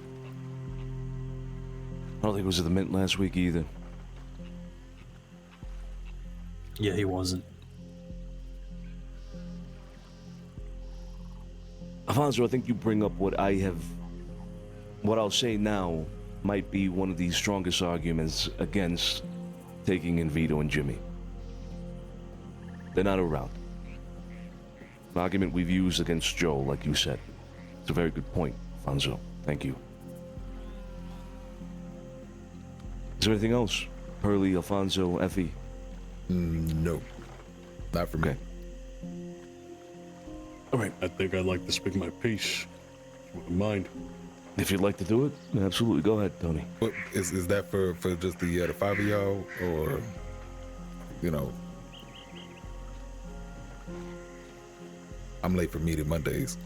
I don't think it was at the Mint last week either. Yeah, he wasn't. Alfonso, I think you bring up what I'll say now might be one of the strongest arguments against taking in Veto and Jimmy. They're not around. An argument we've used against Joe, like you said. It's a very good point, Alfonso. Thank you. Is there anything else? Hurley, Alfonso, Effie? No. Not for me. Okay. All right. I think I'd like to speak my piece. If you wouldn't mind. If you'd like to do it, absolutely. Go ahead, Tony. What, is that for just the 5 of y'all, or I'm late for meeting Mondays.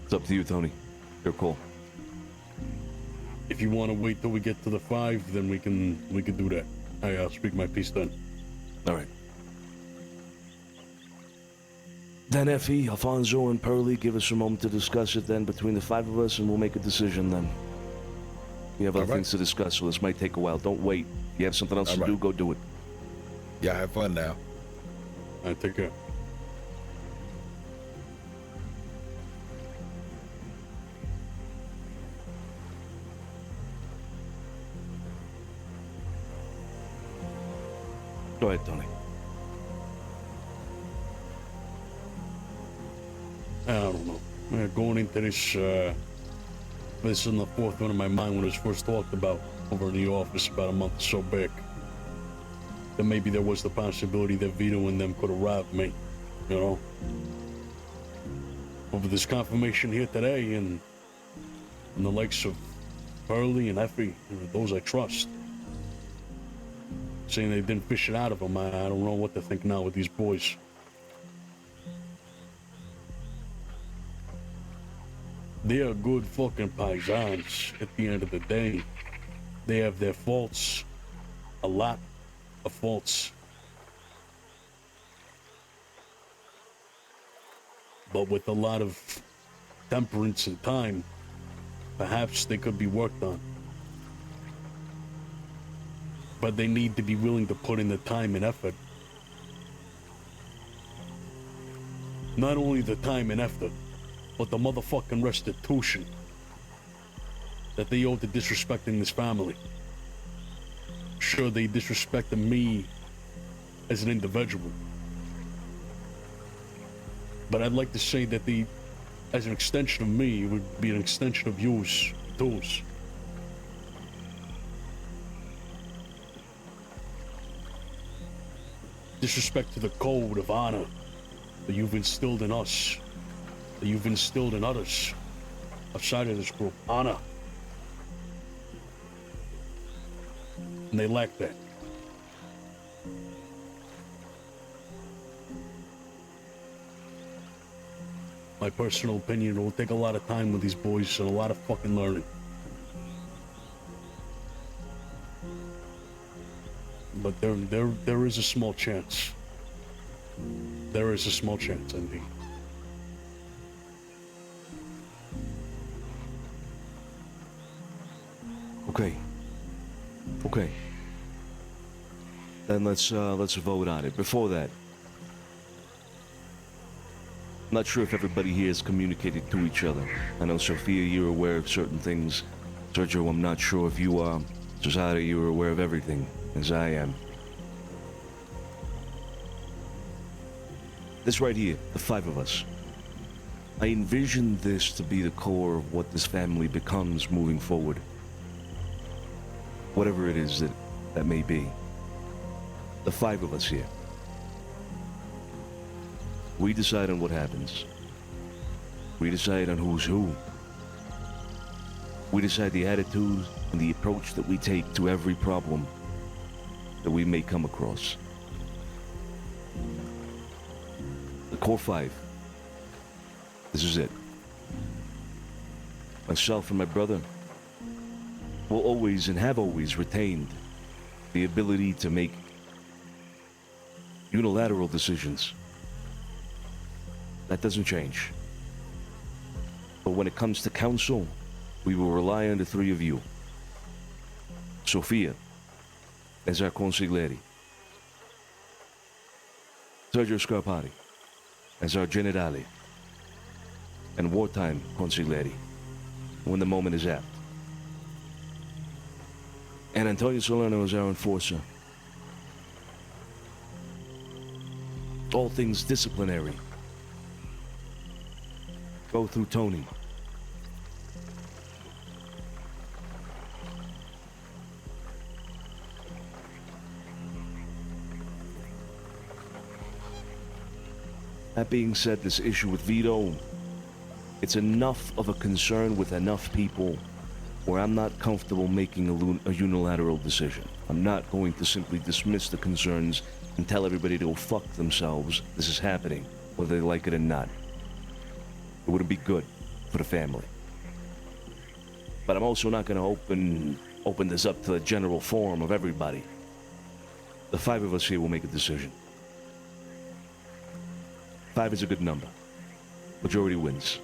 It's up to you, Tony. Your call. If you want to wait till we get to the 5, then we can do that. I'll speak my piece then. All right. Then Effie, Alfonso, and Pearlie, give us a moment to discuss it then between the 5 of us, and we'll make a decision then. We have other All right. things to discuss, so this might take a while. Don't wait. If you have something else All to right. do, go do it. Y'all have fun now. I take care. Go ahead, Tony. I don't know. Going into this, this is in the forefront of my mind when it was first talked about over in the office about a month or so back. That maybe there was the possibility that Veto and them could have robbed me, you know? Over this confirmation here today, and the likes of Hurley and Effie, those I trust. Saying they didn't fish it out of them, I don't know what to think now with these boys. They are good fucking paisans at the end of the day. They have their faults, a lot of faults. But with a lot of temperance and time, perhaps they could be worked on. But they need to be willing to put in the time and effort. Not only the time and effort, but the motherfucking restitution that they owe to disrespecting this family. Sure, they disrespected me as an individual. But I'd like to say that they, as an extension of me, would be an extension of yours, those. Disrespect to the code of honor that you've instilled in us, that you've instilled in others outside of this group. Honor. And they lack that. My personal opinion, it will take a lot of time with these boys and a lot of fucking learning. But there is a small chance. There is a small chance, indeed. Okay. Then let's vote on it. Before that, I'm not sure if everybody here has communicated to each other. I know, Sophia, you're aware of certain things. Sergio, I'm not sure if you are. Cesare, you're aware of everything, as I am. This right here, the five of us. I envision this to be the core of what this family becomes moving forward. Whatever it is that may be. The five of us here. We decide on what happens. We decide on who's who. We decide the attitude and the approach that we take to every problem that we may come across. The core five. This is it. Myself and my brother will always and have always retained the ability to make unilateral decisions. That doesn't change. But when it comes to counsel, we will rely on the three of you. Sophia as our consigliere. Sergio Scarpati as our generale. And wartime consigliere, when the moment is apt. And Antonio Solano as our enforcer. All things disciplinary go through Tony. That being said, this issue with Veto, it's enough of a concern with enough people where I'm not comfortable making a unilateral decision. I'm not going to simply dismiss the concerns and tell everybody to go fuck themselves. This is happening, whether they like it or not. It wouldn't be good for the family. But I'm also not going to open this up to the general forum of everybody. The five of us here will make a decision. 5 is a good number. Majority wins.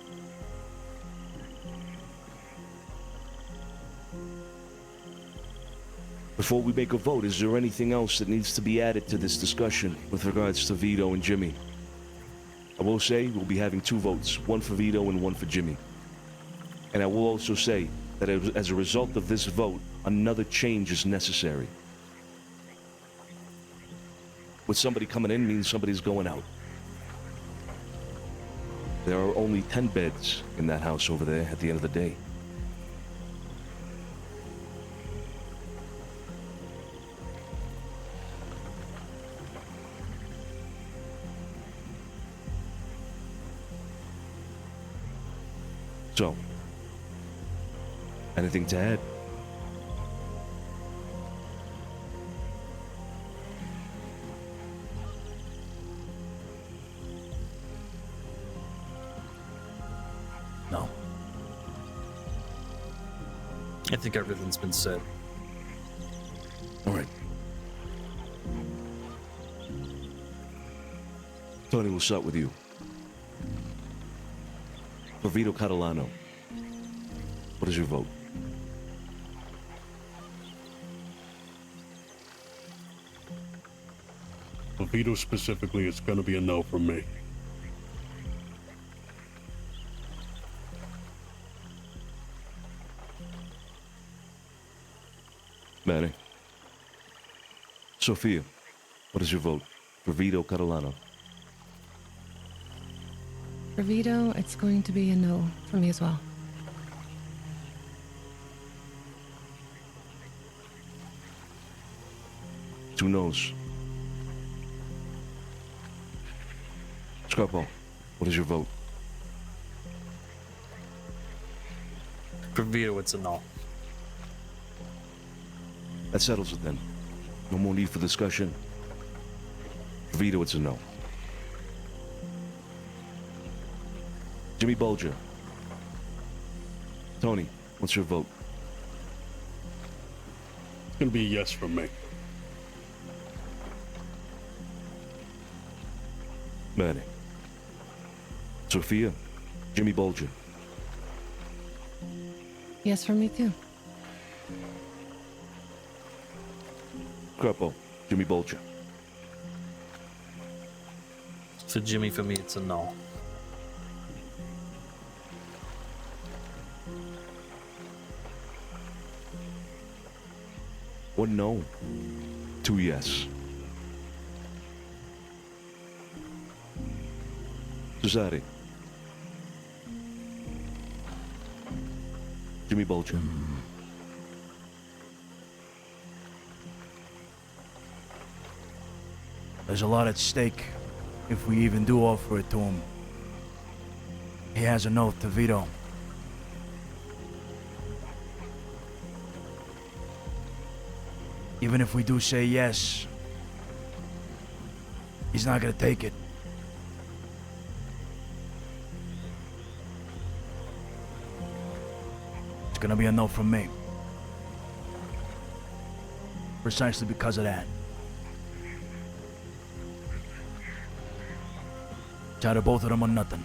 Before we make a vote, is there anything else that needs to be added to this discussion with regards to Veto and Jimmy? I will say we'll be having 2 votes, one for Veto and one for Jimmy. And I will also say that as a result of this vote, another change is necessary. With somebody coming in means somebody's going out. There are only 10 beds in that house over there at the end of the day. So, anything to add? No. I think everything's been said. All right. Tony, we'll start with you. For Vito Catalano, what is your vote? For Vito specifically, it's going to be a no from me. Manny. Sophia, what is your vote for Vito Catalano? For Vito, it's going to be a no for me as well. Two no's. Scarpo, what is your vote? For Vito, it's a no. That settles it then. No more need for discussion. For Vito, it's a no. Jimmy Bulger. Tony, what's your vote? It's going to be a yes from me. Manny. Sophia. Jimmy Bulger. Yes, for me too. Scarpo. Jimmy Bulger. For Jimmy, for me, it's a no. One no. Two yes. Cesare. Jimmy Bulger. There's a lot at stake if we even do offer it to him. He has an oath to veto. Even if we do say yes, he's not gonna take it. It's gonna be a no from me. Precisely because of that. It's either both of them or nothing.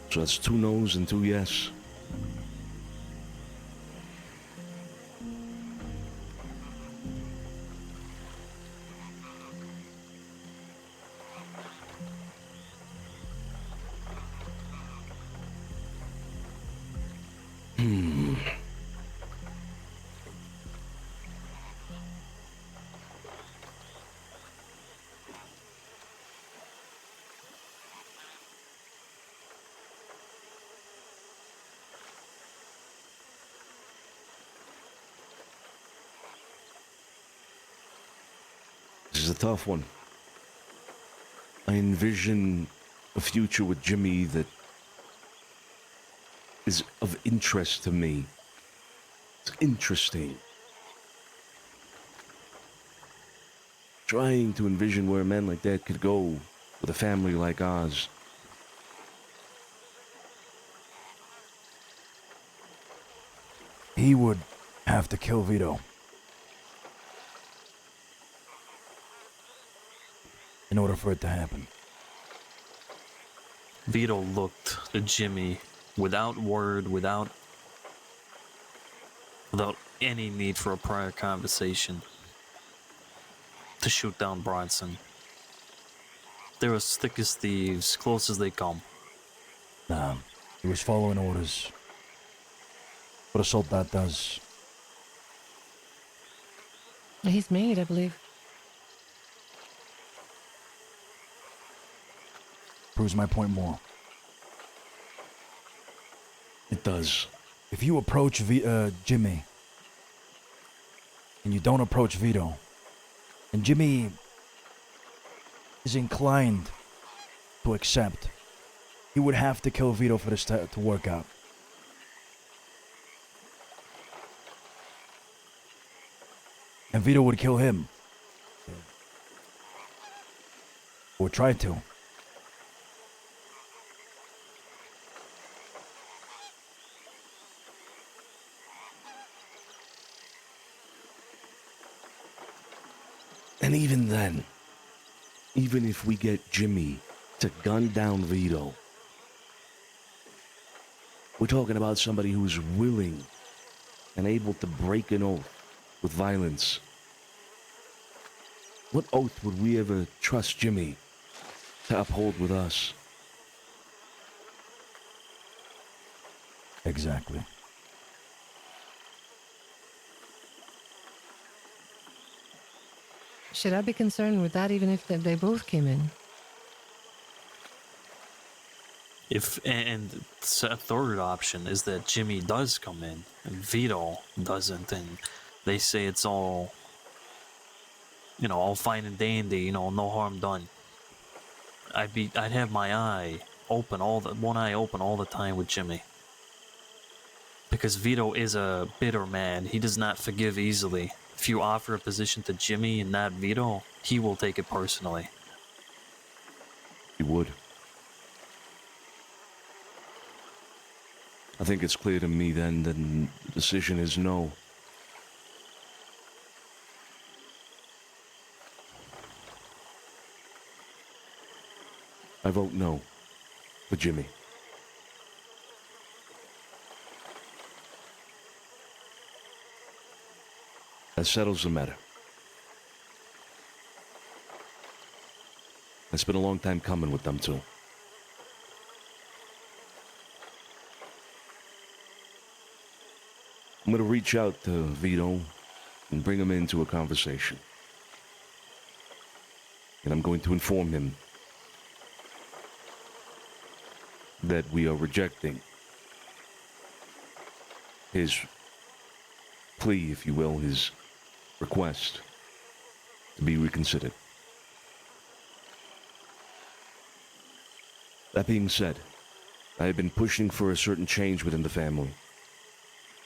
So that's two no's and two yes. This is a tough one. I envision a future with Jimmy that is of interest to me. It's interesting. Trying to envision where a man like that could go with a family like ours. He would have to kill Vito. In order for it to happen. Vito looked at Jimmy without word, without any need for a prior conversation to shoot down Bronson. They're as thick as thieves, close as they come. Nah, he was following orders. What a soldat does. He's made, I believe. Proves my point more. It does. If you approach Jimmy, and you don't approach Vito, and Jimmy is inclined to accept, he would have to kill Vito for this to work out. And Vito would kill him. Or try to. And even then, even if we get Jimmy to gun down Vito, we're talking about somebody who's willing and able to break an oath with violence. What oath would we ever trust Jimmy to uphold with us? Exactly. Should I be concerned with that even if they both came in? And a third option is that Jimmy does come in and Vito doesn't, and they say it's all, all fine and dandy, no harm done. I'd have my one eye open all the time with Jimmy. Because Vito is a bitter man. He does not forgive easily. If you offer a position to Jimmy and not Vito, he will take it personally. He would. I think it's clear to me then that the decision is no. I vote no for Jimmy. That settles the matter. It's been a long time coming with them two. I'm going to reach out to Vito and bring him into a conversation. And I'm going to inform him that we are rejecting his plea, if you will, his request to be reconsidered. That being said, I have been pushing for a certain change within the family.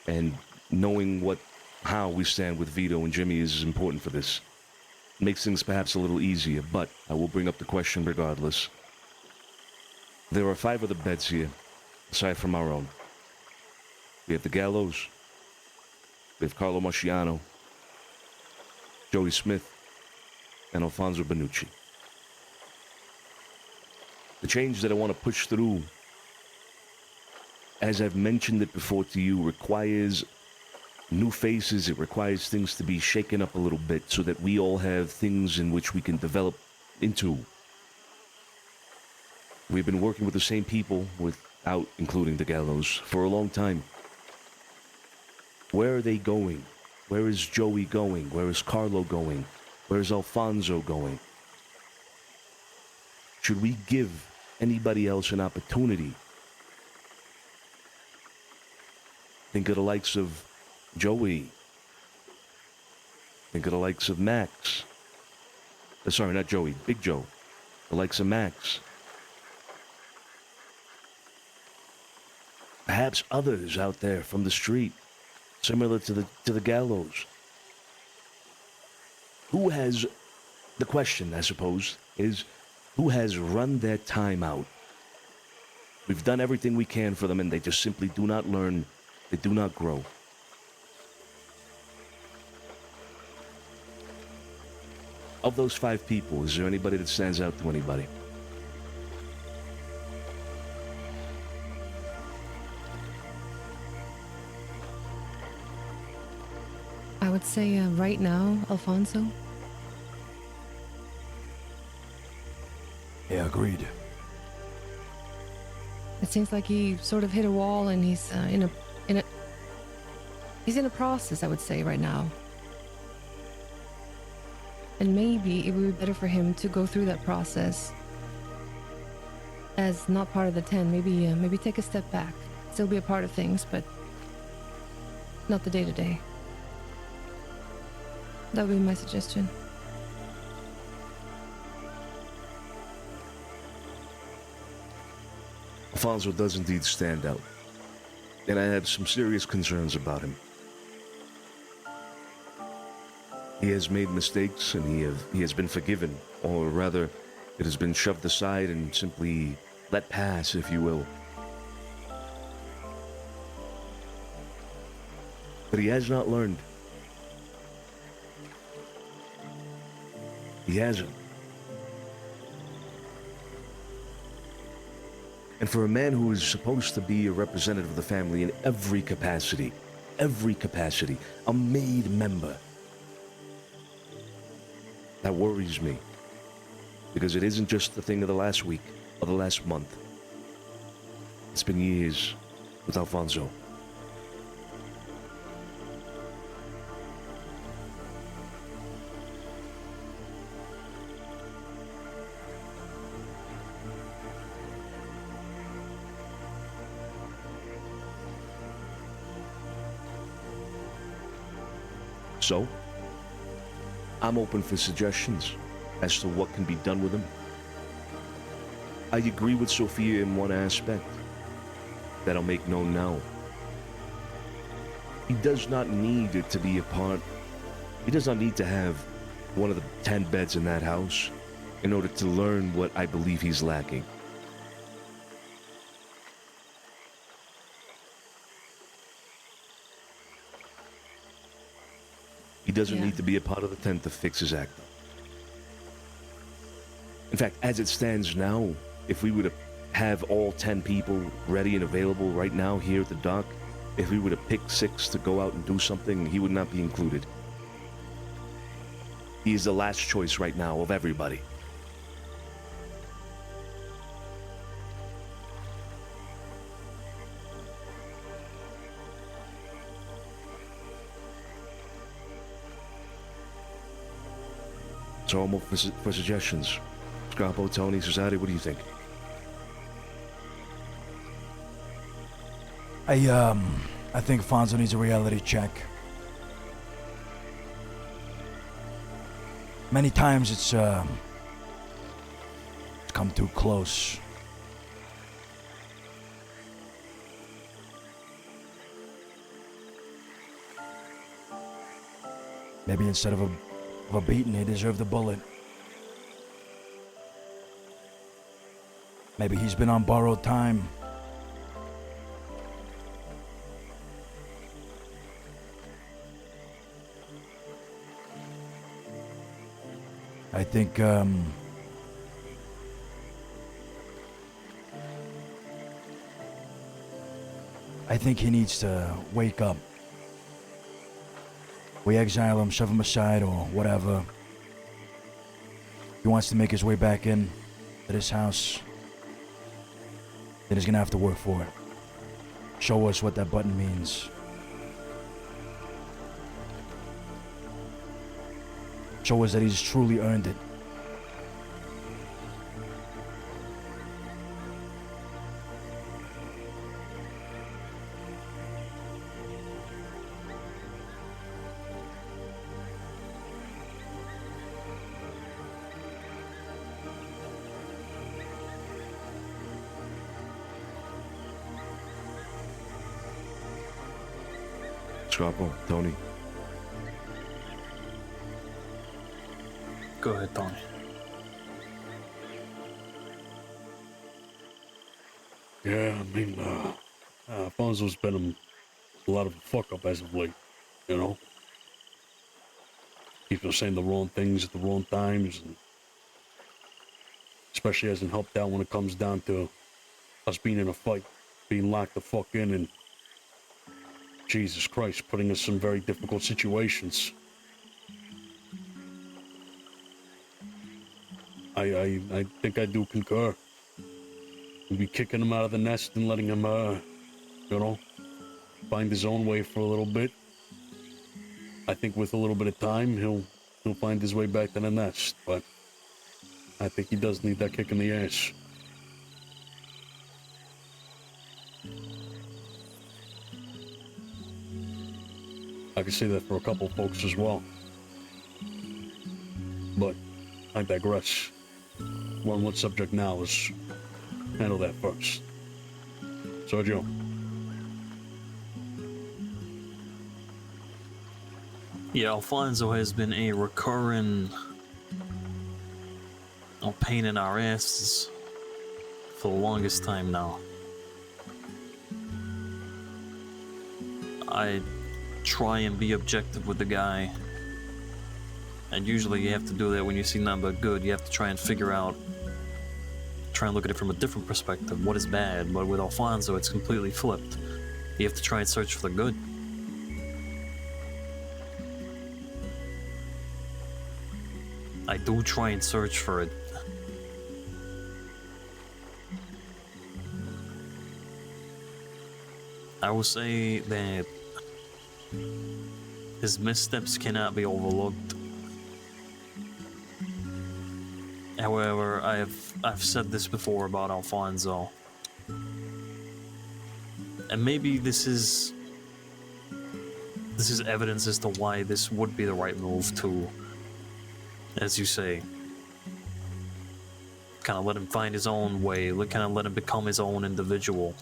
And knowing how we stand with Vito and Jimmy is important for this. It makes things perhaps a little easier, but I will bring up the question regardless. There are 5 other beds here, aside from our own. We have the Gallows, we have Carlo Marciano, Joey Smith, and Alfonso Benucci. The change that I want to push through, as I've mentioned it before to you, requires new faces. It requires things to be shaken up a little bit so that we all have things in which we can develop into. We've been working with the same people, without including the Gallows, for a long time. Where are they going? Where is Joey going? Where is Carlo going? Where is Alfonso going? Should we give anybody else an opportunity? Think of the likes of Joey. Think of the likes of Max. Sorry, not Joey, Big Joe. The likes of Max. Perhaps others out there from the street, similar to the Gallows. The question, I suppose, is who has run their time out? We've done everything we can for them and they just simply do not learn. They do not grow. Of those 5 people, is there anybody that stands out to anybody? I would say right now, Alfonso. Yeah, agreed. It seems like he sort of hit a wall and he's he's in a process, I would say, right now. And maybe it would be better for him to go through that process as not part of the 10. Maybe take a step back. Still be a part of things, but not the day-to-day. That would be my suggestion. Alfonso does indeed stand out, and I have some serious concerns about him. He has made mistakes, and he has been forgiven, or rather, it has been shoved aside and simply let pass, if you will. But he has not learned. He hasn't. And for a man who is supposed to be a representative of the family in every capacity, a made member, that worries me. Because it isn't just the thing of the last week or the last month. It's been years with Alfonso. So, I'm open for suggestions as to what can be done with him. I agree with Sophia in one aspect that I'll make known now. He does not need it to be a part. He does not need to have one of the 10 beds in that house in order to learn what I believe he's lacking. He doesn't need to be a part of the tent to fix his act. In fact, as it stands now, if we were to have all 10 people ready and available right now here at the dock, if we were to pick 6 to go out and do something, he would not be included. He is the last choice right now of everybody. So I'm open for suggestions. Scarpo, Tony, Cesare, what do you think? I think Alfonso needs a reality check. Many times it's come too close. Maybe instead of a beating, he deserved a bullet. Maybe he's been on borrowed time. I think, he needs to wake up. We exile him, shove him aside, or whatever. He wants to make his way back in to this house. Then he's gonna have to work for it. Show us what that button means. Show us that he's truly earned it. Scarpo, Tony. Go ahead, Tony. Yeah, I mean, Alfonso's been a lot of a fuck up as of late, you know? He's been saying the wrong things at the wrong times, and especially hasn't helped out when it comes down to us being in a fight, being locked the fuck in, and Jesus Christ, putting us in some very difficult situations. I think I do concur. We'd be kicking him out of the nest and letting him, you know, find his own way for a little bit. I think with a little bit of time, he'll he'll find his way back to the nest, but I think he does need that kick in the ass. I can say that for a couple folks as well. But I digress. We're on what subject now? Is handle that first. Sergio. Yeah, Alfonso has been a recurring pain in our asses for the longest time now. I try and be objective with the guy, and usually you have to do that when you see nothing but good. You have to try and figure out, try and look at it from a different perspective. What is bad? But with Alfonso, it's completely flipped. You have to try and search for the good. I do try and search for it. I will say that his missteps cannot be overlooked. However, I've said this before about Alfonso, and maybe this is evidence as to why this would be the right move to, as you say, kind of let him find his own way, kind of let him become his own individual.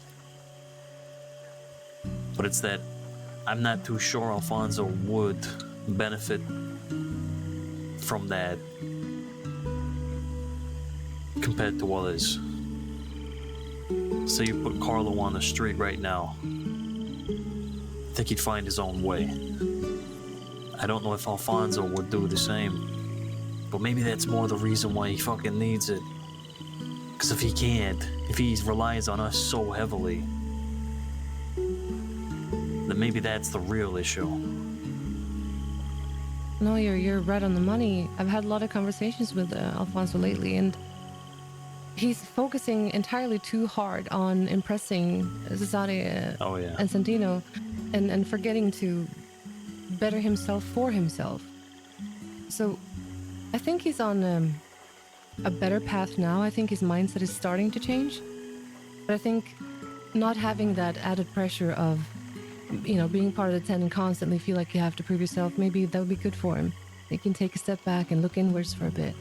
But it's that I'm not too sure Alfonso would benefit from that compared to others. Say you put Carlo on the street right now, I think he'd find his own way. I don't know if Alfonso would do the same, but maybe that's more the reason why he fucking needs it. Because if he can't, if he relies on us so heavily, then maybe that's the real issue. No, you're right on the money. I've had a lot of conversations with Alfonso lately, and he's focusing entirely too hard on impressing Cesare and Santino, and forgetting to better himself for himself. So I think he's on a better path now. I think his mindset is starting to change. But I think not having that added pressure of, you know, being part of the 10 and constantly feel like you have to prove yourself, maybe that would be good for him. He can take a step back and look inwards for a bit.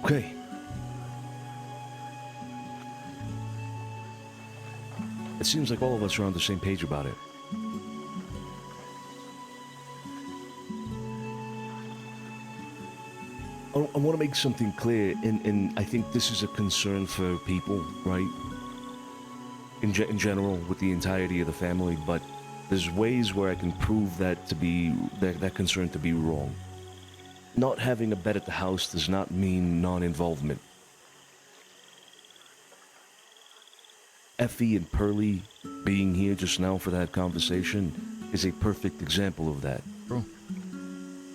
Okay. It seems like all of us are on the same page about it. I want to make something clear, and I think this is a concern for people, right? In general, with the entirety of the family, but there's ways where I can prove that to be that concern to be wrong. Not having a bed at the house does not mean non-involvement. Effie and Pearlie being here just now for that conversation is a perfect example of that. True.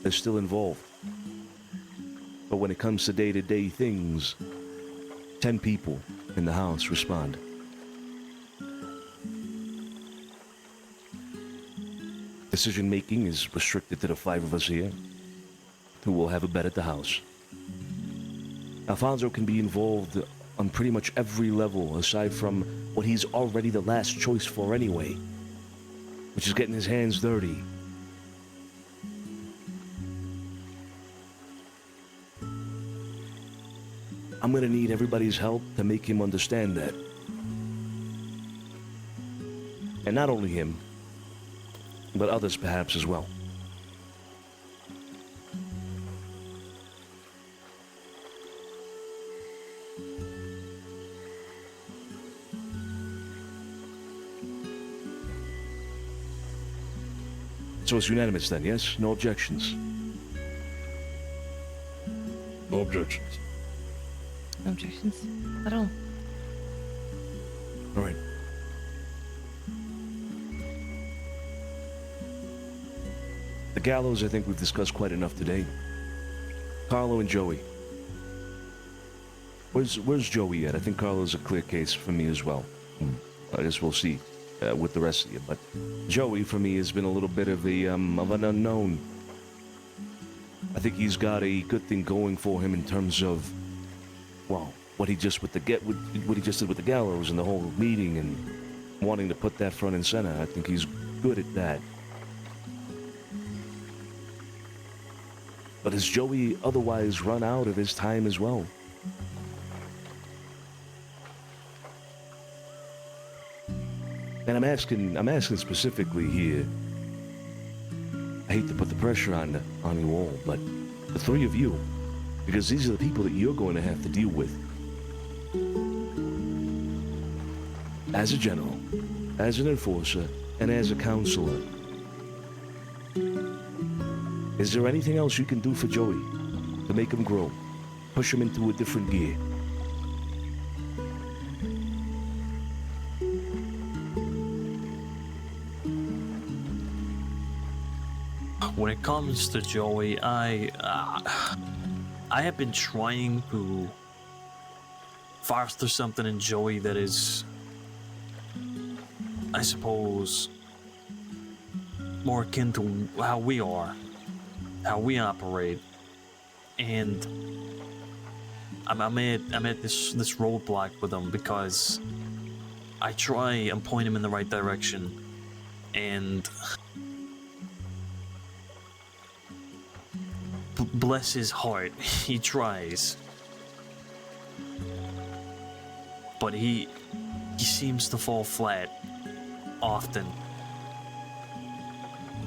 They're still involved. But when it comes to day-to-day things, 10 people in the house respond. Decision-making is restricted to the 5 of us here, who will have a bed at the house. Alfonso can be involved on pretty much every level, aside from what he's already the last choice for anyway, which is getting his hands dirty. I'm gonna need everybody's help to make him understand that. And not only him, but others perhaps as well. So it's unanimous then, yes? No objections? No objections. No objections at all. All right. The Gallows, I think we've discussed quite enough today. Carlo and Joey. Where's Joey at? I think Carlo's a clear case for me as well. I guess we'll see with the rest of you. But Joey, for me, has been a little bit of an unknown. I think he's got a good thing going for him in terms of, well, what he just did with the Gallows and the whole meeting and wanting to put that front and center. I think he's good at that. But has Joey otherwise run out of his time as well? And I'm asking specifically here. I hate to put the pressure on you all, but the three of you, because these are the people that you're going to have to deal with. As a general, as an enforcer, and as a counselor. Is there anything else you can do for Joey to make him grow, push him into a different gear? When it comes to Joey, I have been trying to foster something in Joey that is, I suppose, more akin to how we are, how we operate, and I'm at this roadblock with him because I try and point him in the right direction, and bless his heart, he tries, but he seems to fall flat often.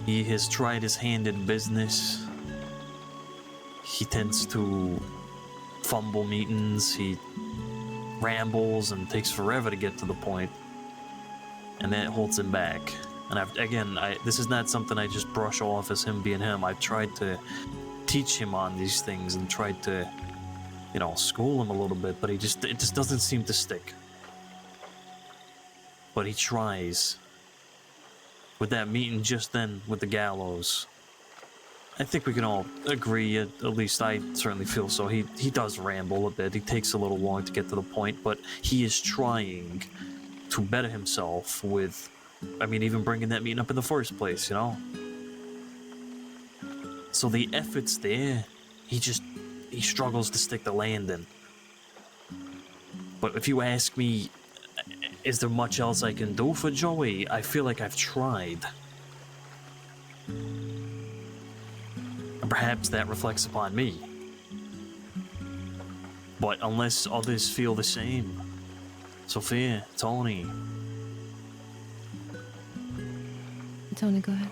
He has tried his hand in business. He tends to fumble meetings. He rambles and takes forever to get to the point, and that holds him back. And this is not something I just brush off as him being him. I've tried to teach him on these things and tried to, school him a little bit, but it just doesn't seem to stick. But he tries. With that meeting just then with the Gallows, I think we can all agree, at least I certainly feel so, he does ramble a bit. He takes a little long to get to the point, but he is trying to better himself with, even bringing that meeting up in the first place, So the effort's there, he struggles to stick the landing. But if you ask me, is there much else I can do for Joey? I feel like I've tried. And perhaps that reflects upon me. But unless others feel the same, Sophia, Tony. Tony, go ahead.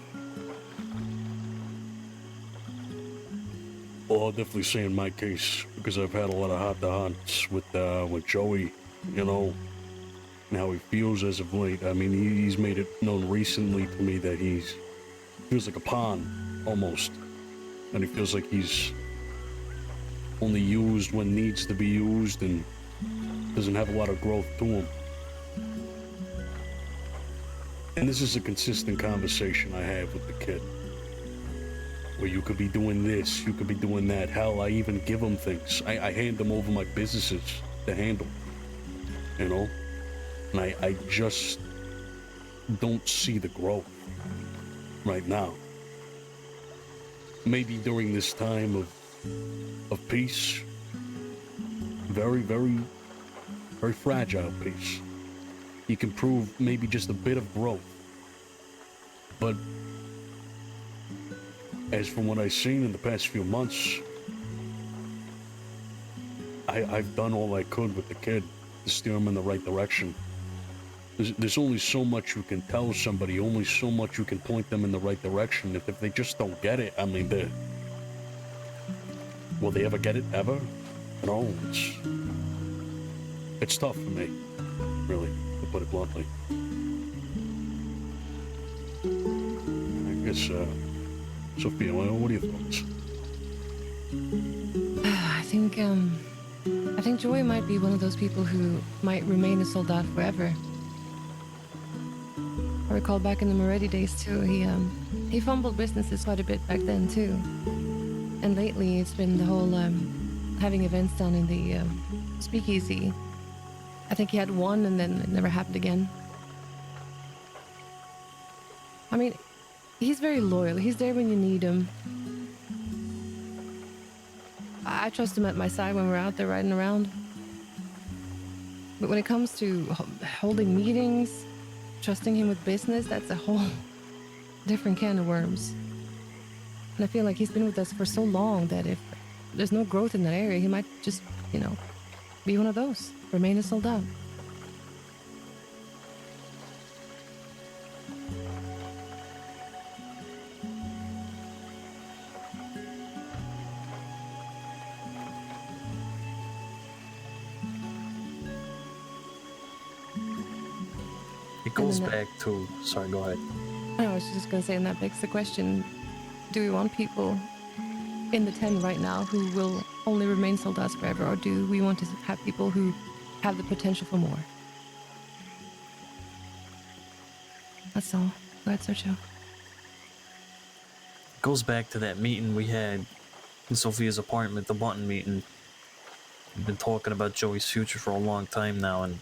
Well, I'll definitely say in my case, because I've had a lot of heart-to-hearts with Joey, and how he feels as of late. He's made it known recently to me that he feels like a pawn, almost. And he feels like he's only used when needs to be used and doesn't have a lot of growth to him. And this is a consistent conversation I have with the kid. Where you could be doing this, you could be doing that. Hell, I even give him things. I hand him over my businesses to handle. And I just don't see the growth right now. Maybe during this time of peace, very, very, very fragile peace, he can prove maybe just a bit of growth. But as from what I've seen in the past few months, I've done all I could with the kid to steer him in the right direction. There's only so much you can tell somebody, only so much you can point them in the right direction. If they just don't get it, will they ever get it, ever? It's tough for me, really, to put it bluntly. I guess, Sophia, what are your thoughts? I think Joey might be one of those people who might remain a soldat forever. I recall back in the Moretti days too, he fumbled businesses quite a bit back then too. And lately it's been the whole having events down in the speakeasy. I think he had one and then it never happened again. I mean, he's very loyal. He's there when you need him. I trust him at my side when we're out there riding around. But when it comes to holding meetings, trusting him with business, that's a whole different can of worms. And I feel like he's been with us for so long that if there's no growth in that area, he might just, be one of those. Remain a soldat. It goes back to... Sorry, go ahead. I was just going to say, and that begs the question, do we want people in the 10 right now who will only remain soldats forever, or do we want to have people who have the potential for more? That's all. Go ahead, Sergio. Goes back to that meeting we had in Sophia's apartment, the button meeting. We've been talking about Joey's future for a long time now, and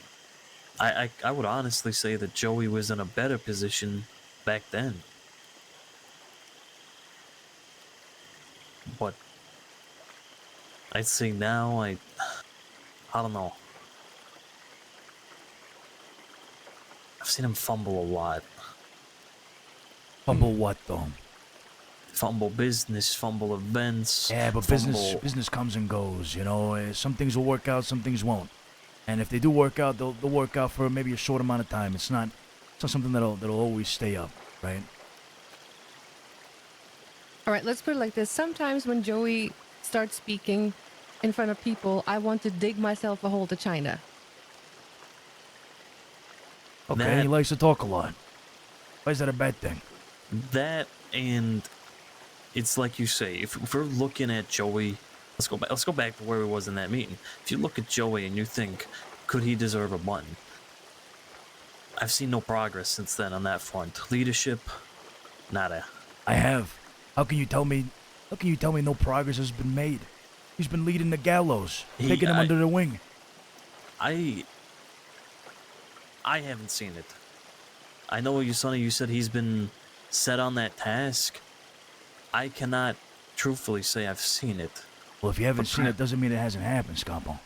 I would honestly say that Joey was in a better position back then. But I'd say now, I don't know. I've seen him fumble a lot. Fumble what, though? Fumble business, fumble events. Yeah, but business comes and goes, Some things will work out, some things won't. And if they do work out, they'll work out for maybe a short amount of time. It's not something that'll always stay up, right? All right, let's put it like this. Sometimes when Joey starts speaking in front of people, I want to dig myself a hole to China. Okay, he likes to talk a lot. Why is that a bad thing? That, and it's like you say, if we're looking at Joey, let's go back to where he was in that meeting. If you look at Joey and you think, could he deserve a button? I've seen no progress since then on that front. Leadership, nada. I have. How can you tell me no progress has been made? He's been leading the Gallows, taking him under the wing. I haven't seen it. I know you, Sonny, you said he's been set on that task. I cannot truthfully say I've seen it. Well, if you haven't seen it, doesn't mean it hasn't happened, Scampo.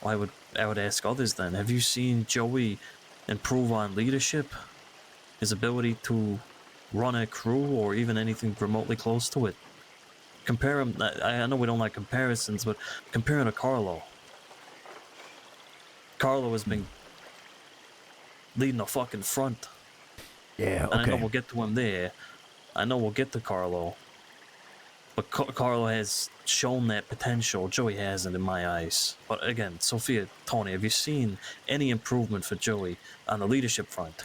Well, I would ask others then. Have you seen Joey improve on leadership? His ability to run a crew or even anything remotely close to it? Compare him, I know we don't like comparisons, but compare him to Carlo. Carlo has been leading the fucking front. Yeah, okay. And I know we'll get to him there. I know we'll get to Carlo. But Carlo has shown that potential. Joey hasn't, in my eyes. But again, Sophia, Tony, have you seen any improvement for Joey on the leadership front?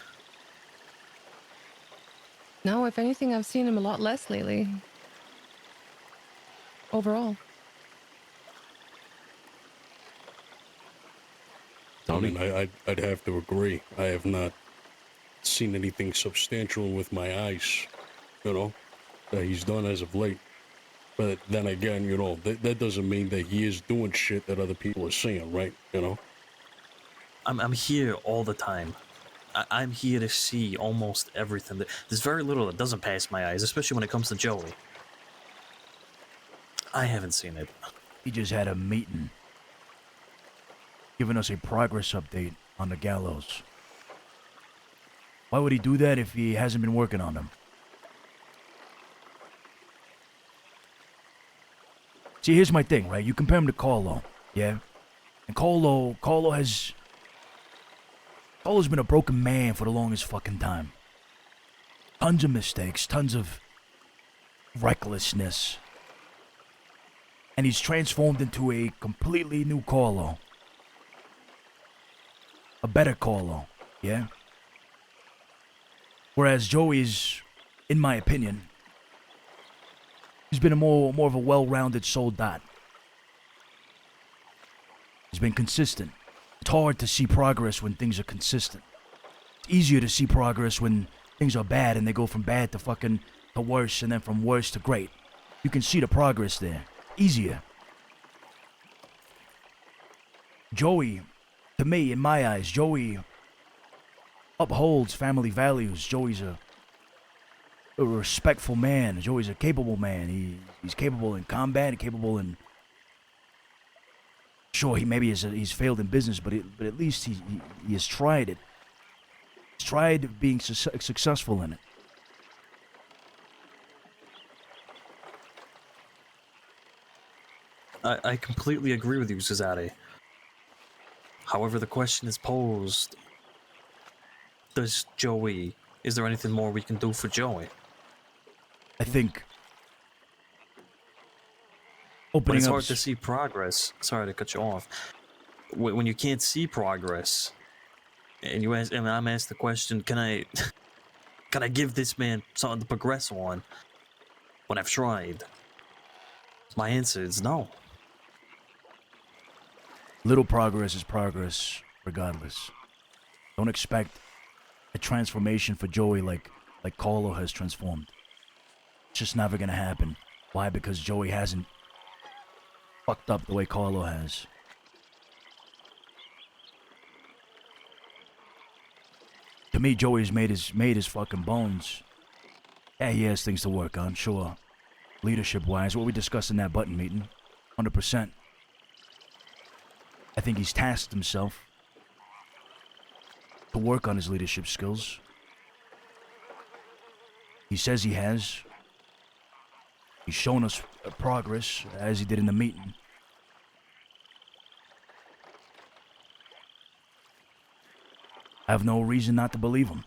No, if anything, I've seen him a lot less lately. Overall. I mean, I'd have to agree. I have not seen anything substantial with my eyes, that he's done as of late. But then again, that doesn't mean that he is doing shit that other people are seeing, right? I'm here all the time. I'm here to see almost everything. There's very little that doesn't pass my eyes, especially when it comes to Joey. I haven't seen it. He just had a meeting, giving us a progress update on the Gallows. Why would he do that if he hasn't been working on them? See, here's my thing, right? You compare him to Carlo, yeah? And Carlo's been a broken man for the longest fucking time. Tons of mistakes, tons of recklessness. And he's transformed into a completely new Carlo. A better Carlo, yeah? Whereas Joey's, in my opinion, he's been a more of a well-rounded soldat. He's been consistent. It's hard to see progress when things are consistent. It's easier to see progress when things are bad and they go from bad to worse and then from worse to great. You can see the progress there. Easier. Joey, to me, in my eyes, Joey upholds family values. Joey's a respectful man. Joey's a capable man. He's capable in combat and capable in... Sure, he's failed in business, but at least he has tried it. He's tried being successful in it. I completely agree with you, Cesare. However, the question is posed, is there anything more we can do for Joey? I think But opening it's up... hard to see progress. Sorry to cut you off. When you can't see progress, and I'm asked the question, can I give this man something to progress on when I've tried? My answer is no. Little progress is progress, regardless. Don't expect a transformation for Joey like Carlo has transformed. It's just never gonna happen. Why? Because Joey hasn't fucked up the way Carlo has. To me, Joey's made his fucking bones. Yeah, he has things to work on, sure. Leadership-wise, what we discussed in that button meeting, 100%. I think he's tasked himself to work on his leadership skills. He says he has. He's shown us progress, as he did in the meeting. I have no reason not to believe him.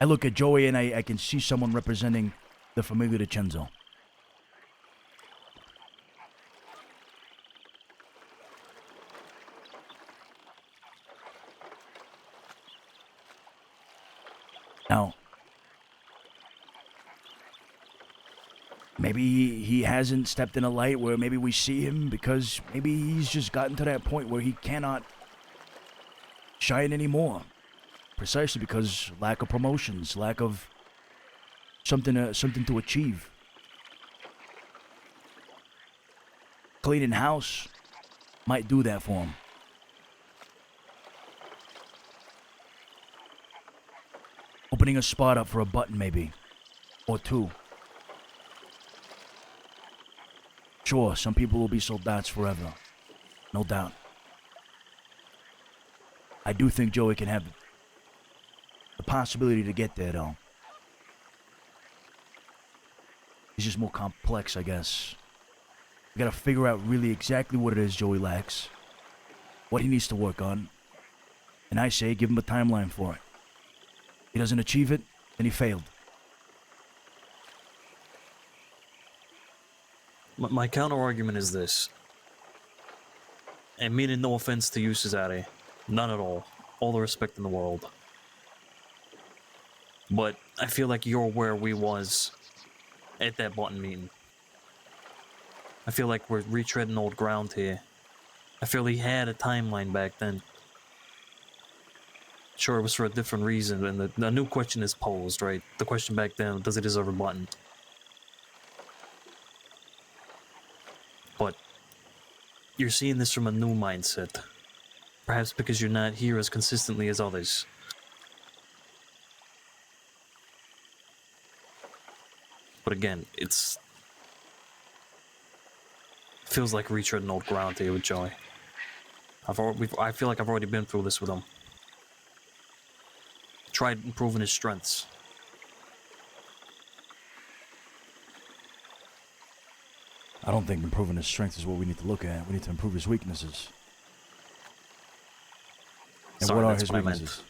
I look at Joey and I can see someone representing the Familia DiCenzo. Now, maybe he hasn't stepped in a light where maybe we see him because maybe he's just gotten to that point where he cannot shine anymore. Precisely because lack of promotions, lack of something to achieve. Cleaning house might do that for him. Opening a spot up for a button maybe, or two. Sure, some people will be soldats forever, no doubt. I do think Joey can have the possibility to get there, though. He's just more complex, I guess. We gotta figure out really exactly what it is Joey lacks, what he needs to work on, and I say give him a timeline for it. He doesn't achieve it, then he failed. My counter-argument is this. And meaning no offense to you, Cesare. None at all. All the respect in the world. But I feel like you're where we was at that button meeting. I feel like we're retreading old ground here. I feel he had a timeline back then. Sure, it was for a different reason, and the new question is posed, right? The question back then, does it deserve a button? But you're seeing this from a new mindset. Perhaps because you're not here as consistently as others. But again, feels like retreading old ground here with Joey. I feel like I've already been through this with him. Tried improving his strengths. I don't think improving his strength is what we need to look at. We need to improve his weaknesses. And Sorry, what are that's his what I meant. weaknesses?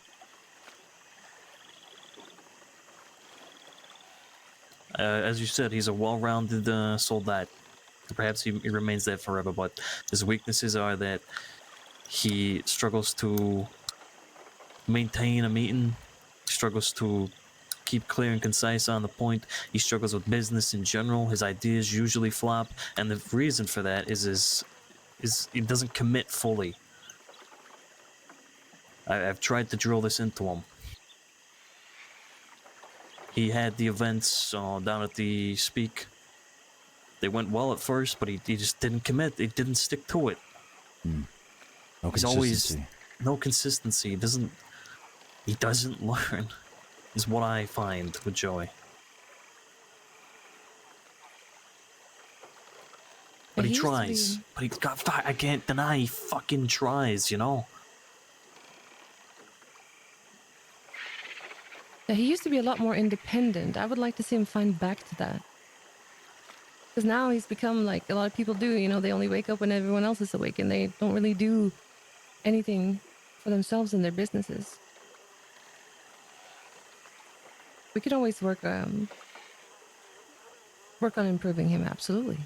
As you said, he's a well-rounded soldat. Perhaps he remains that forever, but his weaknesses are that he struggles to maintain a meeting, struggles to keep clear and concise on the point, he struggles with business in general, his ideas usually flop, and the reason for that is he doesn't commit fully. I've tried to drill this into him. He had the events down at the Speak. They went well at first, but he just didn't commit. He didn't stick to it. Okay. He's always consistency. no consistency. He doesn't learn. Is what I find with Joey. But Yeah, he he used to tries. be- But I can't deny he fucking tries, you know? Yeah, he used to be a lot more independent. I would like to see him find back to that. Because now he's become like a lot of people do, you know, they only wake up when everyone else is awake and they don't really do anything for themselves and their businesses. We could always work on improving him, absolutely.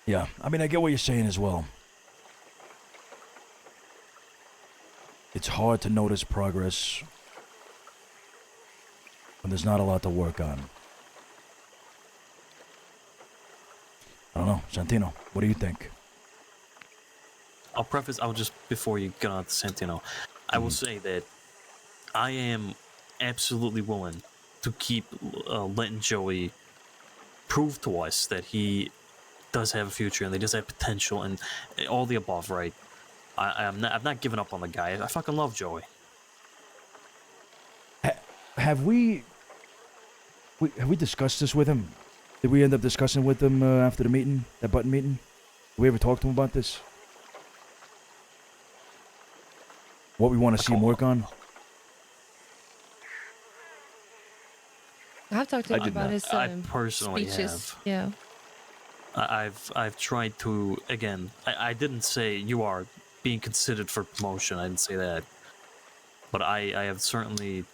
Yeah, I mean, I get what you're saying as well. It's hard to notice progress when there's not a lot to work on. I don't know, Santino, what do you think? I'll just, before you get on to Santino, I will say that I am absolutely willing to keep letting Joey prove to us that he does have a future and he does have potential and all the above, right? I've not given up on the guy. I fucking love Joey. Have we discussed this with him? Did we end up discussing with him after the meeting, that button meeting? Did we ever talk to him about this? What we want to see him work on? I've talked to him I did about not. his I personally speeches. have. Yeah. I've tried to, again, I didn't say you are being considered for promotion. I didn't say that. But I have certainly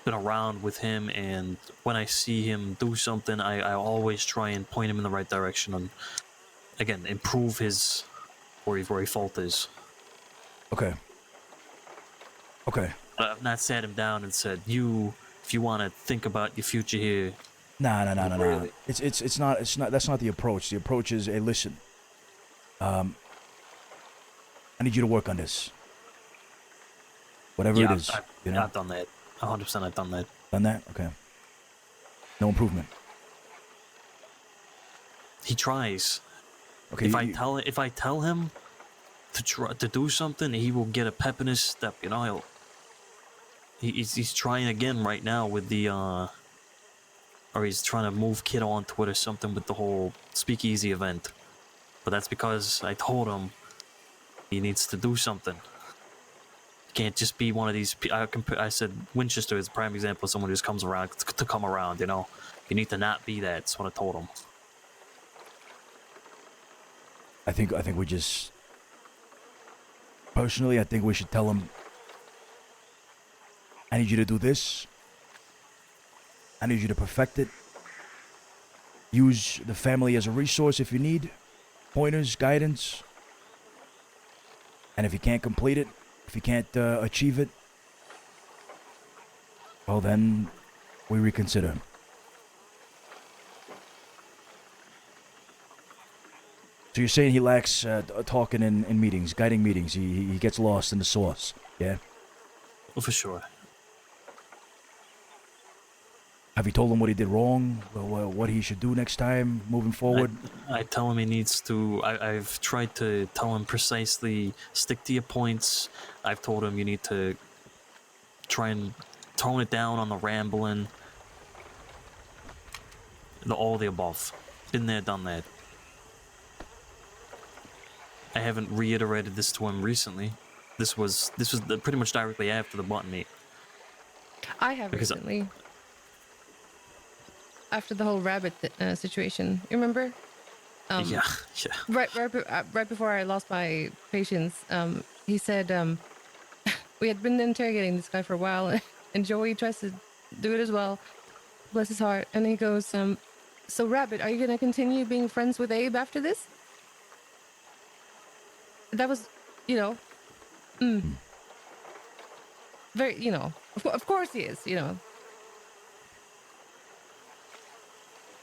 been around with him, and when I see him do something, I always try and point him in the right direction and, again, improve his where he fault is. Okay. I've not sat him down and said, if you want to think about your future here. Nah. Really? It's not. That's not the approach. The approach is, hey, listen. I need you to work on this. Whatever it is. I've done that. 100% I've done that. Done that? Okay. No improvement. He tries. Okay. If I tell him to do something, he will get a pep in his step. You know, he's trying again right now with the or he's trying to move Kiddo on Twitter something with the whole speakeasy event. But that's because I told him he needs to do something. Can't just be one of these. I said Winchester is a prime example of someone who just comes around to come around. You know, you need to not be that. That's what I told him. I think we just. Personally, I think we should tell him. I need you to do this. I need you to perfect it. Use the family as a resource if you need pointers, guidance. And if you can't complete it, if you can't achieve it, well then, we reconsider. So you're saying he lacks talking in meetings, guiding meetings. He gets lost in the sauce, yeah? Well, for sure. Have you told him what he did wrong? What he should do next time, moving forward? I tell him he needs to. I've tried to tell him precisely, stick to your points. I've told him you need to try and tone it down on the rambling. All the above. Been there, done that. I haven't reiterated this to him recently. This was pretty much directly after the button meet. I have recently. After the whole rabbit situation, you remember? Yeah. Right before I lost my patience, he said we had been interrogating this guy for a while, and Joey tries to do it as well. Bless his heart. And he goes, "So Rabbit, are you gonna continue being friends with Abe after this?" That was, very, of course he is,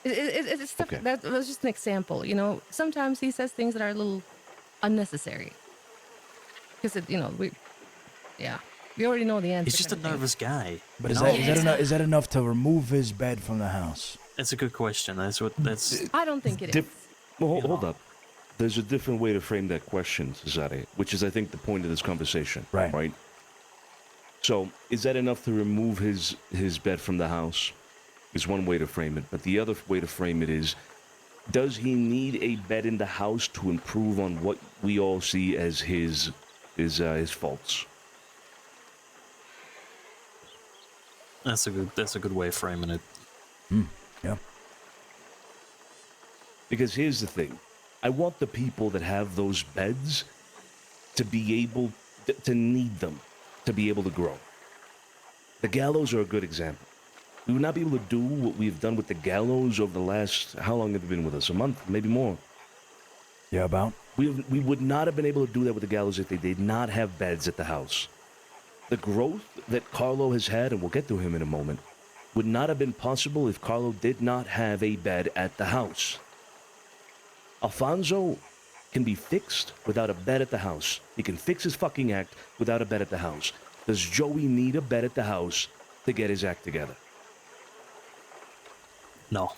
It's stuff. Okay. That was just an example, Sometimes he says things that are a little unnecessary. Because, yeah. We already know the answer. He's just a kind of thing. nervous guy. But you is know? is that enough to remove his bed from the house? That's a good question. That's I don't think it is. Well, hold up. There's a different way to frame that question, Cesare, which is, I think, the point of this conversation. Right. Right? So, is that enough to remove his bed from the house? Is one way to frame it. But the other way to frame it is, does he need a bed in the house to improve on what we all see as his faults? That's a good way of framing it. Yeah. Because here's the thing. I want the people that have those beds to be able to need them, to be able to grow. The Gallows are a good example. We would not be able to do what we've done with the Gallows over the last, how long have they been with us? A month, maybe more. Yeah, about? We would not have been able to do that with the Gallows if they did not have beds at the house. The growth that Carlo has had, and we'll get to him in a moment, would not have been possible if Carlo did not have a bed at the house. Alfonso can be fixed without a bed at the house. He can fix his fucking act without a bed at the house. Does Joey need a bed at the house to get his act together? No.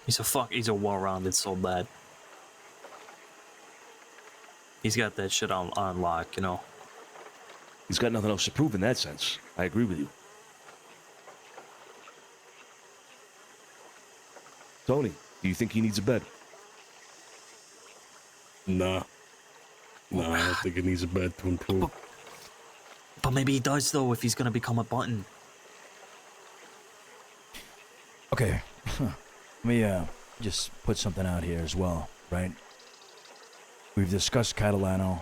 He's a well-rounded soul lad. He's got that shit on lock, you know. He's got nothing else to prove in that sense. I agree with you. Tony, do you think he needs a bed? Nah. Nah, I don't think it needs a bed to improve. But maybe he does, though, if he's gonna become a button. Okay. Let me just put something out here as well, right? We've discussed Catalano.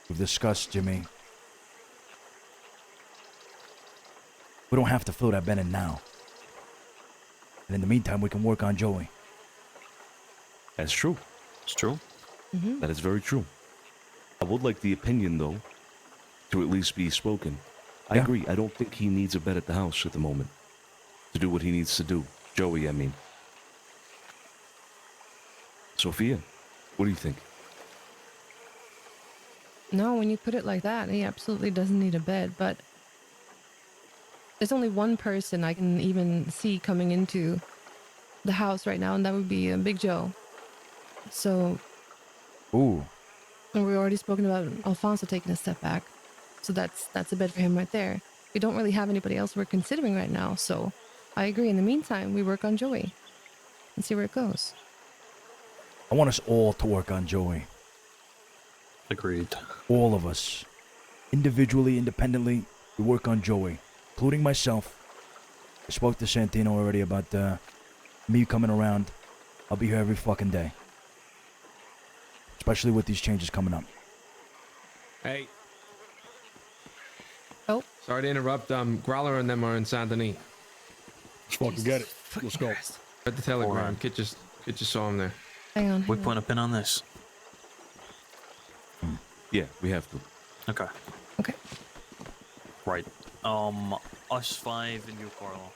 We've discussed Jimmy. We don't have to fill that bed in now. And in the meantime, we can work on Joey. That's true. It's true. That is very true. I would like the opinion, though, to at least be spoken. I Yeah. agree. I don't think he needs a bed at the house at the moment to do what he needs to do. Joey, I mean. Sophia, what do you think? No, when you put it like that, he absolutely doesn't need a bed, but there's only one person I can even see coming into the house right now, and that would be Big Joe. So, Ooh. and we've already spoken about Alfonso taking a step back. So that's a bed for him right there. We don't really have anybody else we're considering right now, so I agree. In the meantime, we work on Joey and see where it goes. I want us all to work on Joey. Agreed. All of us. Individually, independently, we work on Joey. Including myself. I spoke to Santino already about me coming around. I'll be here every fucking day. Especially with these changes coming up. Hey. Oh. Sorry to interrupt. Growler and them are in Saint Denis. Let's fucking get it. Let's go. Read the telegram. Kit just saw him there. Hang on. We put a pin on this. Yeah, we have to. Okay. Okay. Right. Us five and you, Carlo.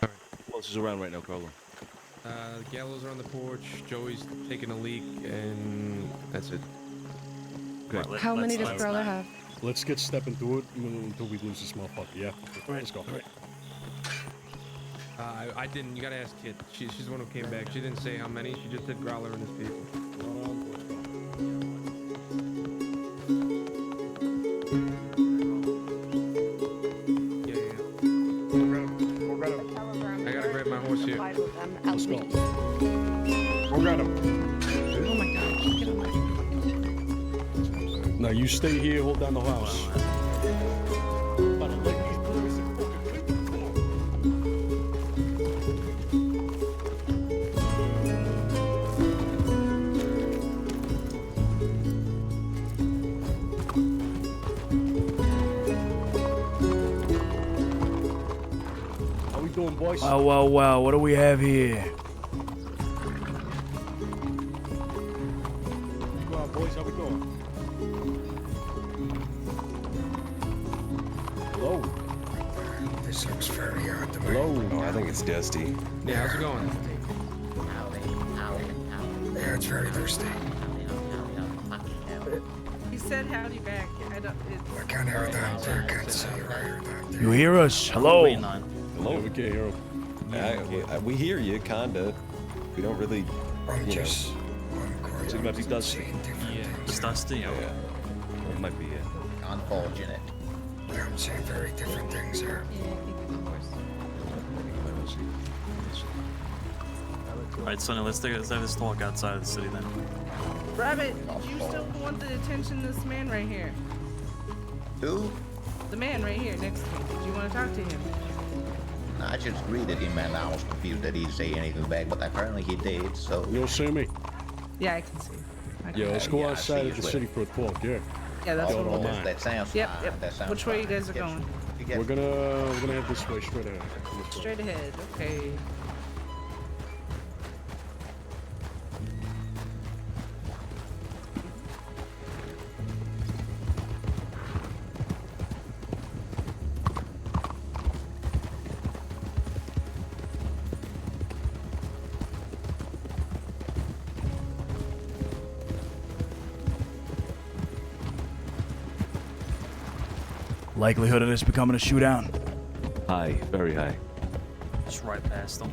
Who else is around right now, Carlo? Gallows are on the porch. Joey's taking a leak, and that's it. Okay. Right, How many does let's Growler not- have? Let's get stepping through it until we lose this motherfucker, yeah? Let's go. I didn't. You gotta ask Kit. She's the one who came back. She didn't say how many. She just did Growler and his people. Let's go. Yeah. I gotta grab my horse here. Let's go. Go get him. Oh my god. Get on my... Now you stay here, hold down the house. How we doing, boys? Wow. What do we have here? Go on, boys. How we doing? Hello. This looks very odd to me. Hello. Oh, I think it's dusty. Yeah, how's it going? Yeah, it's very thirsty. said howdy back. I don't. I can't hear them. I can't see you. I hear them. You hear us? Hello. Hello, we can't hear him. We hear you, kinda. We don't really. I'm you just know. So it might be dusty. It's dusty. Yeah. It might be, Unfortunate. Yeah, I'm seeing very different things here. Alright, Sonny, let's have this talk outside of the city then. Rabbit, did you still want the attention of this man right here? Who? The man right here next to me. Did you want to talk to him? I just greeted him and I was confused that he didn't say anything back, but apparently he did, so. You'll see me? Yeah, I can see. Yeah, let's go Yeah, I outside see of the you city for a talk, yeah. Yeah, that's Y'all what don't we'll mind. That sounds Yep, fine. yep. That sounds Which way you fine. guys are going? We're gonna head this way, straight ahead. This way. Straight ahead. Okay. Likelihood of this becoming a shootout? High, very high. Just right past them.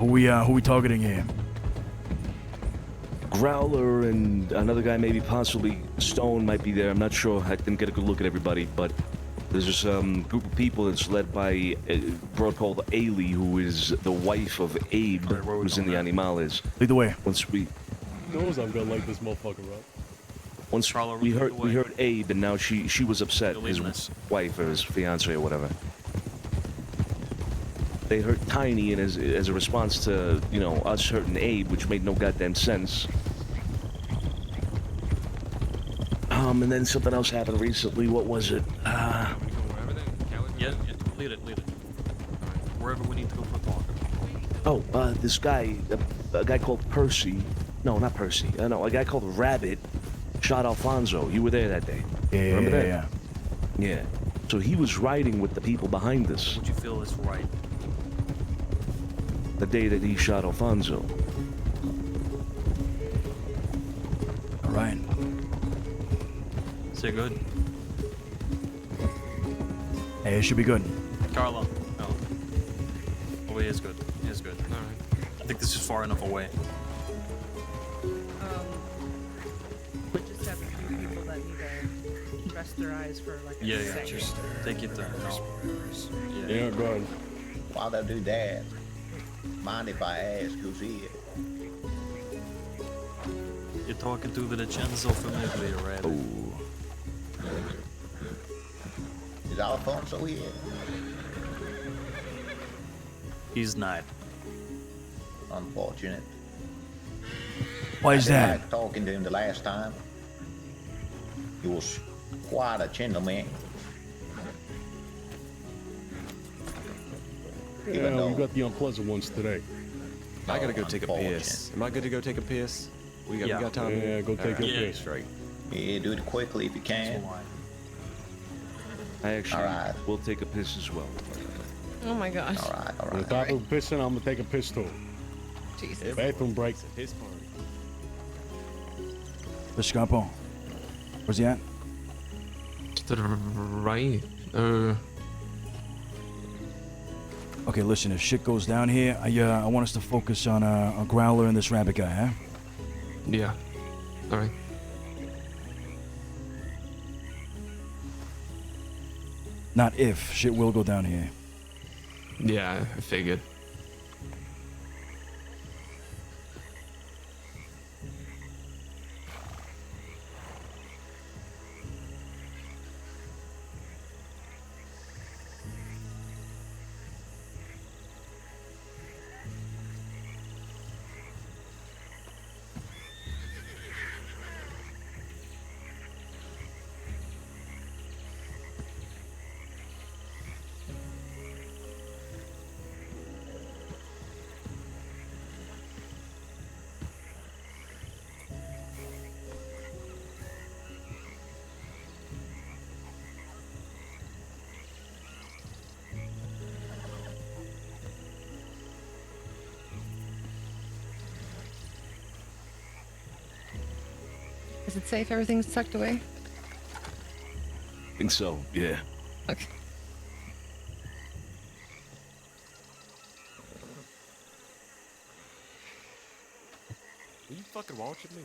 Who we targeting here? Growler and another guy, maybe possibly Stone, might be there. I'm not sure. I didn't get a good look at everybody, but there's this group of people that's led by a girl called Ailey, who is the wife of Abe, who's in the Animales. Lead the way. Once we knows I'm gonna light this motherfucker up. Once we heard Abe, and now she was upset. His wife or his fiance or whatever. They hurt Tiny, and as a response to us hurting Abe, which made no goddamn sense. And then something else happened recently. What was it? Yeah, lead it. Wherever we need to go for a talk. Oh, this guy, a guy called Percy. No, not Percy. No, a guy called Rabbit shot Alfonso. You were there that day. Yeah, remember that? Yeah. So he was riding with the people behind us. Would you feel is right? The day that he shot Alfonso. All right. Say good. Hey, it should be good. Carlo. No. Oh, he is good. He is good. Alright. I think this is far enough away. We just have a few people that need to rest their eyes for like a second. Just take it down. Yeah, go ahead. While they do that, mind if I ask who's here? You're talking to the DiCenzo family, right? Oh. Is Alfonso here? He's not. Unfortunate. Why is I didn't that? like talking to him the last time. He was quite a gentleman. Yeah, we got the unpleasant ones today. I gotta go take a piss. Am I good to go take a piss? We got time. Yeah, go take a piss. Straight. Yeah, do it quickly if you can. I actually Alright. will take a piss as well. Oh my gosh. All right. On top of pissing, I'm gonna take a piss too. Jesus. Bathroom break. His party. The Scampo. Where's he at? To the right. Okay, listen. If shit goes down here, I want us to focus on a Growler and this rabbit guy, huh? Yeah. All right. Not if. Shit will go down here. Yeah, I figured. Is it safe? Everything's tucked away? Think so, yeah. Okay. Are you fucking watching me?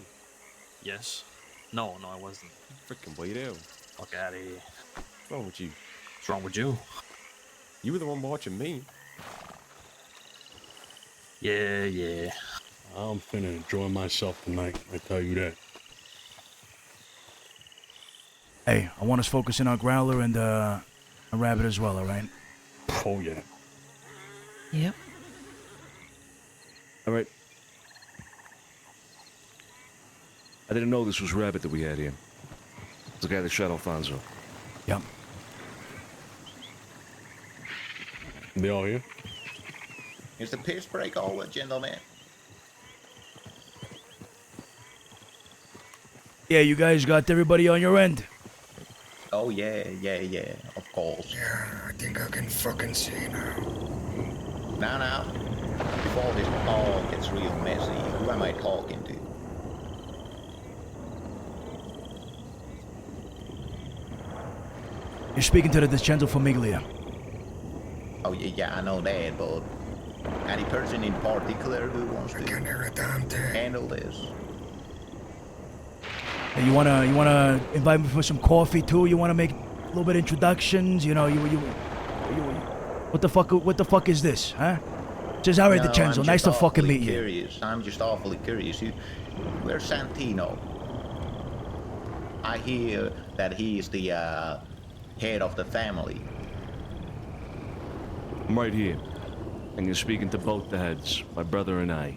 Yes. No, I wasn't. Freaking way down. Fuck out of here. What's wrong with you? What's wrong with you? You were the one watching me. Yeah. I'm finna enjoy myself tonight, I tell you that. Hey, I want us focusing on Growler and a Rabbit as well, alright? Oh, yeah. Yep. Alright. I didn't know this was Rabbit that we had here. It's the guy that shot Alfonso. Yep. They all here? Is the piss break over, gentlemen? Yeah, you guys got everybody on your end? Oh, yeah, of course. Yeah, I think I can fucking see now. Now, before this all gets real messy, who am I talking to? You're speaking to the DiCenzo Famiglia. Oh, yeah, I know that, but any person in particular who wants to handle this? Hey, you wanna invite me for some coffee too? You wanna make a little bit of introductions? You know, you what the fuck is this, huh? Cesare DiCenzo, nice to fucking meet you. I'm just awfully curious. Where's Santino? I hear that he's the head of the family. I'm right here. And you're speaking to both the heads, my brother and I.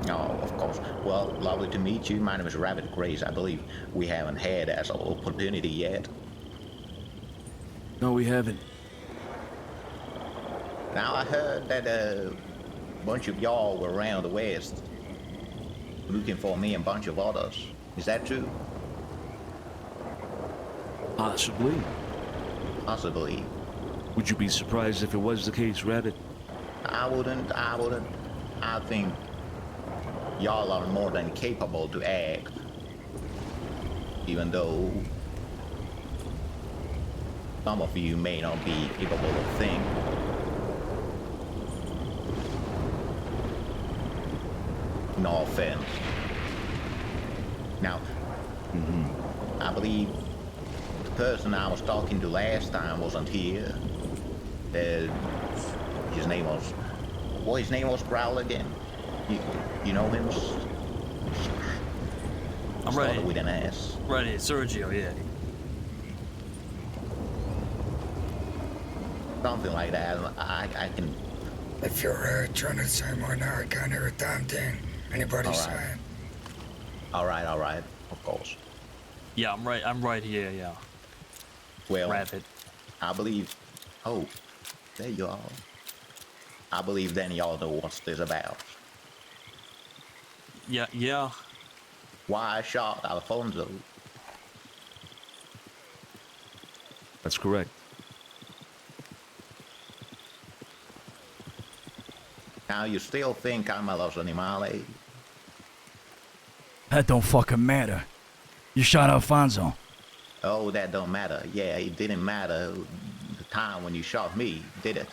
Oh, of course. Well, lovely to meet you. My name is Rabbit Grace. I believe we haven't had as an opportunity yet. No, we haven't. Now, I heard that a bunch of y'all were around the West looking for me and a bunch of others. Is that true? Possibly. Possibly. Would you be surprised if it was the case, Rabbit? I wouldn't. I think y'all are more than capable to act. Even though some of you may not be capable of think. No offense. Now, I believe the person I was talking to last time wasn't here. His name was Growl again. You know him? I'm ready. Started with an S. Ready, Sergio, yeah. Something like that. I can. If you're trying to say more now, I can't hear a damn thing anybody's saying. All right, of course. Yeah, I'm right here, yeah. Well, Rabbit. I believe. Oh, there you are. I believe then y'all know what's this about. Yeah. Why I shot Alfonso. That's correct. Now you still think I'm a Los Animales? That don't fucking matter. You shot Alfonso. Oh, that don't matter. Yeah, it didn't matter the time when you shot me, did it?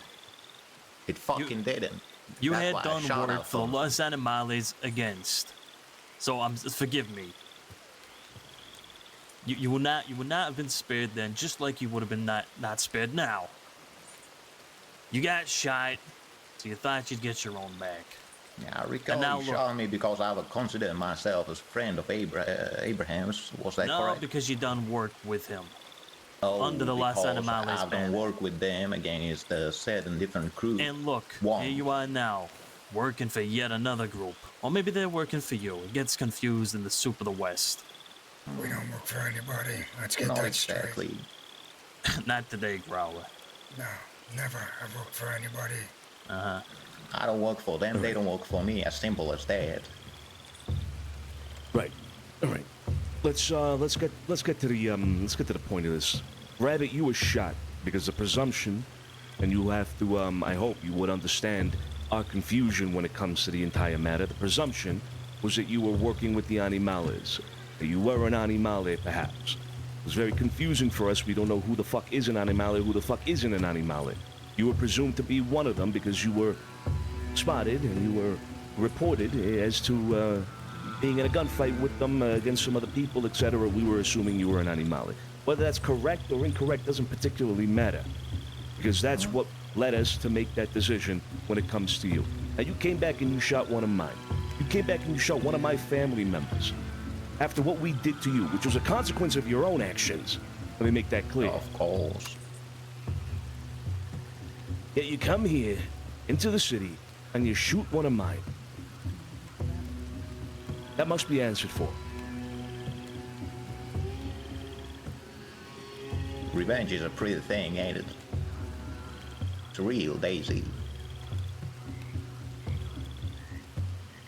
It fucking didn't. You That's had why I done shot work for Alfonso. Los Animales against. So forgive me. You would not have been spared then, just like you would have been not spared now. You got shot, so you thought you'd get your own back. Yeah, I recall now you look. shot me because I would consider myself as a friend of Abraham's. Was that No, correct? because you done work with him. Oh, under the Los because Animales I've done ban. work with them against 7 different crews. And look, One. here you are now, working for yet another group. Or maybe they're working for you. It gets confused in the soup of the West. We don't work for anybody. Let's get Not that exactly. straight. Not today, Growler. No, never. I've worked for anybody. Uh-huh. I don't work for them. They don't work for me. As simple as that. Right. All right. Let's get to the point of this. Rabbit, you were shot because the presumption, and you'll have to I hope you would understand our confusion when it comes to the entire matter. The presumption was that you were working with the Animales. That you were an Animale, perhaps. It was very confusing for us. We don't know who the fuck is an Animale, who the fuck isn't an Animale. You were presumed to be one of them because you were spotted and you were reported as to being in a gunfight with them against some other people, etc. We were assuming you were an Animale. Whether that's correct or incorrect doesn't particularly matter, because that's what led us to make that decision when it comes to you. Now, you came back and you shot one of mine. You came back and you shot one of my family members. After what we did to you, which was a consequence of your own actions. Let me make that clear. Of course. Yet you come here, into the city, and you shoot one of mine. That must be answered for. Revenge is a pretty thing, ain't it? It's real, Daisy.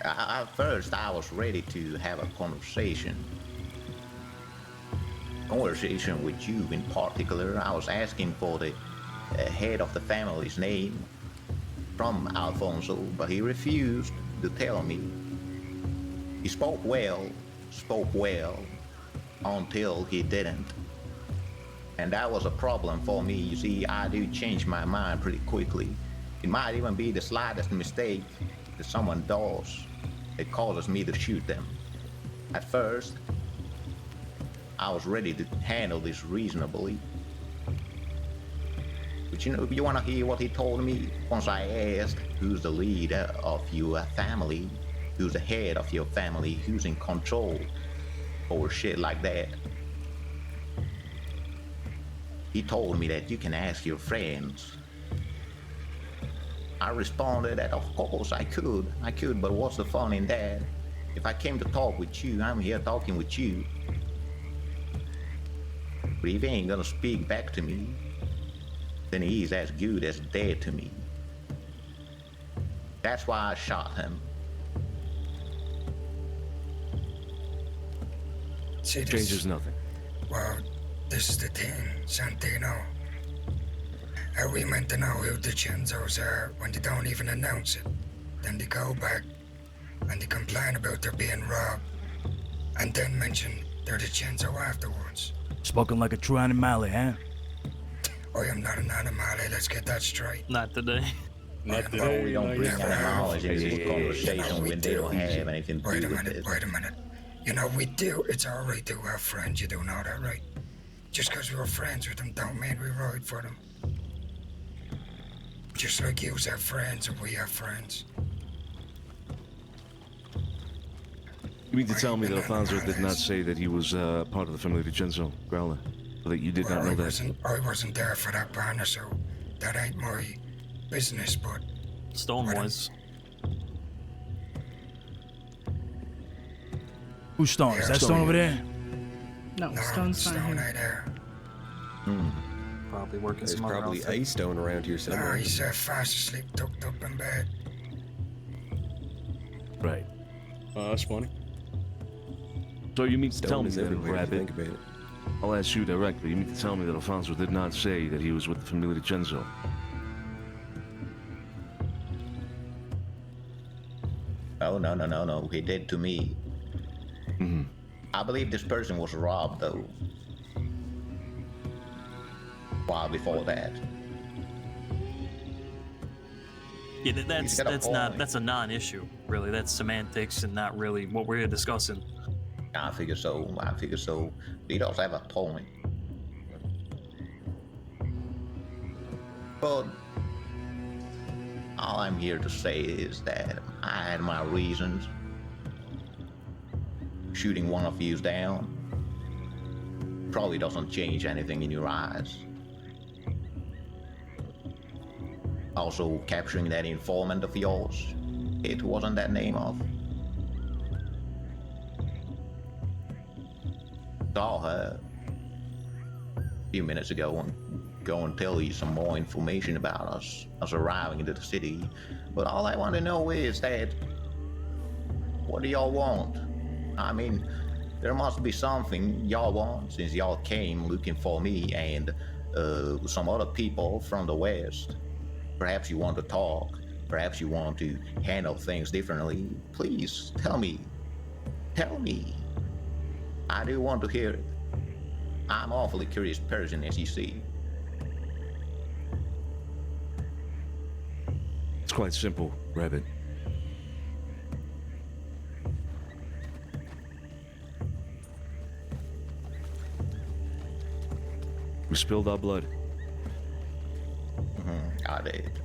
At first, I was ready to have a conversation. Conversation with you in particular. I was asking for the head of the family's name from Alfonso, but he refused to tell me. He spoke well, until he didn't. And that was a problem for me. You see, I do change my mind pretty quickly. It might even be the slightest mistake that someone does that causes me to shoot them. At first, I was ready to handle this reasonably. But you know, you wanna hear what he told me? Once I asked, who's the leader of your family? Who's the head of your family? Who's in control? Or shit like that. He told me that you can ask your friends. I responded that of course I could, but what's the fun in that? If I came to talk with you, I'm here talking with you. But if he ain't gonna speak back to me, then he's as good as dead to me. That's why I shot him. See, this Changes nothing. Well, this is the thing, Santino. Are we meant to know who DiCenzos are when they don't even announce it? Then they go back and they complain about their being robbed, and then mention they're DiCenzo afterwards. Spoken like a true animale, huh? I am not an animale, let's get that straight. Not today. Not No, today. we don't bring animals into this conversation we when they do. don't have anything to Wait do a with minute, it. wait a minute. You know, we do, it's alright to have friends, you do know that, right? Just because we're friends with them don't mean we ride for them. Just like you have friends and we have friends. You mean to tell me that Alfonso did not say that he was part of the family DiCenzo, Growler? Or that you did not know that? I wasn't there for that banner, so that ain't my business, but... Stone was. Who's Stone? Yeah, Is that Stone, Stone over yeah. there? No, No, Stone's not Stone here. ain't there. Probably working There's some other probably outfit. a stone around here Nah, somewhere. he's fast asleep, tucked up in bed. Right. That's funny. So you mean to Stone tell me is that, everywhere if you Rabbit? think about it. I'll ask you directly. You mean to tell me that Alfonso did not say that he was with the family DiCenzo? Oh, no. He did to me. Mm-hmm. I believe this person was robbed, though. While before that. Yeah, He's got a point. that's a non-issue, really. That's semantics and not really what we're here discussing. I figure so. He does have a point. But all I'm here to say is that I had my reasons. Shooting one of yous down probably doesn't change anything in your eyes. Also, capturing that informant of yours, it wasn't that name of. Saw her a few minutes ago and go and tell you some more information about us arriving into the city. But all I want to know is that, what do y'all want? I mean, there must be something y'all want since y'all came looking for me and some other people from the West. Perhaps you want to talk. Perhaps you want to handle things differently. Please tell me Tell me. I do want to hear it. I'm awfully curious person, as you see. It's quite simple, Rabbit. We spilled our blood. I did.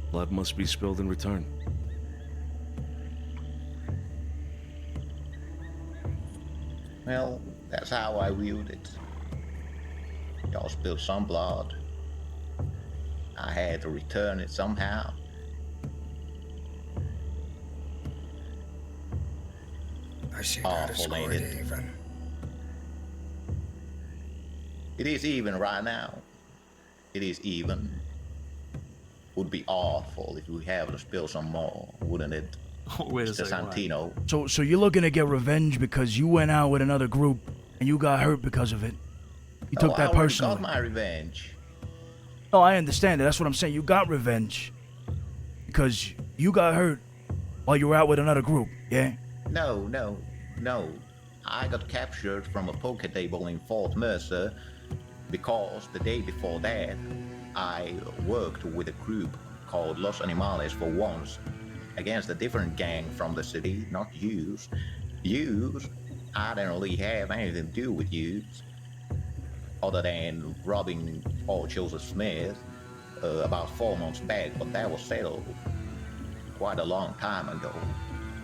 Blood must be spilled in return. Well, that's how I viewed it. Y'all spilled some blood. I had to return it somehow. I see how to score it even. It is even right now. It is even. Would be awful if we have to spill some more, wouldn't it? Wait a Mr. second. Santino. So you're looking to get revenge because you went out with another group and you got hurt because of it. You took that I personally. got my revenge. No, I understand that. That's what I'm saying. You got revenge because you got hurt while you were out with another group. Yeah. No. I got captured from a poker table in Fort Mercer because the day before that, I worked with a group called Los Animales for once against a different gang from the city, not yous. Yous, I don't really have anything to do with yous, other than robbing Paul Joseph Smith about 4 months back, but that was settled quite a long time ago.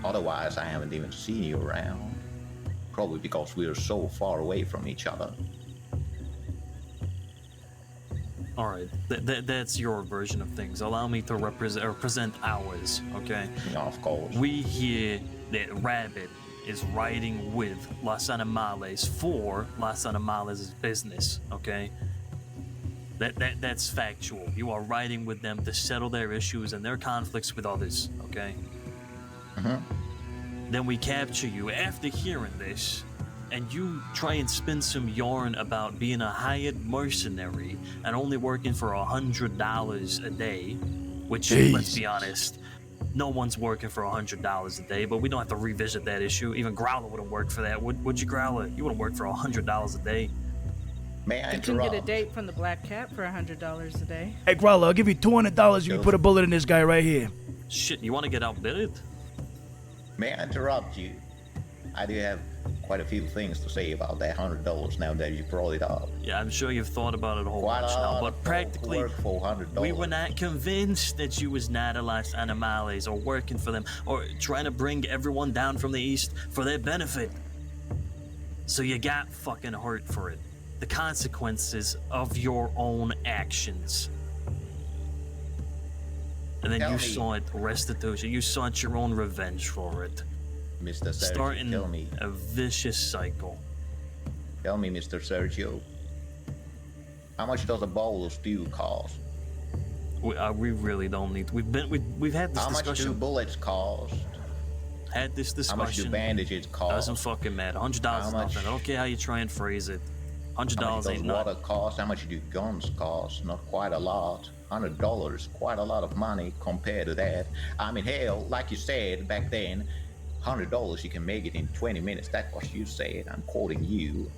Otherwise, I haven't even seen you around, probably because we're so far away from each other. All right, that's your version of things. Allow me to represent ours, okay? Yeah, of course. We hear that Rabbit is riding with Los Animales for Los Animales' business, okay? That's factual. You are riding with them to settle their issues and their conflicts with others, okay? Then we capture you after hearing this, and you try and spin some yarn about being a hired mercenary and only working for $100 a day, which, let's be honest, no one's working for $100 a day, but we don't have to revisit that issue. Even Growler wouldn't work for that. Would you, Growler? You wouldn't work for $100 a day. May I You can get a date from the Black Cat for $100 a day. Hey, Growler, I'll give you $200 if you put a bullet in this guy right here. Shit, you want to get outbid? May I interrupt you? I do have quite a few things to say about that $100 now that you brought it up. Yeah, I'm sure you've thought about it a whole bunch now, but practically, we were not convinced that you was not a Los Animales or working for them or trying to bring everyone down from the east for their benefit. So you got fucking hurt for it. The consequences of your own actions. And then you saw it restitution. You sought your own revenge for it. Mr. Sergio, starting tell me. a vicious cycle. Tell me, Mr. Sergio, how much does a bowl of stew cost? We really don't need. We've had this discussion. How much do bullets cost? Had this discussion. How much do bandages cost? Doesn't fucking matter. $100 is nothing. I don't care how you try and phrase it. $100 How much does ain't water nothing. cost? How much do guns cost? Not quite a lot. $100, quite a lot of money compared to that. I mean, hell, like you said back then, $100 you can make it in 20 minutes. That's what you said. I'm quoting you.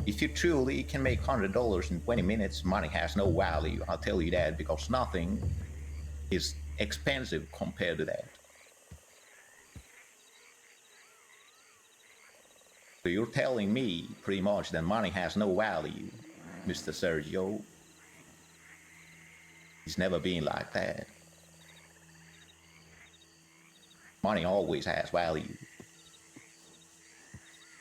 If you truly can make $100 in 20 minutes, money has no value. I'll tell you that, because nothing is expensive compared to that. So you're telling me pretty much that money has no value, Mr. Sergio. It's never been like that. Money always has value. I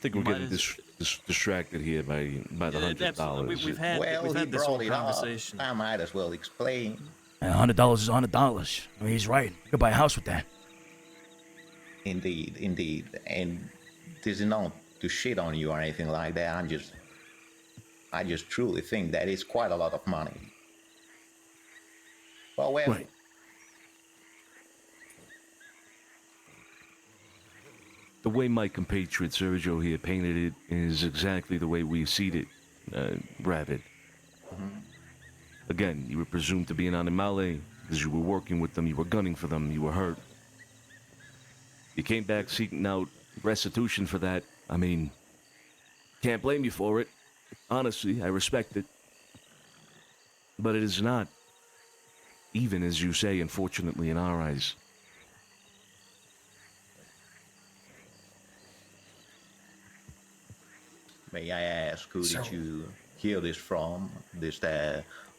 think we're getting distracted here by the $100. We've had this whole conversation. I might as well explain. $100 is $100. I mean, he's right. You could buy a house with that. Indeed. And this is not to shit on you or anything like that. I just truly think that it's quite a lot of money. Well, Right. The way my compatriot Sergio here painted it is exactly the way we see it, Rabbit. Again, you were presumed to be an animale because you were working with them, you were gunning for them, you were hurt. You came back seeking out restitution for that. I mean, can't blame you for it. Honestly, I respect it. But it is not even, as you say, unfortunately, in our eyes. May I ask, who did you hear this from? This,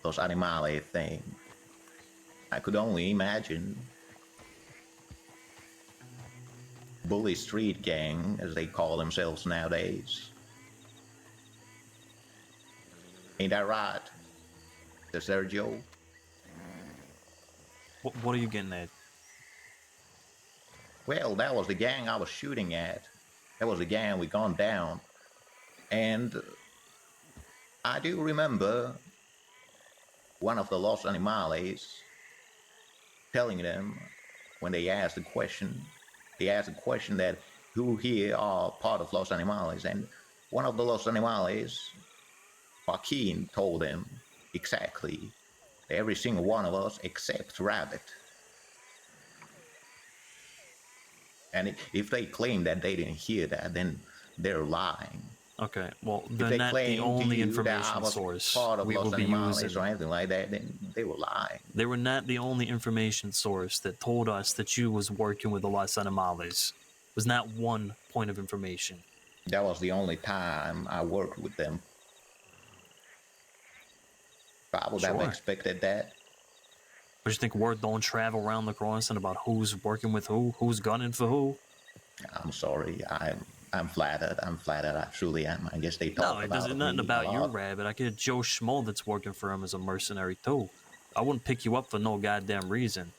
Los Animales thing? I could only imagine. Bully Street Gang, as they call themselves nowadays. Ain't that right, Sergio? What are you getting at? Well, that was the gang I was shooting at. That was the gang we gunned down. And I do remember one of the Los Animales telling them, when they asked the question that who here are part of Los Animales, and one of the Los Animales, Joaquin, told them exactly every single one of us except Rabbit. And if they claim that they didn't hear that, then they're lying. Okay, well, If they're they not claim the only to you information that I was source part of we Los will be Animales using. or anything like that, then they were lying. They were not the only information source that told us that you was working with the Los Animales. It was not one point of information. That was the only time I worked with them. I would have Sure. expected that. But you think word don't travel around the crossing about who's working with who, who's gunning for who? I'm sorry. I'm flattered. I truly am. I guess they talk No, it about doesn't nothing about you, lot. Rabbit. I get Joe Schmo that's working for him as a mercenary too. I wouldn't pick you up for no goddamn reason.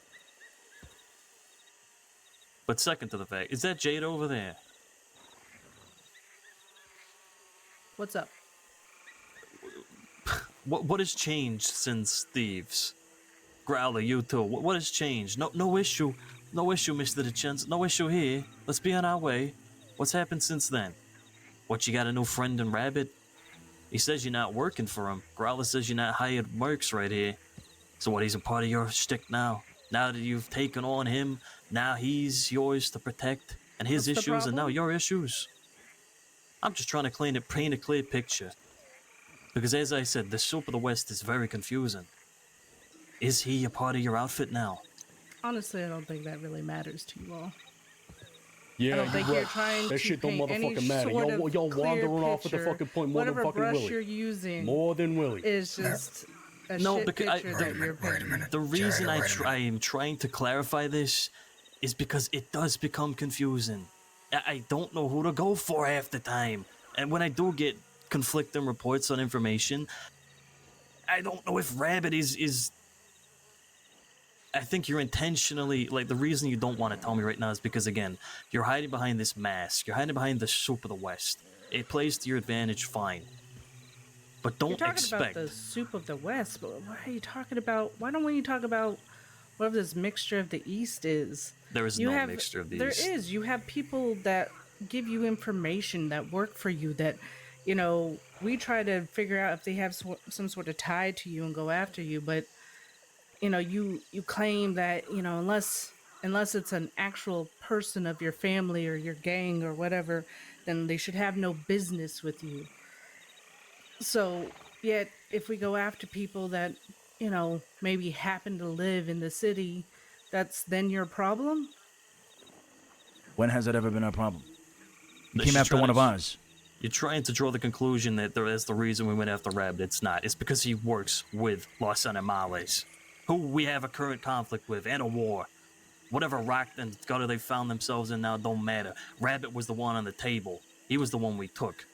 But second to the fact, is that Jade over there? What's up? What has changed since Thieves? Growler, you too. What has changed? No issue, Mr. DiCenzo. No issue here. Let's be on our way. What's happened since then? What, you got a new friend in Rabbit? He says you're not working for him. Growler says you're not hired mercs right here. So what, he's a part of your shtick now? Now that you've taken on him, now he's yours to protect, and his What's the issues are now problem? your issues. I'm just trying to paint a clear picture. Because as I said, the Soup of the West is very confusing. Is he a part of your outfit now? Honestly, I don't think that really matters to you all. Yeah, I don't think right. you're trying That to shit don't paint any motherfucking matter. sort of Y'all clear wandering off at the picture. fucking point more than Whatever fucking brush Willie. you're using More than Willie. is just a No, shit because picture that you're painting. the reason I am trying to clarify this is because it does become confusing. I don't know who to go for half the time. And when I do get conflicting reports on information, I don't know if Rabbit is I think you're intentionally, like, the reason you don't want to tell me right now is because, again, you're hiding behind this mask. You're hiding behind the Soup of the West. It plays to your advantage, fine. But don't You're talking expect... about the Soup of the West, but what are you talking about? Why don't we talk about whatever this mixture of the East is? There is You no have- mixture of these. There is. You have people that give you information, that work for you, that, you know, we try to figure out if they have some sort of tie to you and go after you, but you know, you claim that, you know, unless it's an actual person of your family or your gang or whatever, then they should have no business with you. So, yet, if we go after people that, you know, maybe happen to live in the city, that's then your problem? When has that ever been our problem? You But came she's after trying one to- of ours. You're trying to draw the conclusion that that's the reason we went after Rabbit. It's not. It's because he works with Los Animales, who we have a current conflict with and a war. Whatever rock and gutter they found themselves in now don't matter. Rabbit was the one on the table. He was the one we took.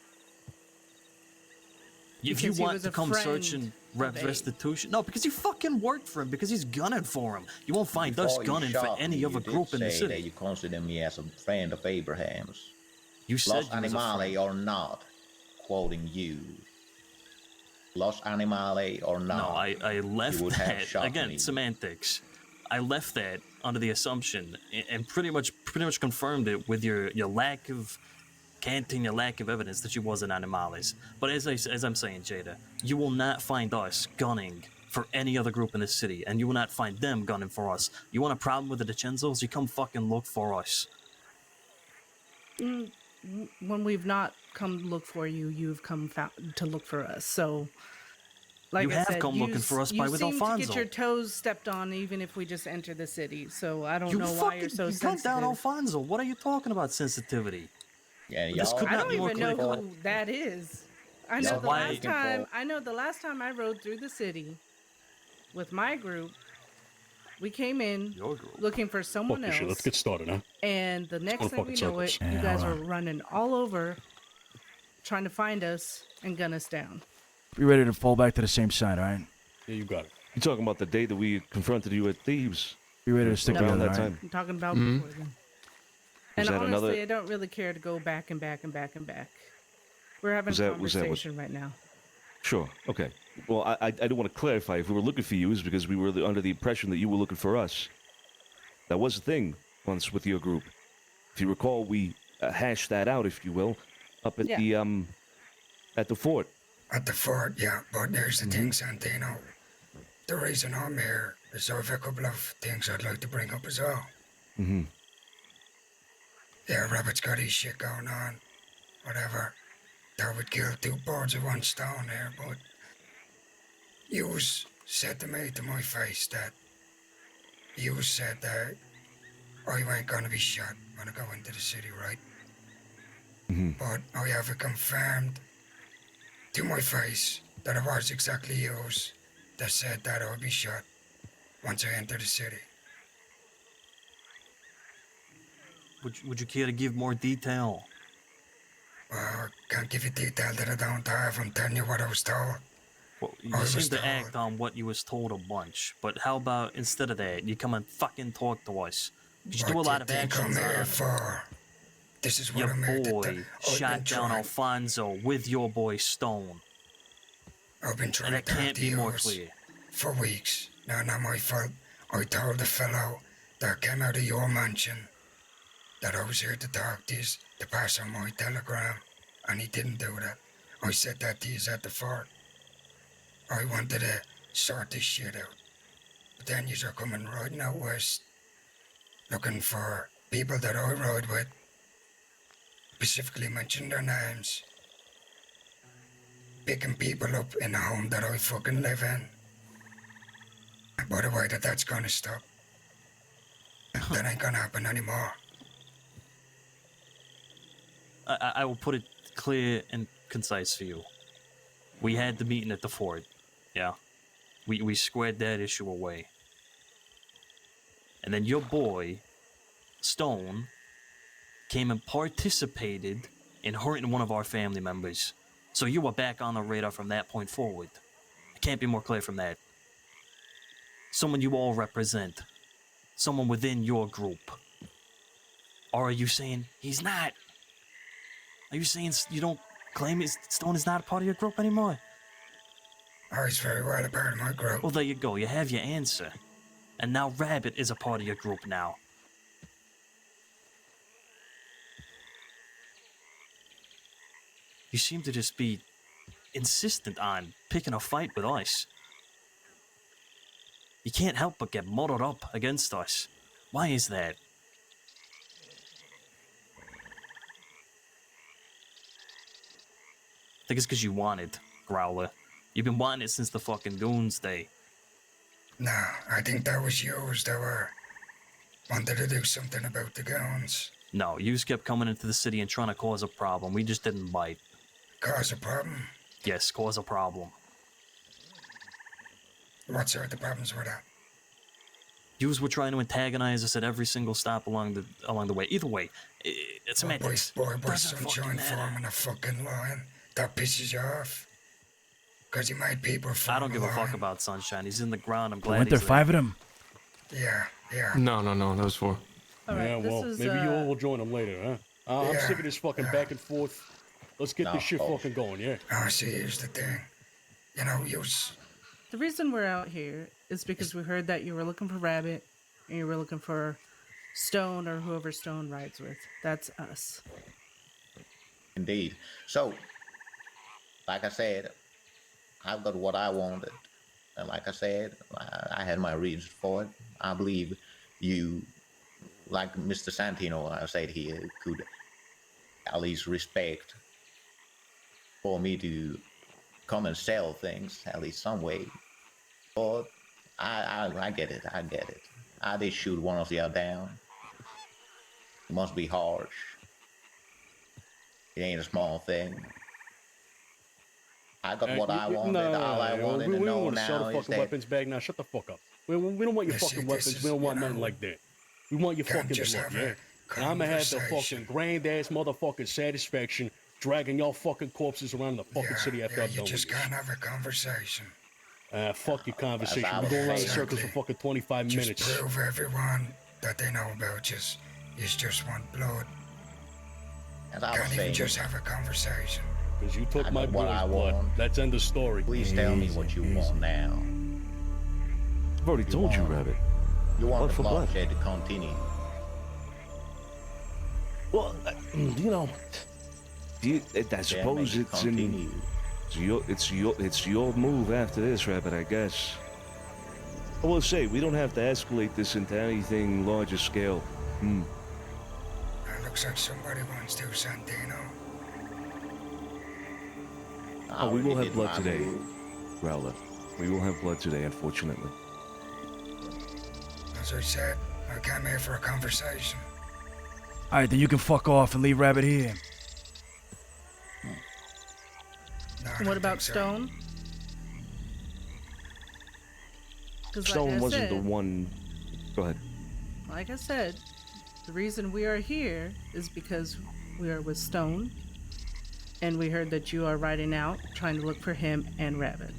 If Because you he want was to a come friend searching of Abe. restitution, no, because you fucking worked for him. Because he's gunning for him. You won't find us Before you gunning for shot any me, other you did group in the say city. that you consider me as a friend of Abraham's. You said Los you was a Animales friend. or not, quoting you. Los Animales or not. No, I left you would have that shot again. me. Semantics. I left that under the assumption and pretty much confirmed it with your lack of canting, your lack of evidence that you wasn't Animales. But as I'm saying, Jada, you will not find us gunning for any other group in this city, and you will not find them gunning for us. You want a problem with the DiCenzos? You come fucking look for us. When we've not come look for you, you've come to look for us. So, like You I have said, come looking for us you with seem to Alfonso. get your toes stepped on even if we just enter the city. So I don't You know why you're so you cut sensitive. down Alfonso. What are you talking about sensitivity? Yeah, This y'all. could I not don't be more even know clear. who that is. I Y'all know the why- last time. I know the last time I rode through the city with my group, we came in Your group. looking for someone Fuck this shit. else, Let's get started, huh? and the next going thing we fucking know it, circles. you Yeah, guys hold are on. running all over, trying to find us and gun us down. Be ready to fall back to the same side, all right? Yeah, you got it. You're talking about the day that we confronted you at Thieves. Be ready to stick Around together, that all right? time. I'm talking about Mhm. before then. And that honestly, another- I don't really care to go back and back and back and back. We're having Was a that what- conversation right now. Sure. Okay. Well, I do want to clarify. If we were looking for you, is because we were under the impression that you were looking for us. That was a thing once with your group. If you recall, we hashed that out, if you will, up at the fort. At the fort, yeah, but there's the thing, Santino. The reason I'm here is I have a couple of things I'd like to bring up as well. Mm-hmm. Yeah, Rabbit's got his shit going on. Whatever. That would kill two birds with one stone here, but you said to me to my face that you said that I weren't gonna be shot when I go into the city, right? Mm-hmm. But I have it confirmed to my face that it was exactly you that said that I would be shot once I enter the city. Would you care to give more detail? Well, I can't give you detail that I don't have. I'm telling you what I was told. Well, you I was seem to told. act on what you was told a bunch, but how about instead of that, you come and fucking talk to us? You do a What lot of did they come actions here on for? This is what your I'm here to boy tell. I've shot been down trying- Alfonso with your boy Stone, I've been trying and it to talk can't to be you more clear. for weeks. No, not my fault. I told the fellow that came out of your mansion that I was here to talk to you, to pass on my telegram, and he didn't do that. I said that to you at the fort. I wanted to sort this shit out. But then you are coming riding out west, looking for people that I rode with, specifically mentioned their names, picking people up in the home that I fucking live in. By the way, that's gonna stop. That ain't gonna happen anymore. I will put it clear and concise for you. We had the meeting at the fort, yeah. We squared that issue away. And then your boy, Stone, came and participated in hurting one of our family members. So you were back on the radar from that point forward. It can't be more clear from that. Someone you all represent. Someone within your group. Or are you saying he's not? Are you saying you don't claim Stone is not a part of your group anymore? Oh, he's very well a part of my group. Well, there you go. You have your answer. And now Rabbit is a part of your group now. You seem to just be insistent on picking a fight with us. You can't help but get muddled up against us. Why is that? I think it's because you want it, Growler. You've been wanting it since the fucking Doomsday. No, I think that was yours that were wanted to do something about the goons. No, you just kept coming into the city and trying to cause a problem. We just didn't bite. Cause a problem? Yes, cause a problem. What sort of problems were that? Yous were trying to antagonize us at every single stop along the way. Either way, it's semantics. Boy, Doesn't fucking sunshine matter. forming a fucking line. That pisses you off. Cause you made people form I don't give a fuck line. about Sunshine. He's in the ground. I'm But glad weren't he's there 5 of them? Yeah. No, that was 4. All right, Yeah, this well, is, maybe you all will join them later, huh? I'm Yeah. sick of this fucking back and forth. Let's get this shit fucking going, yeah? Oh, see, here's the thing. You know, The reason we're out here is because we heard that you were looking for Rabbit and you were looking for Stone or whoever Stone rides with. That's us. Indeed. So, like I said, I've got what I wanted. And like I said, I had my reasons for it. I believe you, like Mr. Santino said here, could at least respect for me to come and sell things, at least some way. But I get it, I get it. I did shoot one of y'all down. It must be harsh. It ain't a small thing. I got what I wanted. All I wanted to we don't know want to sell now the is fucking that weapons back now. Shut the fuck up. We don't want your fucking weapons. We don't want nothing like that. We want your fucking blood, yeah? And I'm gonna have the fucking grand ass motherfucking satisfaction dragging y'all fucking corpses around the fucking city after I'm done with You just this. can't have a conversation. Fuck your conversation. That's We're going around in exactly. circles for fucking 25 Just minutes. prove everyone that they know about you. You just want blood. as I was Can't even saying. just have a conversation. Because you took I my got what boy's I blood. want. Let's end the story. Please tell me what you want now. I've already told you, want- Rabbit. You want Blood the for blood. bloodshed to continue. Well, you know, I suppose Then make it it's continue. it's your move after this, Rabbit. I guess. I will say we don't have to escalate this into anything larger scale. Looks like somebody wants to, Santino. I We will already have did blood my today, move. Growler. We will have blood today, unfortunately. As I said, I came here for a conversation. Alright, then you can fuck off and leave Rabbit here. No, I And what don't about think so. Stone? 'Cause Stone like I wasn't the said, one. Go ahead. Like I said, the reason we are here is because we are with Stone, and we heard that you are riding out trying to look for him and Rabbit.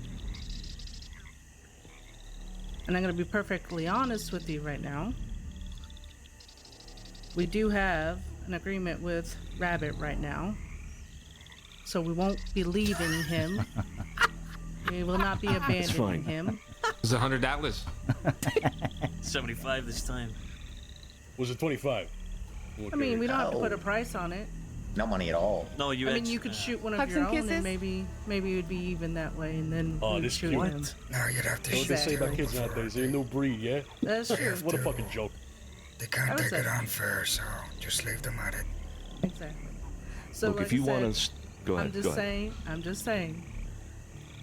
And I'm going to be perfectly honest with you right now. We do have an agreement with Rabbit right now, so we won't be leaving him. We will not be abandoning fine. him. It's $100. 75 this time. Was it 25? I mean, we don't have to put a Oh. price on it. No money at all. No, you I mean, you could shoot one of Hugs your and own, kisses? and maybe it would be even that way, and then Oh, we'd this shoot cute. him. No, you'd have to What shoot they say about two kids before nowadays? They're a new breed, yeah? That's true. What a fucking joke. They can't I would take say- it on fair, so just leave them at it. Exactly. So, Look, like if you I said, want to, go ahead. I'm just saying.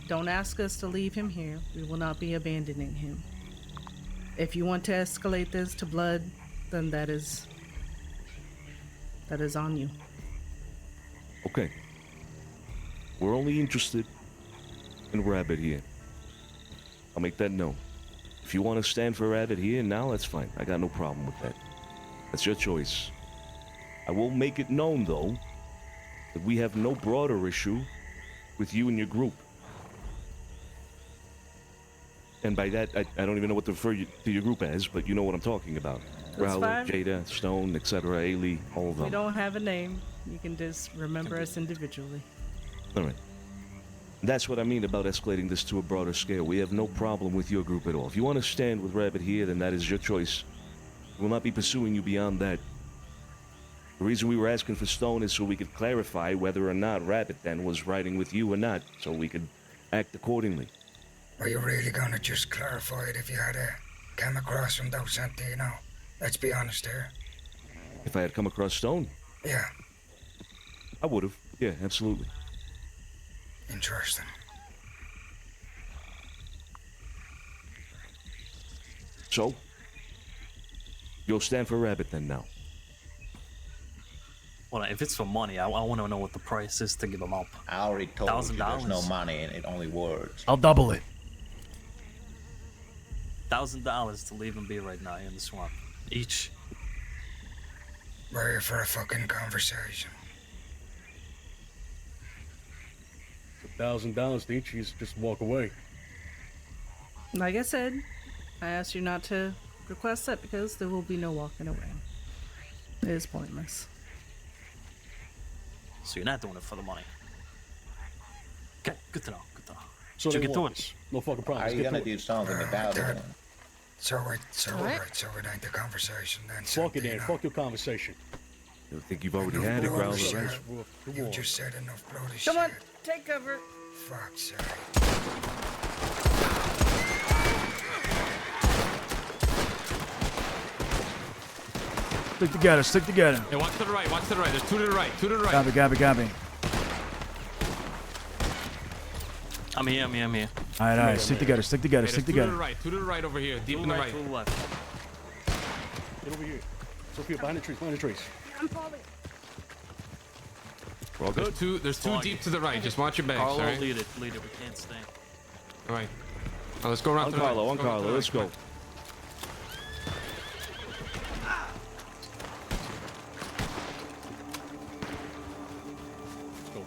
Don't ask us to leave him here. We will not be abandoning him. If you want to escalate this to blood, then that is on you. Okay. We're only interested in Rabbit here. I'll make that known. If you want to stand for Rabbit here now, that's fine. I got no problem with that. That's your choice. I will make it known, though, that we have no broader issue with you and your group. And by that, I don't even know what to refer to your group as, but you know what I'm talking about. Growler, fine. Jada, Stone, etc., Ailey, all of them. We don't have a name. You can just remember us individually. All right. That's what I mean about escalating this to a broader scale. We have no problem with your group at all. If you want to stand with Rabbit here, then that is your choice. We will not be pursuing you beyond that. The reason we were asking for Stone is so we could clarify whether or not Rabbit then was riding with you or not, so we could act accordingly. Were you really gonna just clarify it if you had come across him, though, Santino? Let's be honest here. If I had come across Stone, Yeah, I would have. Yeah, absolutely. interesting. So, you'll stand for Rabbit then now. Well, if it's for money, I want to know what the price is to give them up. I already told you there's no $1,000. money in it, only words. I'll double it. $1,000 to leave them be right now in the swamp. Each. We're here for a fucking conversation. $1,000 to each, you just walk away. Like I said, I asked you not to request that because there will be no walking away. It is pointless. So you're not doing it for the money. Okay, good to know. Good to know. So Did you they get to want it? this. No fucking problem. Are Let's you get gonna to do it. something about it? then? So it ain't the conversation then, Fuck it, Dan. Santino. Fuck your conversation. I think you've already had it, Enough Growler, bloody right? shit. You just said enough bloody shit. Come on, take cover. Fuck's sake. Stick together, stick together. Hey, watch to the right, watch to the right. There's two to the right, two to the right. Copy. I'm here. Alright, stick together, stick together, Hey, stick there's together. two to the right over here, deep in the right. To the left. Get over here. Sophia, behind the trees. I'm falling. We're all good. There's two deep to the right. Just watch your backs, Carlo, alright? lead it. We can't stay. Alright. Now let's go around On to the right. Carlo, on Carlo. Let's go. Let's go.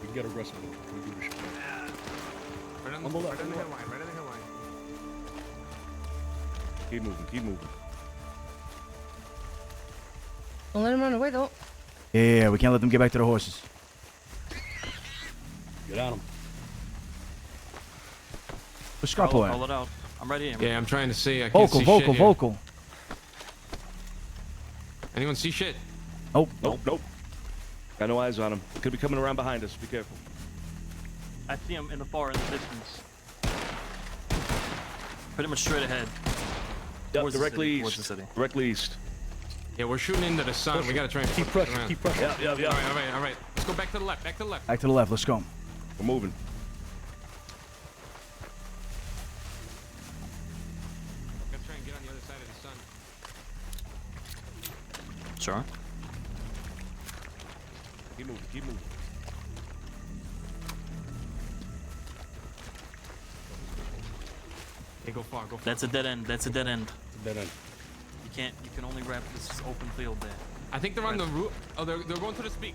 We can get aggressive. We can do this shit. Right on On the the left, hill on the line, right on the hill line. Keep moving. Don't let him run away, though. Yeah, we can't let them get back to the horses. Get on him. Where's Carlo, Scarpo call at? it out. I'm ready. Yeah, I'm trying to see. I can't see shit here. Vocal. Anyone see shit? Nope. Got no eyes on him. Could be coming around behind us. Be careful. I see him in the distance. Pretty much straight ahead. Yep, Towards the directly city, towards east. the city. Directly east. Yeah, we're shooting into the sun. We gotta try and Keep flip pressure. around. Keep pressure. Yeah. All right. Let's go back to the left. Back to the left, let's go. We're moving. Gotta try and get on the other side of the sun. Sure. Keep moving. Hey, go far. That's a dead end. Dead end. You can only wrap this open field there. I think they're on the roof. Oh, they're going to the speak.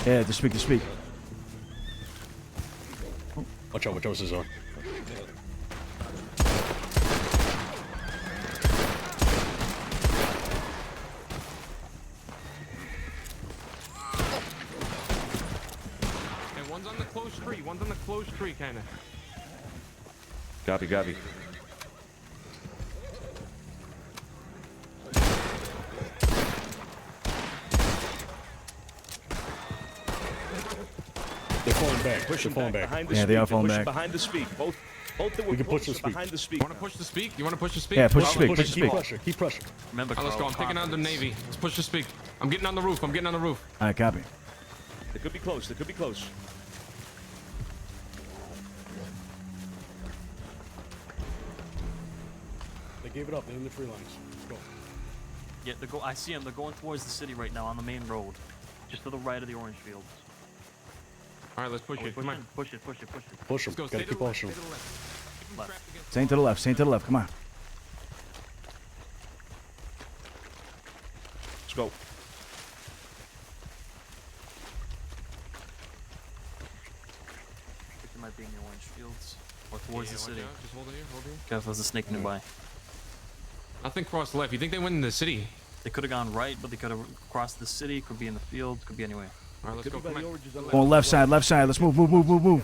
Yeah, to speak. Watch out, Cesar. And one's on the closed tree, kind of. Copy. They're falling back. They're falling back. Behind the Yeah, speak. they are falling They're pushing back. behind the speak. Both that We can push the speak. behind the speak. You want to push the speak? You want to push the speak? Yeah, push Well, the speak, I'll push the Keep speak. Keep pressure. Remember, Oh, let's go. I'm Carlo, taking on the confidence. Navy. Let's push the speak. I'm getting on the roof. Alright, copy. They could be close. They gave it up. They're in the free lines. Let's go. Yeah, I see them. They're going towards the city right now on the main road, just to the right of the orange fields. All right, let's push it. Come on. Push it. Push them. Let's go. Gotta keep pushing Stay them. to the left. Keep them Left. trapped against Staying to the left, come on. Let's go. I think they might be in the orange fields or towards the watch city. out. Just hold it here. Careful, there's a snake nearby. Nothing crossed left. You think they went in the city? They could have gone right, but they could have crossed the city. Could be in the field. Could be anywhere. All right, let's go. Come on. Going left side, let's move. Move them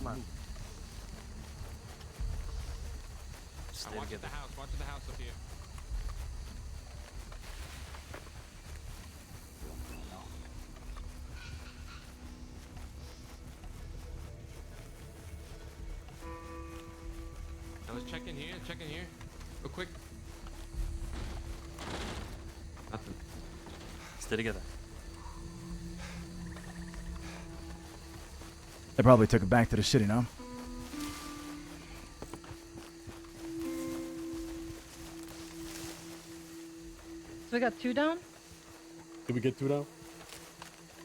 left. Stay Watch together. the house. Watch the house up here. Now let's check in here. Real quick. Nothing. Stay together. They probably took it back to the city, no? So we got 2 down? Did we get 2 down?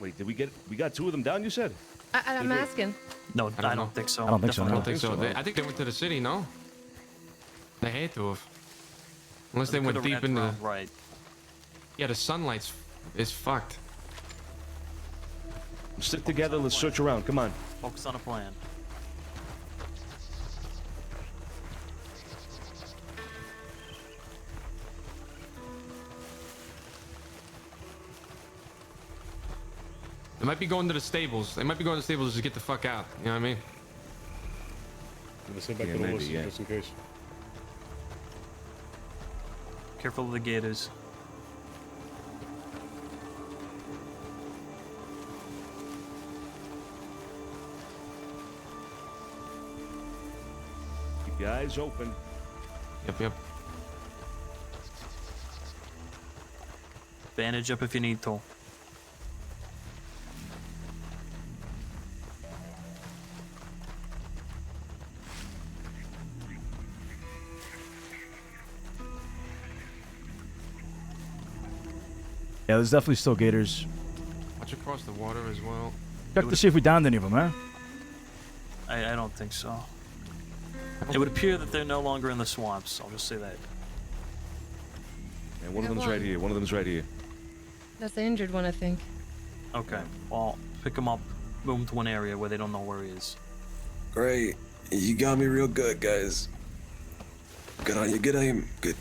Wait, we got 2 of them down, you said? I'm asking. No, I know. don't think so. I don't think so, I no. don't think so. I think they went to the city. No. They had to have. Unless they went deep into. Right. Yeah, the sunlight's is fucked. Stick together. Let's search around. Come on. Focus on a plan. They might be going to the stables. They might be going to the stables to get the fuck out. You know what I mean? I'm gonna sit back Yeah, to the maybe, list yeah. just in case. Careful of the gators. Keep your eyes open. Yep. Bandage up if you need to. Yeah, there's definitely still gators. Watch across the water as well. Check to see if we downed any of them, huh? I don't think so. It would appear that they're no longer in the swamps. I'll just say that. And one of them's right here. One of them's right here. That's the injured one, I think. Okay. Well, pick him up, move him to one area where they don't know where he is. Great. You got me real good, guys. Good on you. Good aim. Good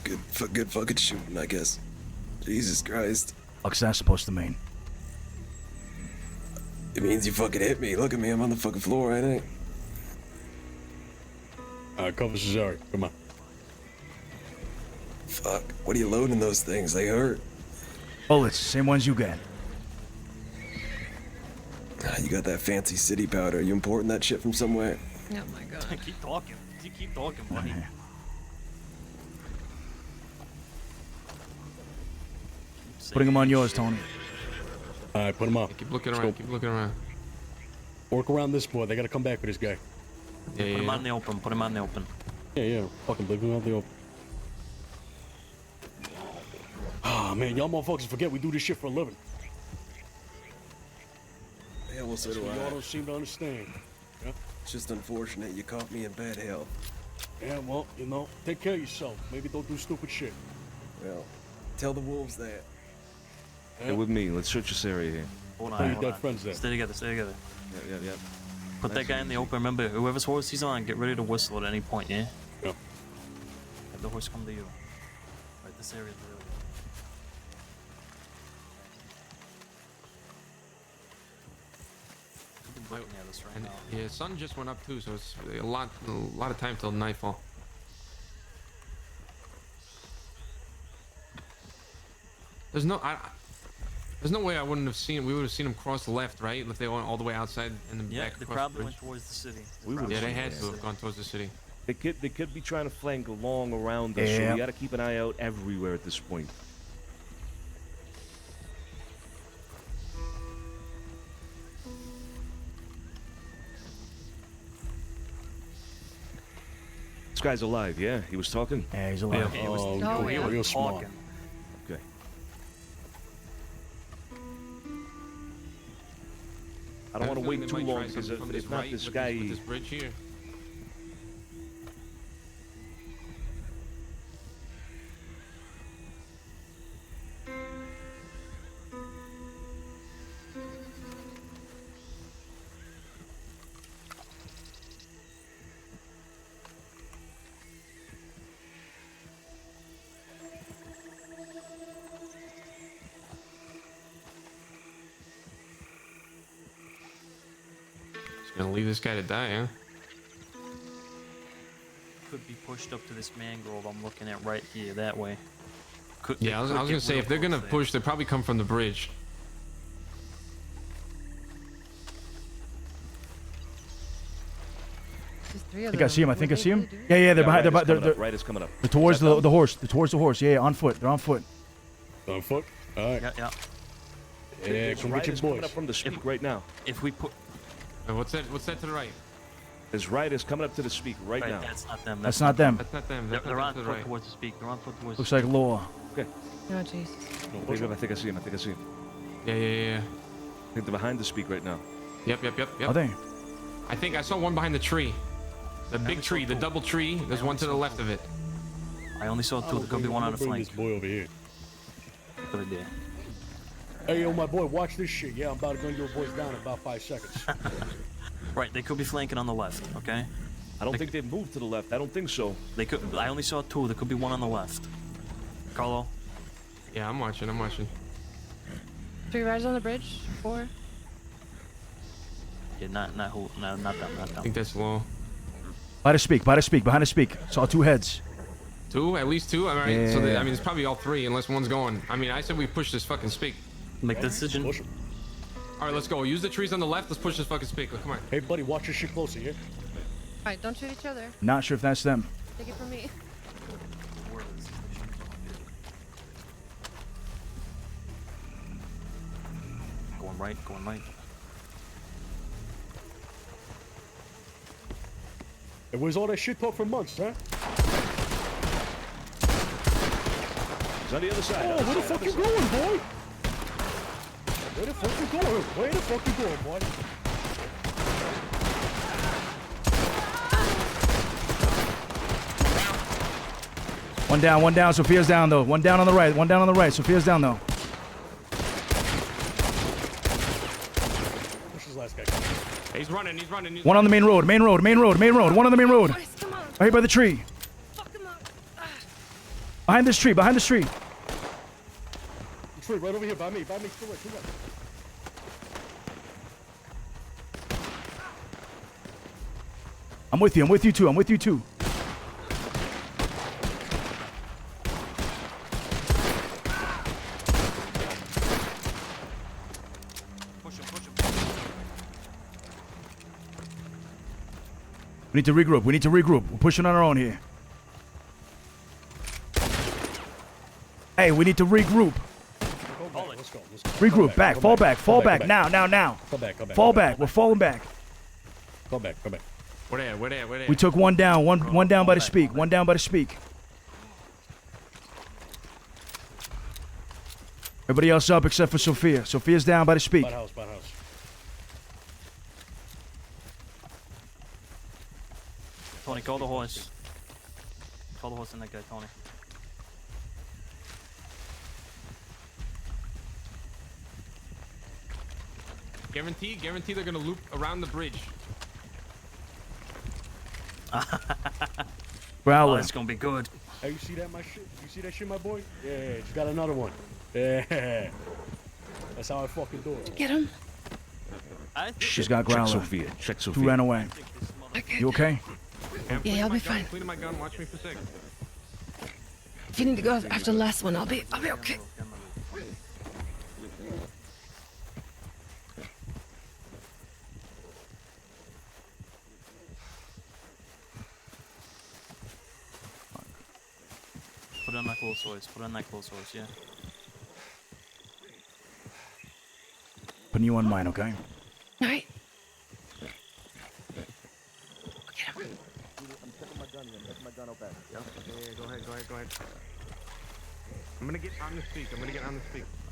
fucking shooting, I guess. Jesus Christ. What's that supposed to mean? It means you fucking hit me. Look at me. I'm on the fucking floor, ain't I? Cover Cesare. Come on. Fuck. What are you loading those things? They hurt. Bullets, same ones you got. You got that fancy city powder. You importing that shit from somewhere? Oh my god. Keep talking. Keep talking, buddy. Putting them on yours, Tony. All right, put him up. Keep looking around. Keep looking around. Work around this boy. They gotta come back with this guy. Put him out in the open. Put him out in the open. Yeah. Fucking leave him out in the open. Ah, man, y'all motherfuckers forget we do this shit for a living. Yeah, well, so do Y'all I. don't seem to understand. Yeah? It's just unfortunate you caught me in bad health. Yeah, well, you know, take care of yourself. Maybe don't do stupid shit. Well, tell the wolves that. Hey, with me. Let's search this area here. Hold Put on. your Hold dead on. friends there. Stay together. Stay together. Yeah. Put that guy in the open. Remember, whoever's horse he's on, get ready to whistle at any point, yeah? Yeah. Have the horse come to you. Right, this area's really... Looking at us right And now. yeah, sun just went up too, so it's a lot of time till nightfall. There's no way I wouldn't have seen. We would have seen them cross the left, right? If they went all the way outside and then Yeah, back they across probably the went bridge. towards the city. Yeah, they had to have gone towards the city. They could be trying to flank along around us, so Yeah. we gotta keep an eye out everywhere at this point. This guy's alive, yeah? He was talking? Yeah, he's alive. He was, Oh, he yeah. was real smart. talking. Okay. I don't want to wait too long because if not, this guy. With this bridge here. Gonna leave this guy to die, huh? Could be pushed up to this mangrove I'm looking at right here, that way. Yeah, I was gonna say, if they're gonna push, they probably come from the bridge. There's three of I think I see him. I them. think I What see him. they do? Yeah, they're behind. Right is coming They're up. Right is coming up. towards Is that the horse. They're towards the horse. Yeah, on foot. They're on foot. On foot? All right. Yeah. Yeah, This come right get your is coming boys. up from the speak right now. If we put... What's that to the right? His right is coming up to the speak right now. That's not them. That's not them. That's not them. They're, That's they're not on them to foot the right. towards the speak. They're on foot towards Looks the like Law. Okay. Oh, jeez. Wait, I think I see him. I think I see him. Yeah. I think they're behind the speak right now. Yep. Are they? I think I saw one behind the tree. The big tree, the double tree. There's one to the left of it. I only saw two. There could be one on the Bring flank. this boy over here. Good idea. Hey, yo, my boy, watch this shit. Yeah, I'm about to gun your boys down in about 5 seconds. Right, they could be flanking on the left, okay? I don't think they've moved to the left. I don't think so. They could. I only saw two. There could be one on the left. Carlo? Yeah, I'm watching. 3 riders on the bridge. 4. Yeah, not them, not I them. think that's low. By the speak. Behind the speak. Saw 2 heads. 2, at least 2. All right. So Yeah. I mean, it's probably all 3 unless one's going. I mean, I said we push this fucking speak. Make the decision. Push him. All right, let's go. Use the trees on the left. Let's push this fucking speak. Come on. Hey, buddy, watch your shit closer, yeah? Alright, don't shoot each other. Not sure if that's them. Take it from me. right, going right. Hey, where's all that shit talk for months, huh? It's on the other side. Oh, where the fuck you going, boy? Where the fuck you going? Where the fuck you going, boy? One down. Sophia's down though. One down on the right. Sophia's down though. Where's this last guy? He's running. One on the main road. One on the main road. Right here by the tree. Behind this tree. The tree right over here by me. To the right. I'm with you too. We need to regroup. We're pushing on our own here. Hey, we need to regroup. Let's go. Regroup. Fall back. Now. Fall back. We're falling back. Go back. Where they? We took one down. One down by the speak. Everybody else up except for Sophia. Sophia's down by the speak. Bad house. Tony, call the horse. Call the horse and that guy, Tony. Guarantee they're gonna loop around the bridge. Growler. Oh, it's gonna be good. Hey, you see that, my boy? Yeah, just got another one. Yeah. That's how I fucking do it. Get him. She's got Growler. Check Sophia. Who ran away? You okay? Yeah, I'll be fine. Cleaning my gun. Watch me for a sec. If you need to go after the last one, I'll be okay. Put on that close horse, yeah. Putting you on mine, okay? All right. Go ahead. I'm gonna get on the speak.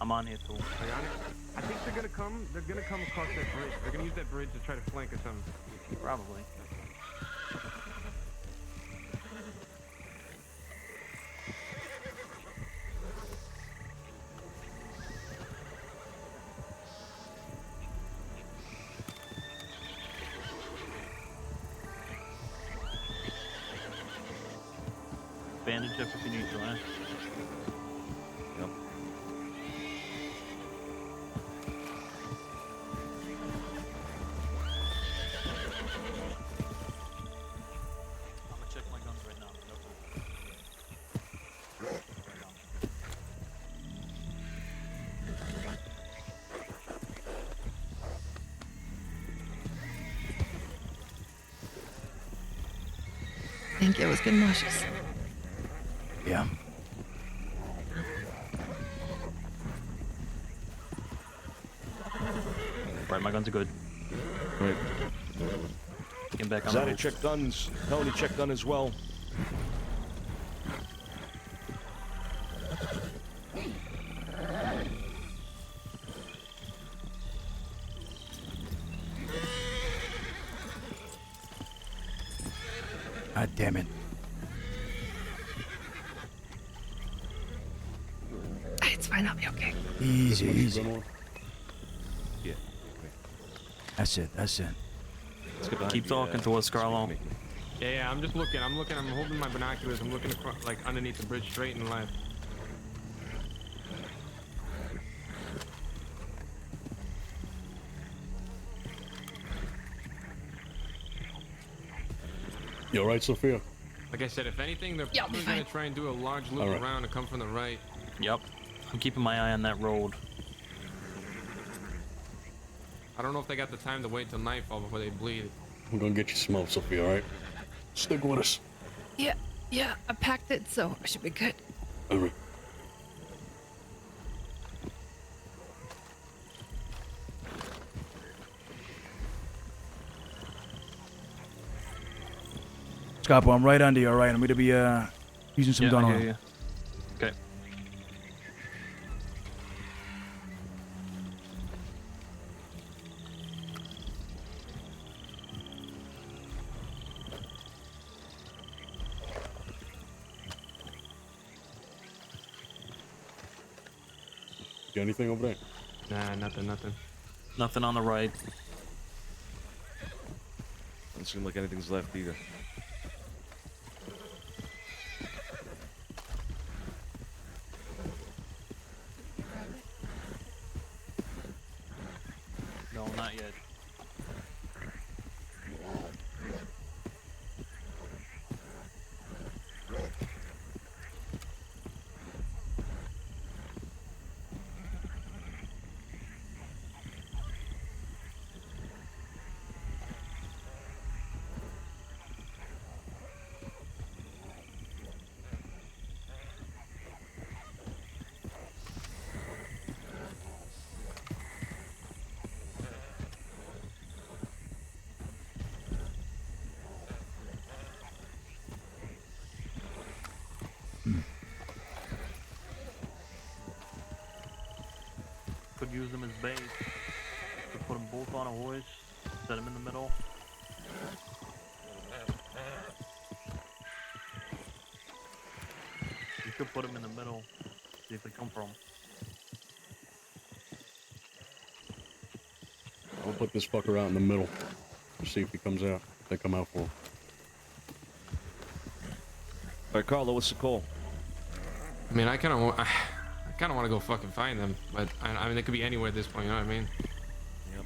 I'm on here too. Are you on it? I think they're gonna come across that bridge. They're gonna use that bridge to try to flank or something. Probably. Bandage up if you need to, eh? Yep. I'm gonna check my guns right now. Thank you. It was good nauseous. Yeah. Right, my guns are good. Right. Get back on Zada the roof. check guns. Tony check gun as well. God damn it. It's fine. I'll be okay. Easy. Yeah. That's it. Let's get behind Keep the, talking to us, Carlo. Yeah, I'm just looking. I'm holding my binoculars. I'm looking across, like underneath the bridge, straight and left. You alright, Sophia? Like I said, if anything, they're probably gonna try and do a large loop Alright. around and come from the right. Yep. I'm keeping my eye on that road. I don't know if they got the time to wait till nightfall before they bleed. I'm gonna get you smoked, Sophia, alright? Stick with us. Yeah. I packed it, so I should be good. Alright. Scapo, I'm right under you, alright? I'm gonna be using some gun I on hear him. you. Okay. Got anything over there? Nah, nothing. Nothing on the right. Doesn't seem like anything's left either. No, not yet. Could use them as bait. Could put them both on a horse, set them in the middle. You could put them in the middle, see if they come from. I'll put this fucker out in the middle. See if he comes out. They come out for him. Alright, Carlo, what's the call? I mean, I kind of want to go fucking find them, but I mean, they could be anywhere at this point. You know what I mean? Yep.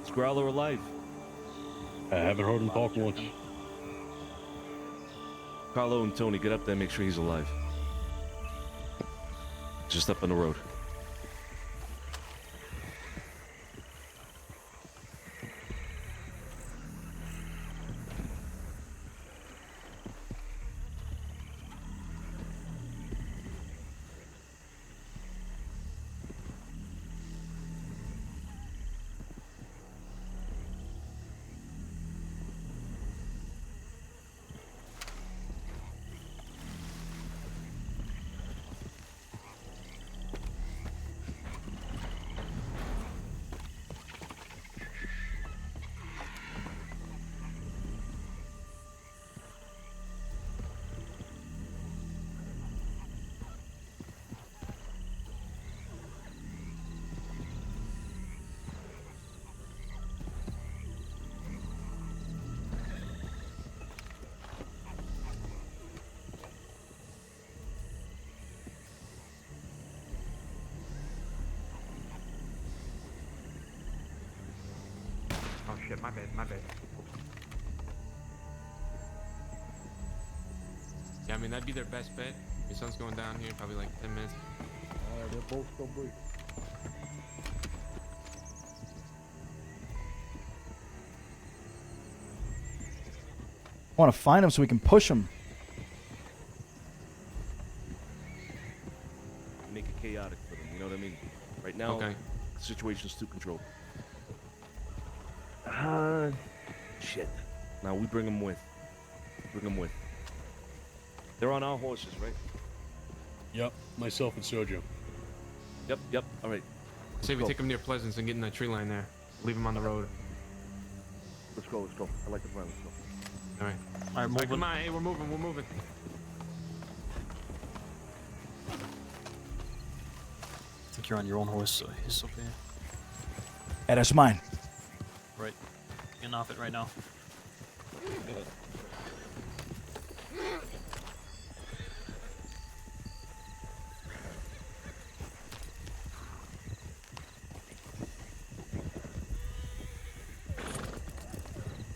Is Growler alive? I haven't heard him talk once. Carlo and Tony, get up there and make sure he's alive. Just up on the road. Oh shit, my bad. Yeah, I mean, that'd be their best bet. Your son's going down here, probably like 10 minutes. They're both still breathing. I want to find him so we can push him. Make it chaotic for them, you know what I mean? Right now, Okay. the situation's too controlled. Shit. Now we bring them with. They're on our horses, right? Yep, myself and Sergio. Yep, alright. Say we take them near Pleasance and get in that tree line there. Leave them on the road. Let's go. I like the plan, let's go. Alright. Alright, moving. Come on, hey, we're moving. I think you're on your own horse, so he's okay. Hey, that's mine. Right. Getting off it right now.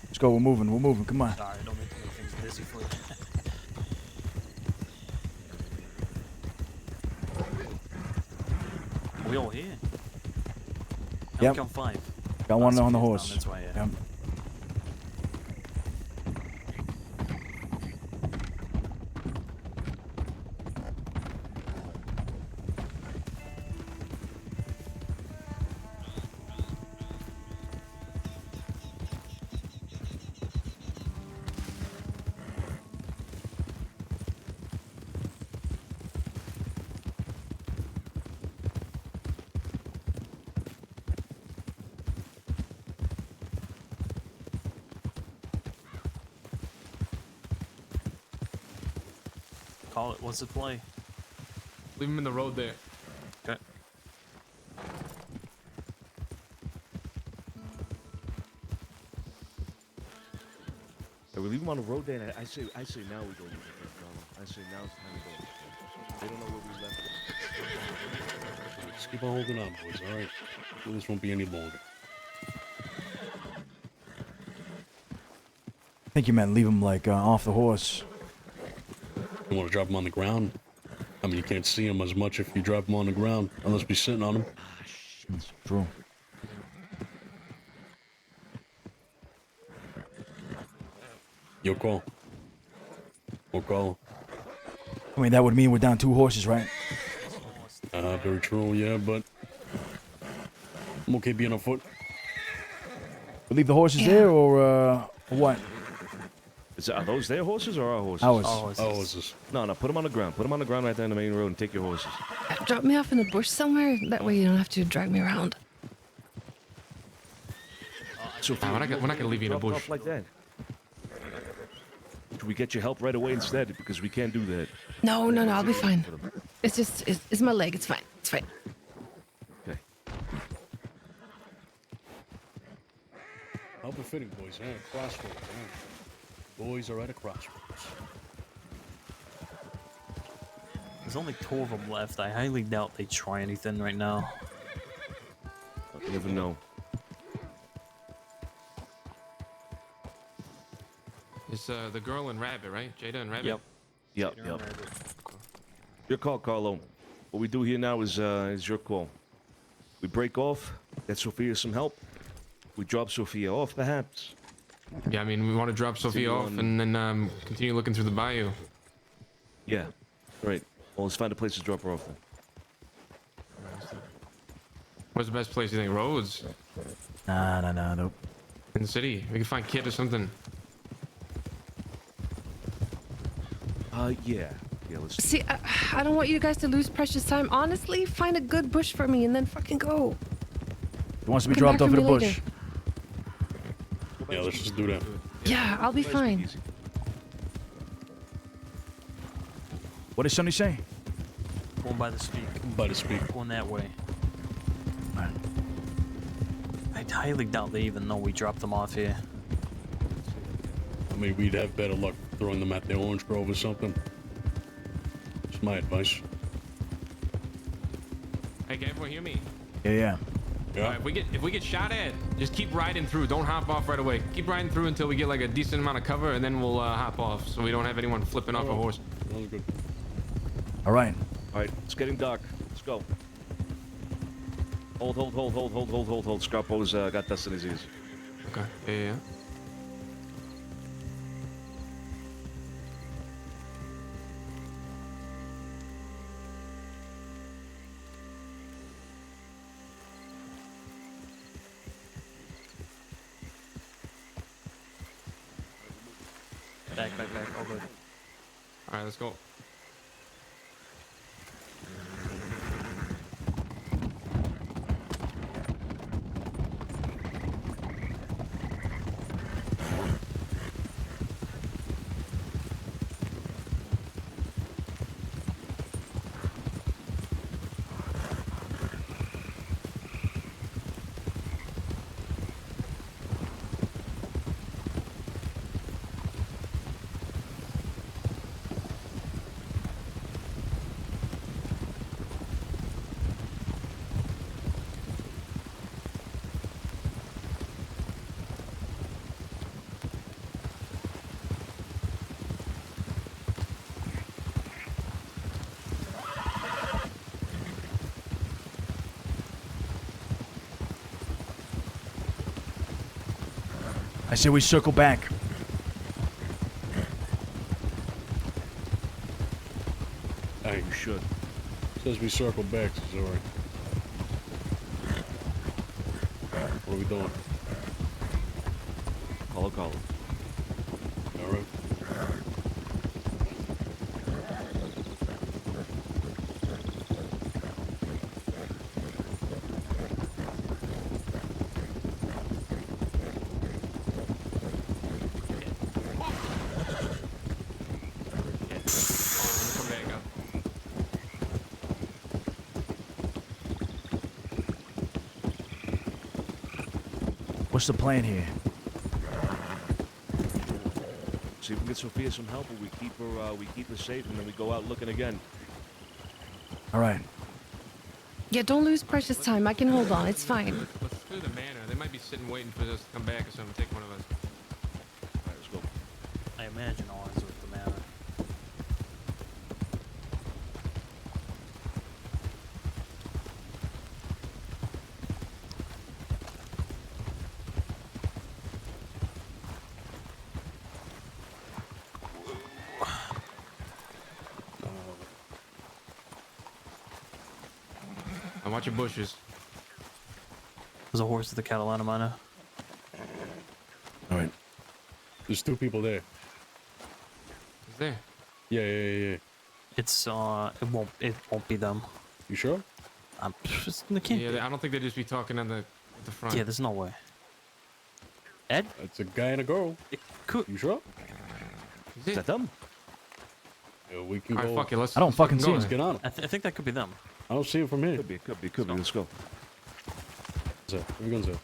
Let's go, we're moving, come on. Sorry, don't make things busy for you. We all here. we Yep. count 5. Got one on the Down, horse. that's why, yeah. Yep. Call it. What's the play? Leave him in the road there. Okay. Hey, we leave them on the road there. And I say now we go. I say now it's time to go. They don't know where we left them. Just keep on holding on, boys. All right. This won't be any longer. I think you meant leave him like off the horse. You want to drop them on the ground? I mean, you can't see them as much if you drop them on the ground, unless we're sitting on them. True. Your call. Your call. I mean, that would mean we're down 2 horses, right? Very true, yeah, but I'm okay being on foot. We leave the horses there, or what? Are those their horses or our horses? Ours. Our horses. No, put them on the ground. Put them on the ground right there on the main road and take your horses. Drop me off in the bush somewhere. That way you don't have to drag me around. So We're not gonna leave you in a drop bush. off like that. Should we get your help right away instead? Because we can't do that. No, I'll be fine. It's just, it's my leg. It's fine. It's fine. Okay. How befitting, boys. At a crossroads. Boys are at a crossroads. There's only 2 of them left. I highly doubt they try anything right now. You never know. It's the girl and Rabbit, right? Jada and Rabbit? Yep. Your call, Carlo. What we do here now is your call. We break off, get Sophia some help. We drop Sophia off, perhaps. Yeah, I mean, we want to drop Sophia off and then continue looking through the bayou. Yeah. Right. Well, let's find a place to drop her off then. Where's the best place, you think? Roads? Nah, nope. In the city? We can find Kit or something. Yeah, let's do See, I don't want you guys to lose precious time. Honestly, find a good bush for me and then fucking go. He wants to be Come dropped back off for in a me bush. later. Yeah, let's just do that. Yeah, I'll be fine. What did Sonny say? Going by the speak. By the speak. Going that way. I highly doubt they even know we dropped them off here. I mean, we'd have better luck throwing them at the orange grove or something. That's my advice. Hey, can everyone hear me? Yeah. Alright, if we get shot at, just keep riding through. Don't hop off right away. Keep riding through until we get like a decent amount of cover, and then we'll hop off, so we don't have anyone flipping off a horse. Sounds good. All right. It's getting dark. Let's go. Hold. Scarpo's got dust in his ears. Okay. Yeah. Back. All good. Alright, let's go. I say we circle back. Hey, you should. Says we circle back, Cesare. What are we doing? Call it. All right. Come back up. What's the plan here? See if we can get Sophia some help, or we keep her safe, and then we go out looking again. All right. Yeah, don't lose precious time. I can hold on. It's fine. Let's clear the manor. They might be sitting waiting for us to come back or something. Take one of us. All right, let's go. I imagine ours with the manor. And watch your bushes. There's a horse at the Catalana Manor. All right. There's 2 people there. Is there? Yeah. It's it won't be them. You sure? I'm just they can't. Yeah, I don't think they'd just be talking at the front. Yeah, there's no way. Ed? It's a guy and a girl. It could. You sure? Is that them? Yeah, we can All right, go. fuck it. Let's. I don't let's fucking go. see Let's him. get on him. I think that could be them. I don't see him from here. Could be. Let's go. So, where we going, Zed?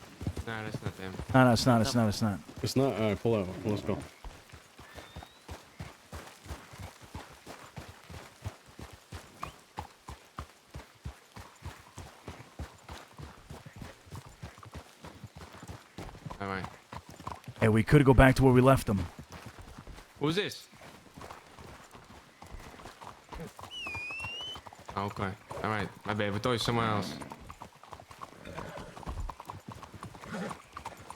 Nah, that's not them. No, it's not. It's not. It's not. It's not. All right, pull out. Let's go. All right. Hey, we could go back to where we left them. Who's this? Oh, okay. All right. My bad. We thought you were someone else.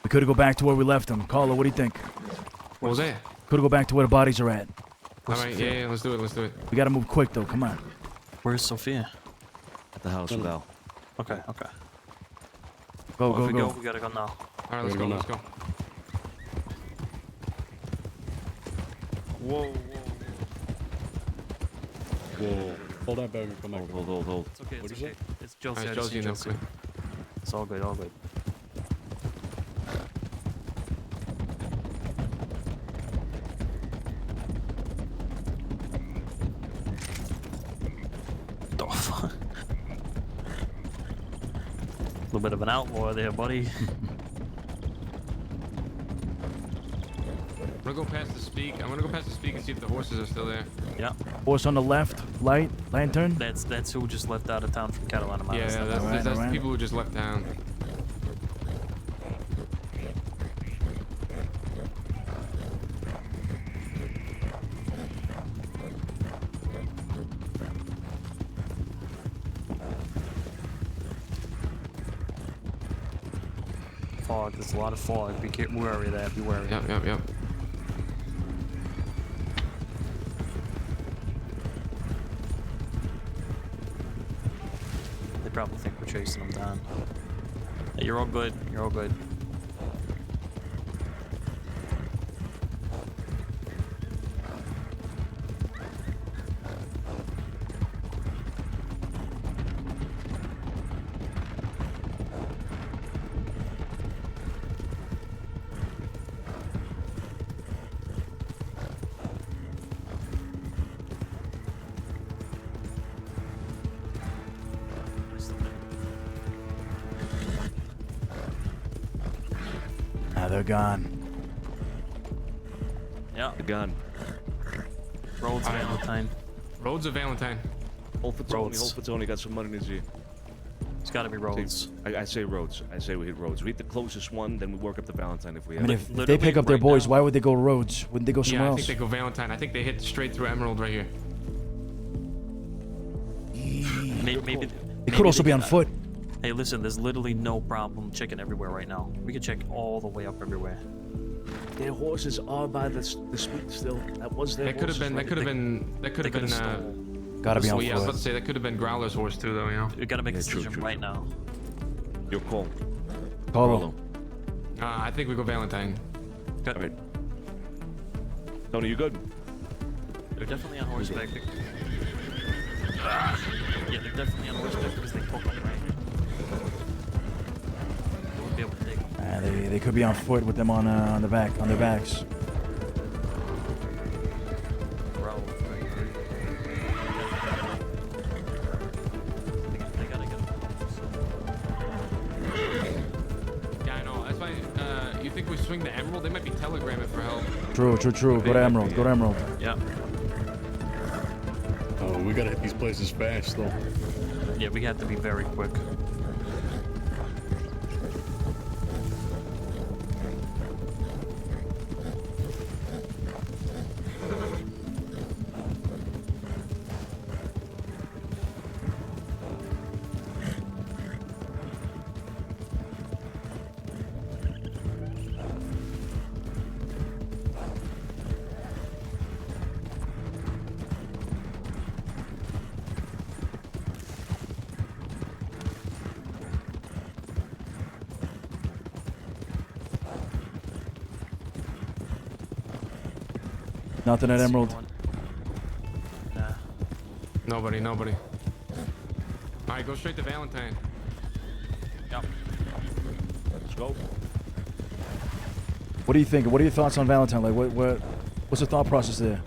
We could go back to where we left them. Carlo, what do you think? What was that? Could go back to where the bodies are at. All right. Yeah. Let's do it. Let's do it. We gotta move quick though. Come on. Where's Sophia? At the house with Al. Okay. Go, Well, go, if we go. we gotta go now. All right. Let's go. Let's go. Whoa. Whoa. Hold that back and come back. Hold. It's okay. What'd It's you okay. It's Josie. All I right, just see Josie, no, Josie. quick. It's all good. All good. The fuck? A little bit of an outlaw there, buddy. I'm gonna go past the speak. I'm gonna go past the speak and see if the horses are still there. Yeah. Horse on the left. Light. Lantern. That's who just left out of town from Catalana Manor. Yeah, that's Alright, the alright. people who just left town. Fog. There's a lot of fog. Be wary of that. Be wary. Yep. They probably think we're chasing them down. Hey, you're all good. You're all good. Ah, they're gone. Yeah. The gun. Roads Valentine. Roads of Valentine. Hold for Tony. Got some money in his ear. It's got to be roads. I say roads. I say we hit roads. We hit the closest one, then we work up to Valentine if we I have. mean, if they Literally pick up their right boys, now. why would they go Rhodes? Wouldn't they go somewhere Yeah, I else? think they go Valentine. I think they hit straight through Emerald right here. Maybe They could also be on foot. Hey, listen, there's literally no problem checking everywhere right now. We can check all the way up everywhere. Their horses are by the street still. That was their That could have horses, been. right? That could have been. Gotta be on Yeah, I was foot. about to say that could have been Growler's horse too, though. You know. We gotta make a Yeah, true, decision true, right true. now. Your call. Carlo. I think we go Valentine. All right. Tony, you good? They're definitely on horseback. Yeah, they're definitely on horseback because they poke on the right. They wouldn't be able to dig. They could be on foot with them on their backs. Bro, they gotta get them. Yeah, I know. That's why. You think we swing the Emerald? They might be telegramming for help. True. Go to Emerald. Go to Emerald. Yeah. Oh, we gotta hit these places fast, though. Yeah, we have to be very quick. Nothing at Emerald. Nah. Nobody. All right, go straight to Valentine. Yep. Let's go. What do you think? What are your thoughts on Valentine? Like, what's the thought process there?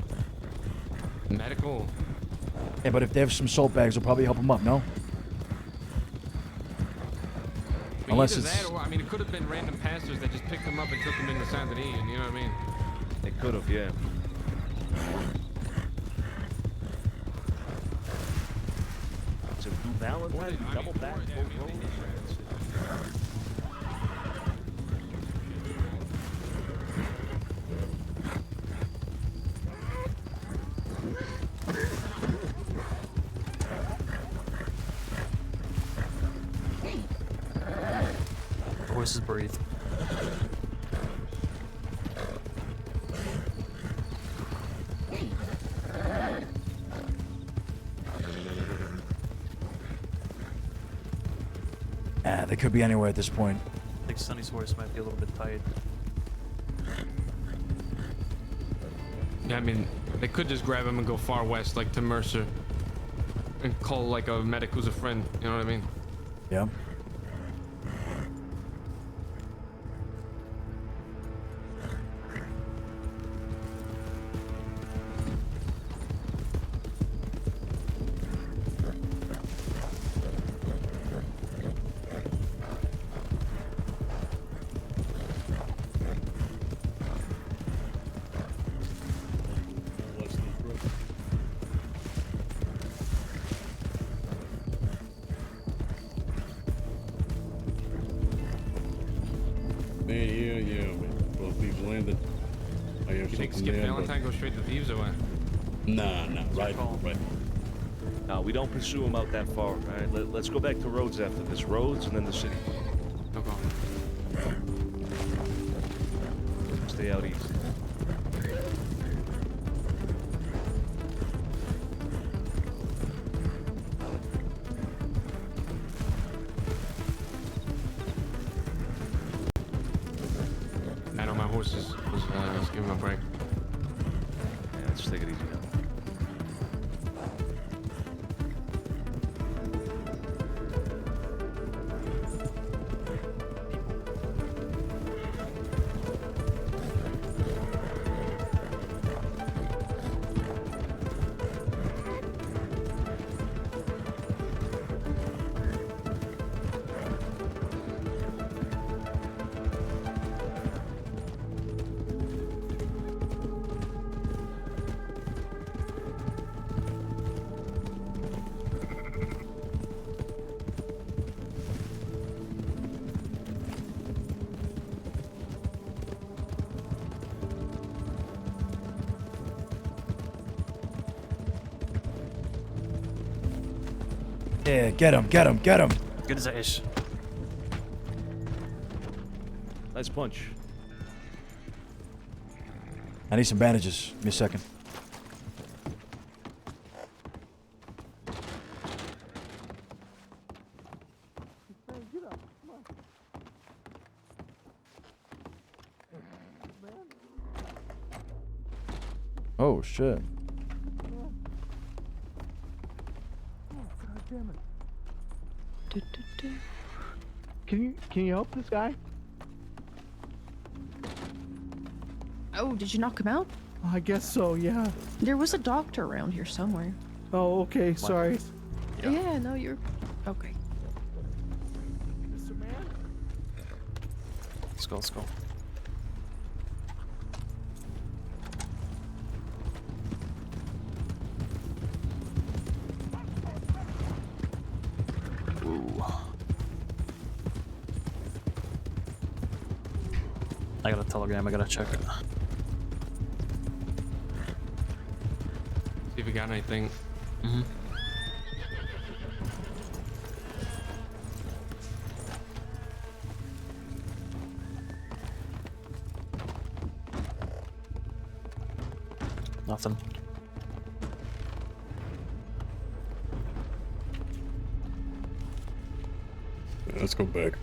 Medical. Yeah, but if they have some salt bags, it'll probably help them up. No. Unless Either it's. that, or I mean, it could have been random pastors that just picked them up and took them into Saint Denis. You know what I mean? They could have, yeah. So do Valentine, double back, both roads. Horses breathe. They could be anywhere at this point. I think Sonny's horse might be a little bit tight. Yeah, I mean, they could just grab him and go far west, like to Mercer, and call like a medic who's a friend. You know what I mean? Yeah. You think skip Valentine, go straight to Thieves or what? Nah, right. No, we don't pursue them out that far. All right, let's go back to Rhodes after this. Rhodes and then the city. No problem. Stay out east. I know my horse was giving him a break. Yeah, let's take it easy now. Yeah, get him. Good as ish. Nice punch. I need some bandages. Give me a second. Oh shit. Can you help this guy? Oh, did you knock him out? I guess so, yeah. There was a doctor around here somewhere. Oh, okay, sorry. Yeah, no, you're... Okay. Mr. Man? Let's go, let's go. Ooh. I got a telegram, I gotta check it. See if we got anything. Mm-hmm. Nothing. Let's go back.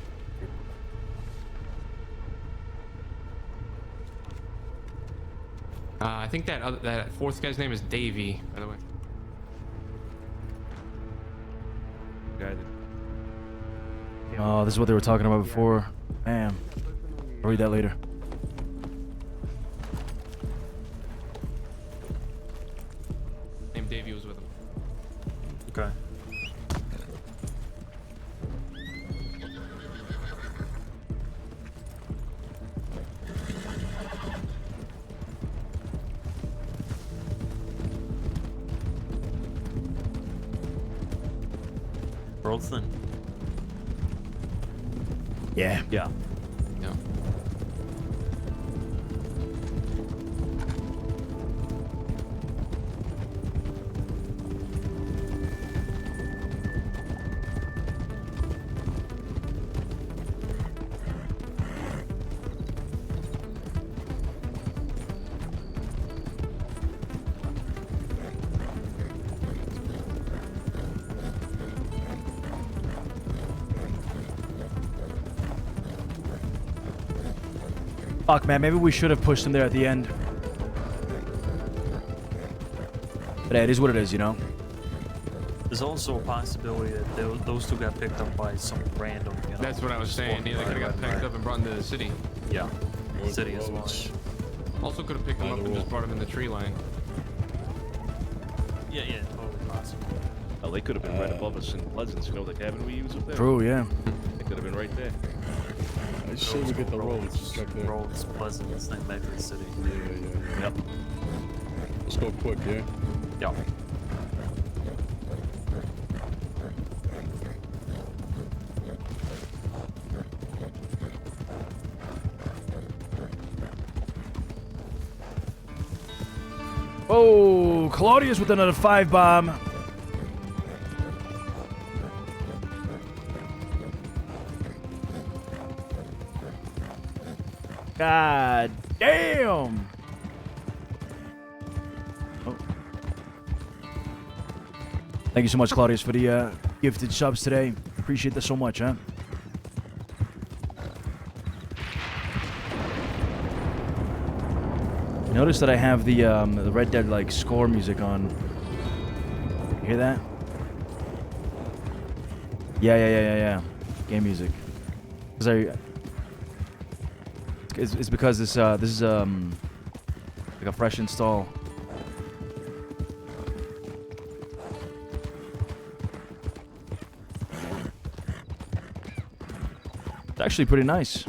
I think that fourth guy's name is Davey, by the way. Guy Oh, this is what they were talking about before. Damn. I'll read that later. Name Davey was with him. Okay. World thin. Yeah. Yeah. Yeah. Fuck, man. Maybe we should have pushed him there at the end. But hey, it is what it is, you know? There's also a possibility that those two got picked up by some random, you know. That's what I was saying. Either could have got picked up and brought into the city. Yeah. City as well. Also could have picked him up and just brought him in the tree line. Yeah, yeah, totally possible. Oh, they could have been right above us in Pleasance, you know, the cabin we use up there. True, yeah. They could have been right there. I should we get the roads. Check there. Roads, Pleasant, this thing, Medford City. Yeah. Yep. Let's go quick, yeah? Yeah. Oh, Claudius with another 5 bomb. God damn. Oh. Thank you so much, Claudius, for the gifted subs today. Appreciate this so much, huh? Notice that I have the Red Dead like score music on. You hear that? Yeah. Game music. Because it's because this is like a fresh install. It's actually pretty nice.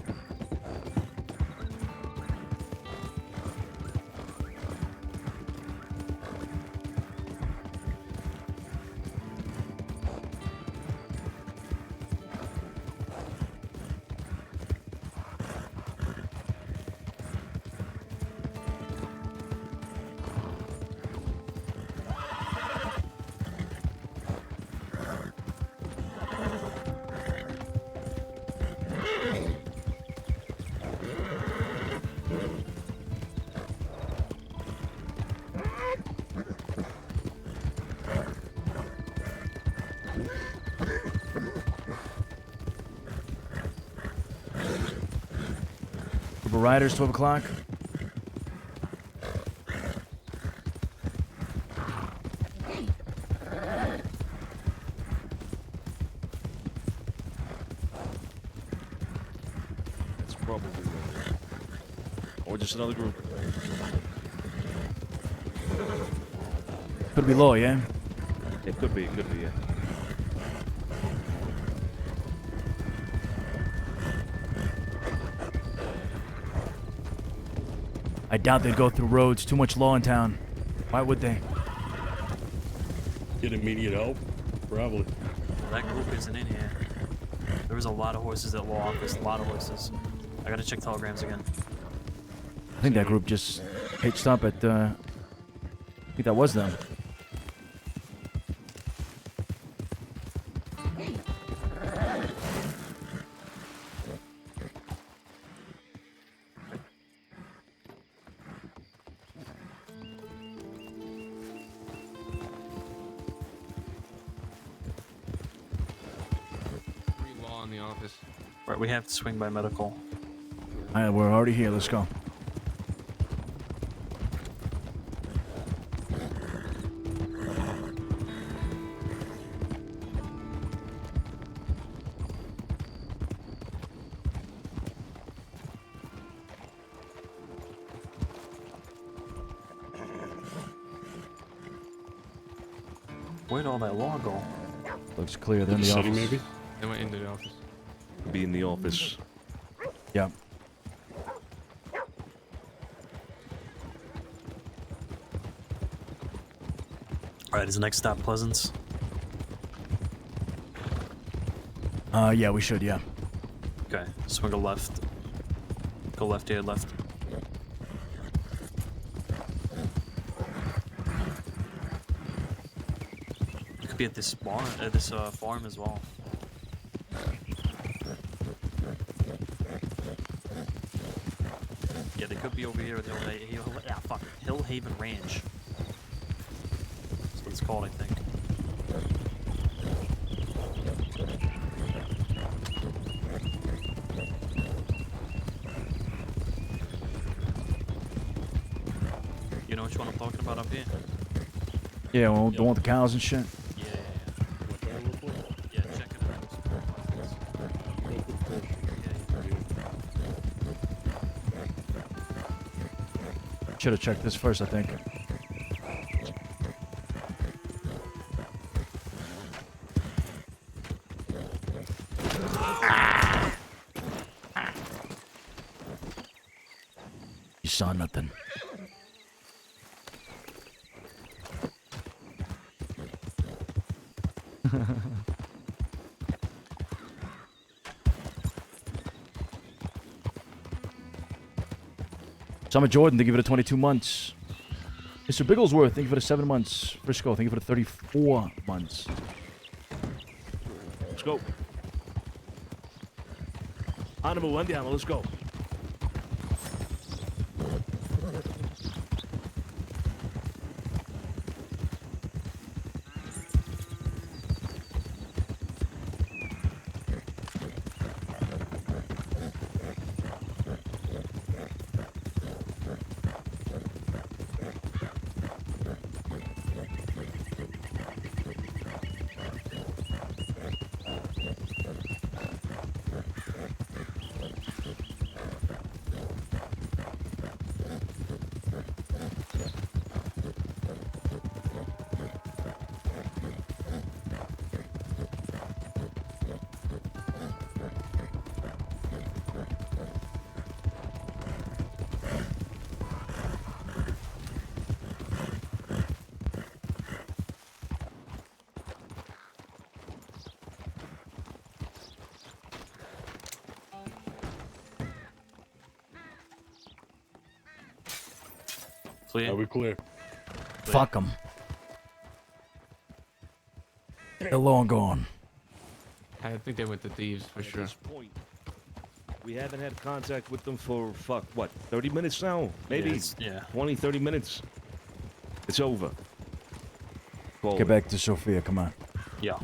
riders, 12 o'clock. That's probably or just another group. Could be low, yeah? It could be, yeah. I doubt they'd go through roads. Too much law in town. Why would they? Get immediate help? Probably. Well, that group isn't in here. There was a lot of horses at law office. A lot of horses. I gotta check telegrams again. I think that group just hitched up at, I think that was them. Law in the office. Right, we have to swing by medical. Alright, we're already here. Let's go. Where'd all that law go? Looks clear. They're in the City, office. maybe? They went into the office. Be in the office. Yeah. Alright, is the next stop Pleasance? Yeah, we should, yeah. Okay, swing a left. Go left here, left. You could be at this barn, this farm as well. Yeah, they could be over here at Hill Haven Ranch. That's what it's called, I think. You know which one I'm talking about up here? Yeah, well, the one with the cows and shit. Yeah. Yeah, check it out. Should have checked this first, I think. You saw nothing. Summer Jordan, thank you for the 22 months. Mr. Bigglesworth, thank you for the 7 months. Frisco, thank you for the 34 months. Let's go. Animal, andiamo, let's go. Clear? Are we clear? Fuck them. They're long gone. I think they went to thieves for sure. At this point, we haven't had contact with them for, fuck, what, 30 minutes now? Maybe Yeah. 20, 30 minutes. It's over. Call Get it. back to Sophia, come on. Yeah.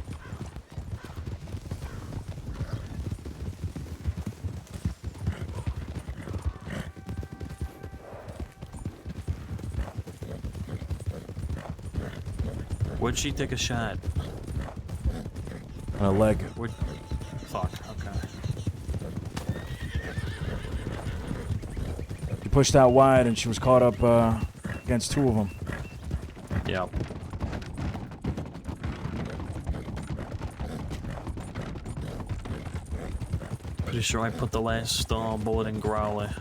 Where'd she take a shot? On a leg. Where'd... Fuck, okay. She pushed out wide and she was caught up against two of them. Yep. Pretty sure I put the last bullet in Growler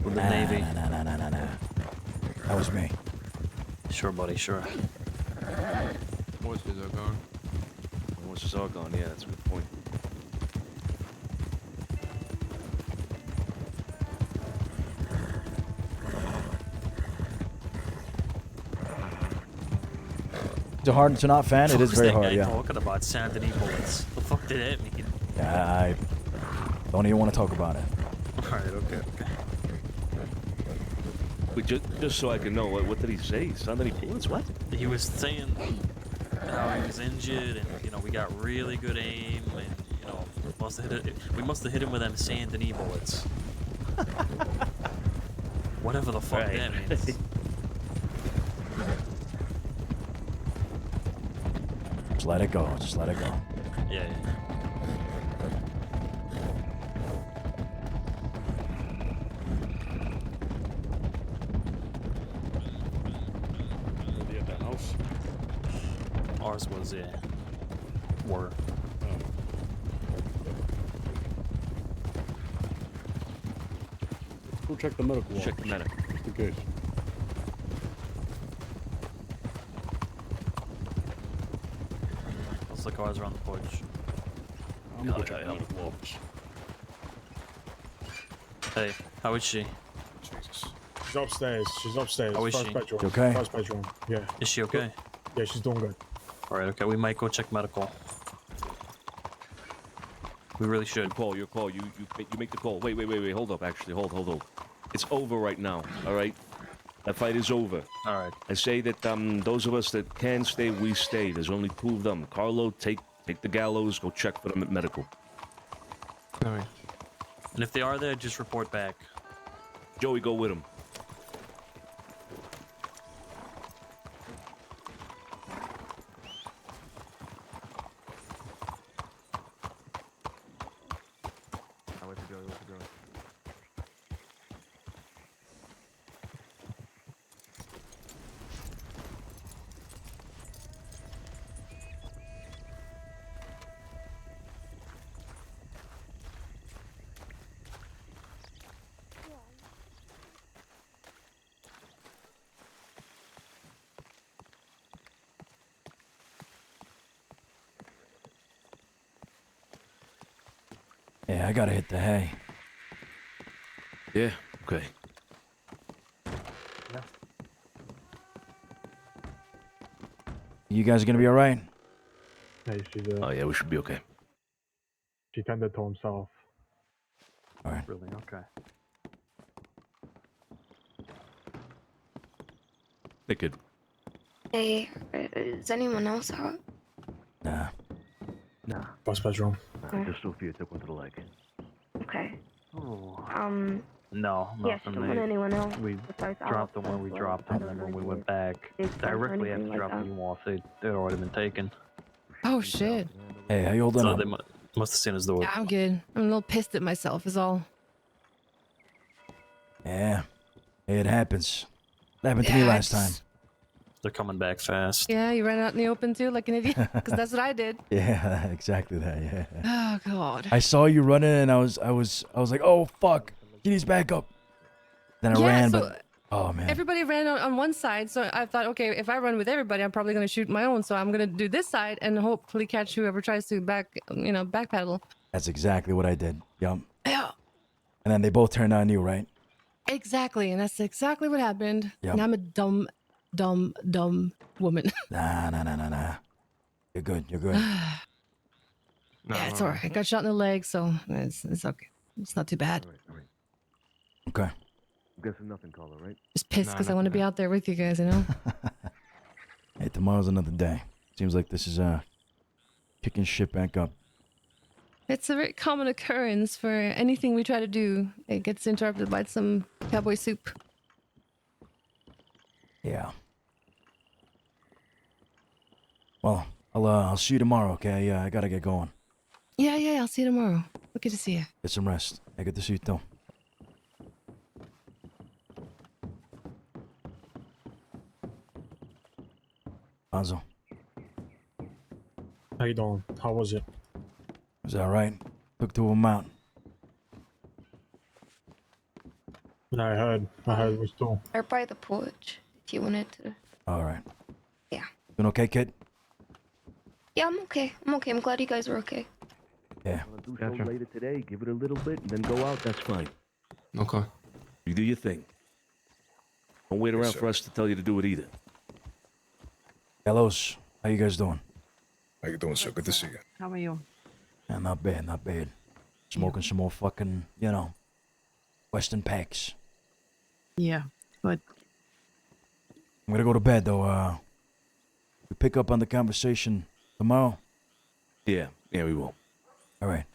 with the Navy. Nah. That was me. Sure, buddy, sure. Horses are gone. Horses are gone, yeah, that's a good point. It's a hard to not fan. It is very hard, yeah. Talking about Saturday bullets. The fuck did that mean? Yeah, I don't even want to talk about it. Alright, okay. Wait, just so I can know, what did he say? Saturday bullets? What? He was saying how he was injured, and we got really good aim, and we must have hit him with them Saint Denis bullets. Whatever the fuck that means. Just let it go. Just let it go. Yeah. At the house? Ours was, yeah. Were. Go check the medical ward. Check the medical. Just in case. Let's look ours around the porch. I'm gonna go check the medical office. Hey, how is she? Jesus. She's upstairs. She's upstairs. How is First she? bedroom. You okay? First bedroom. Yeah. Is she okay? Yeah, she's doing good. Alright, okay, we might go check medical. We really should. Your call. You make the call. Wait. Hold up, actually. Hold. It's over right now, all right? That fight is over. All right. I say that those of us that can stay, we stay. There's only two of them. Carlo, take the Gallows, go check for them at medical. All right. And if they are there, just report back. Joey, go with him. Yeah, I gotta hit the hay. Yeah, okay. You guys are gonna be alright? Hey, Oh, yeah, we should be okay. she tended to himself. Alright. Really? Okay. They could. Hey, is anyone else out? Nah. First bedroom. Just Sophia took one to the leg. Okay. Oh. No, nothing. she don't want anyone else. We besides dropped them Alfonso, when we so dropped I them, don't and know when we if went back directly after dropping you off, they'd already been taken. Oh shit. Hey, how you holding So up? they must have seen us do it. Yeah, I'm good. I'm a little pissed at myself is all. Yeah. Hey, it happens. It happened to me last time. They're coming back fast. Yeah, you ran out in the open too, like an idiot. Because that's what I did. Yeah, exactly that, yeah. Oh god. I saw you running and I was like, oh fuck, he needs backup. Then I ran, so but oh man. everybody ran on one side, so I thought, okay, if I run with everybody, I'm probably gonna shoot my own. So I'm gonna do this side and hopefully catch whoever tries to backpedal. That's exactly what I did. Yup. Yeah. And then they both turned on you, right? Exactly, and that's exactly what happened. Yep. And I'm a dumb woman. Nah. You're good. Yeah, it's alright. I got shot in the leg, so it's okay. It's not too bad. All right. Okay. I'm guessing nothing, Carlo, right? Just pissed because I want to be out there with you guys, you know? Hey, tomorrow's another day. Seems like this is kicking shit back up. It's a very common occurrence for anything we try to do. It gets interrupted by some cowboy soup. Yeah. Well, I'll see you tomorrow, okay? I gotta get going. Yeah, I'll see you tomorrow. Good to see you. Get some rest. Hey, good to see you too. Alfonso. How you doing? How was it? Was that right? Took to him out. I heard it was too. Or by the porch, if you wanted to. Alright. Yeah. Doing okay, kid? Yeah, I'm okay. I'm glad you guys are okay. Yeah. Do so later today. Give it a little bit and then go out. That's fine. Okay. You do your thing. Don't wait around for us to tell you to do it either. Gallows, how you guys doing? How you doing, sir? Good to see you. How are you? Yeah, not bad, not bad. Smoking some more fucking, Western packs. Yeah, good. I'm gonna go to bed, though. We pick up on the conversation tomorrow? Yeah, we will. All right.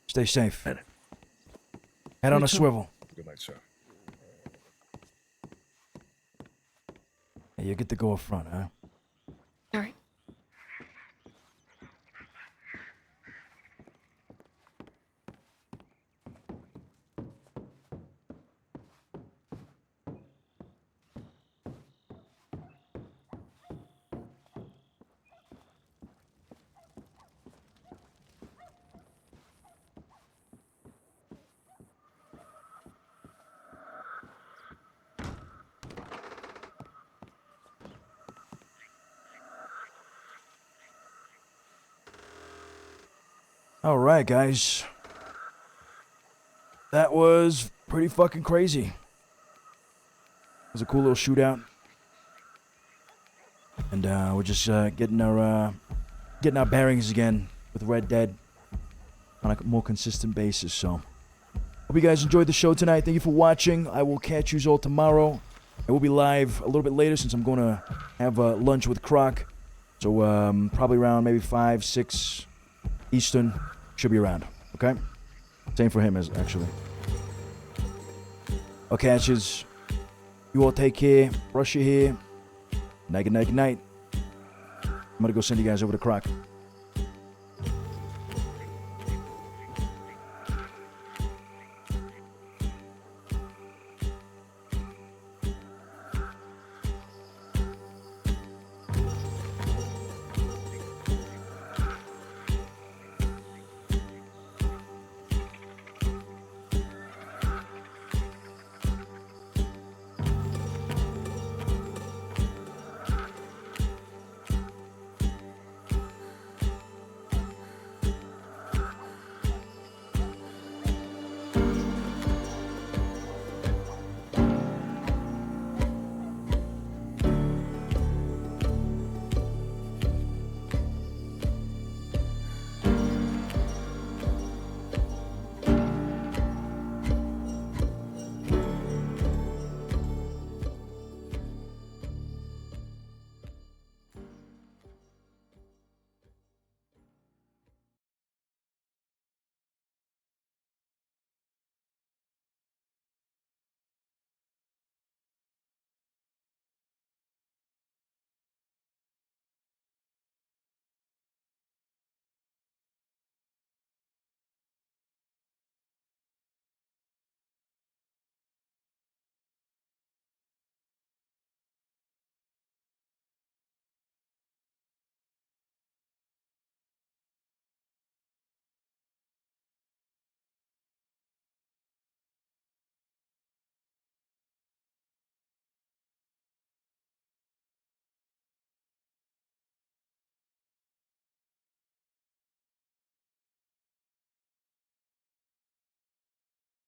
Stay safe. Head on a swivel. Good night, sir. Hey, you get to go up front, huh? All right. All right, guys. That was pretty fucking crazy. It was a cool little shootout. And we're just getting our bearings again with Red Dead on a more consistent basis. So, hope you guys enjoyed the show tonight. Thank you for watching. I will catch you all tomorrow. I will be live a little bit later since I'm going to have lunch with Croc. So probably around maybe 5, 6 Eastern. Should be around. Okay? Same for him as actually. Okay, catches. You all take care. Brush your hair. Night, good night, good night. I'm going to go send you guys over to Croc.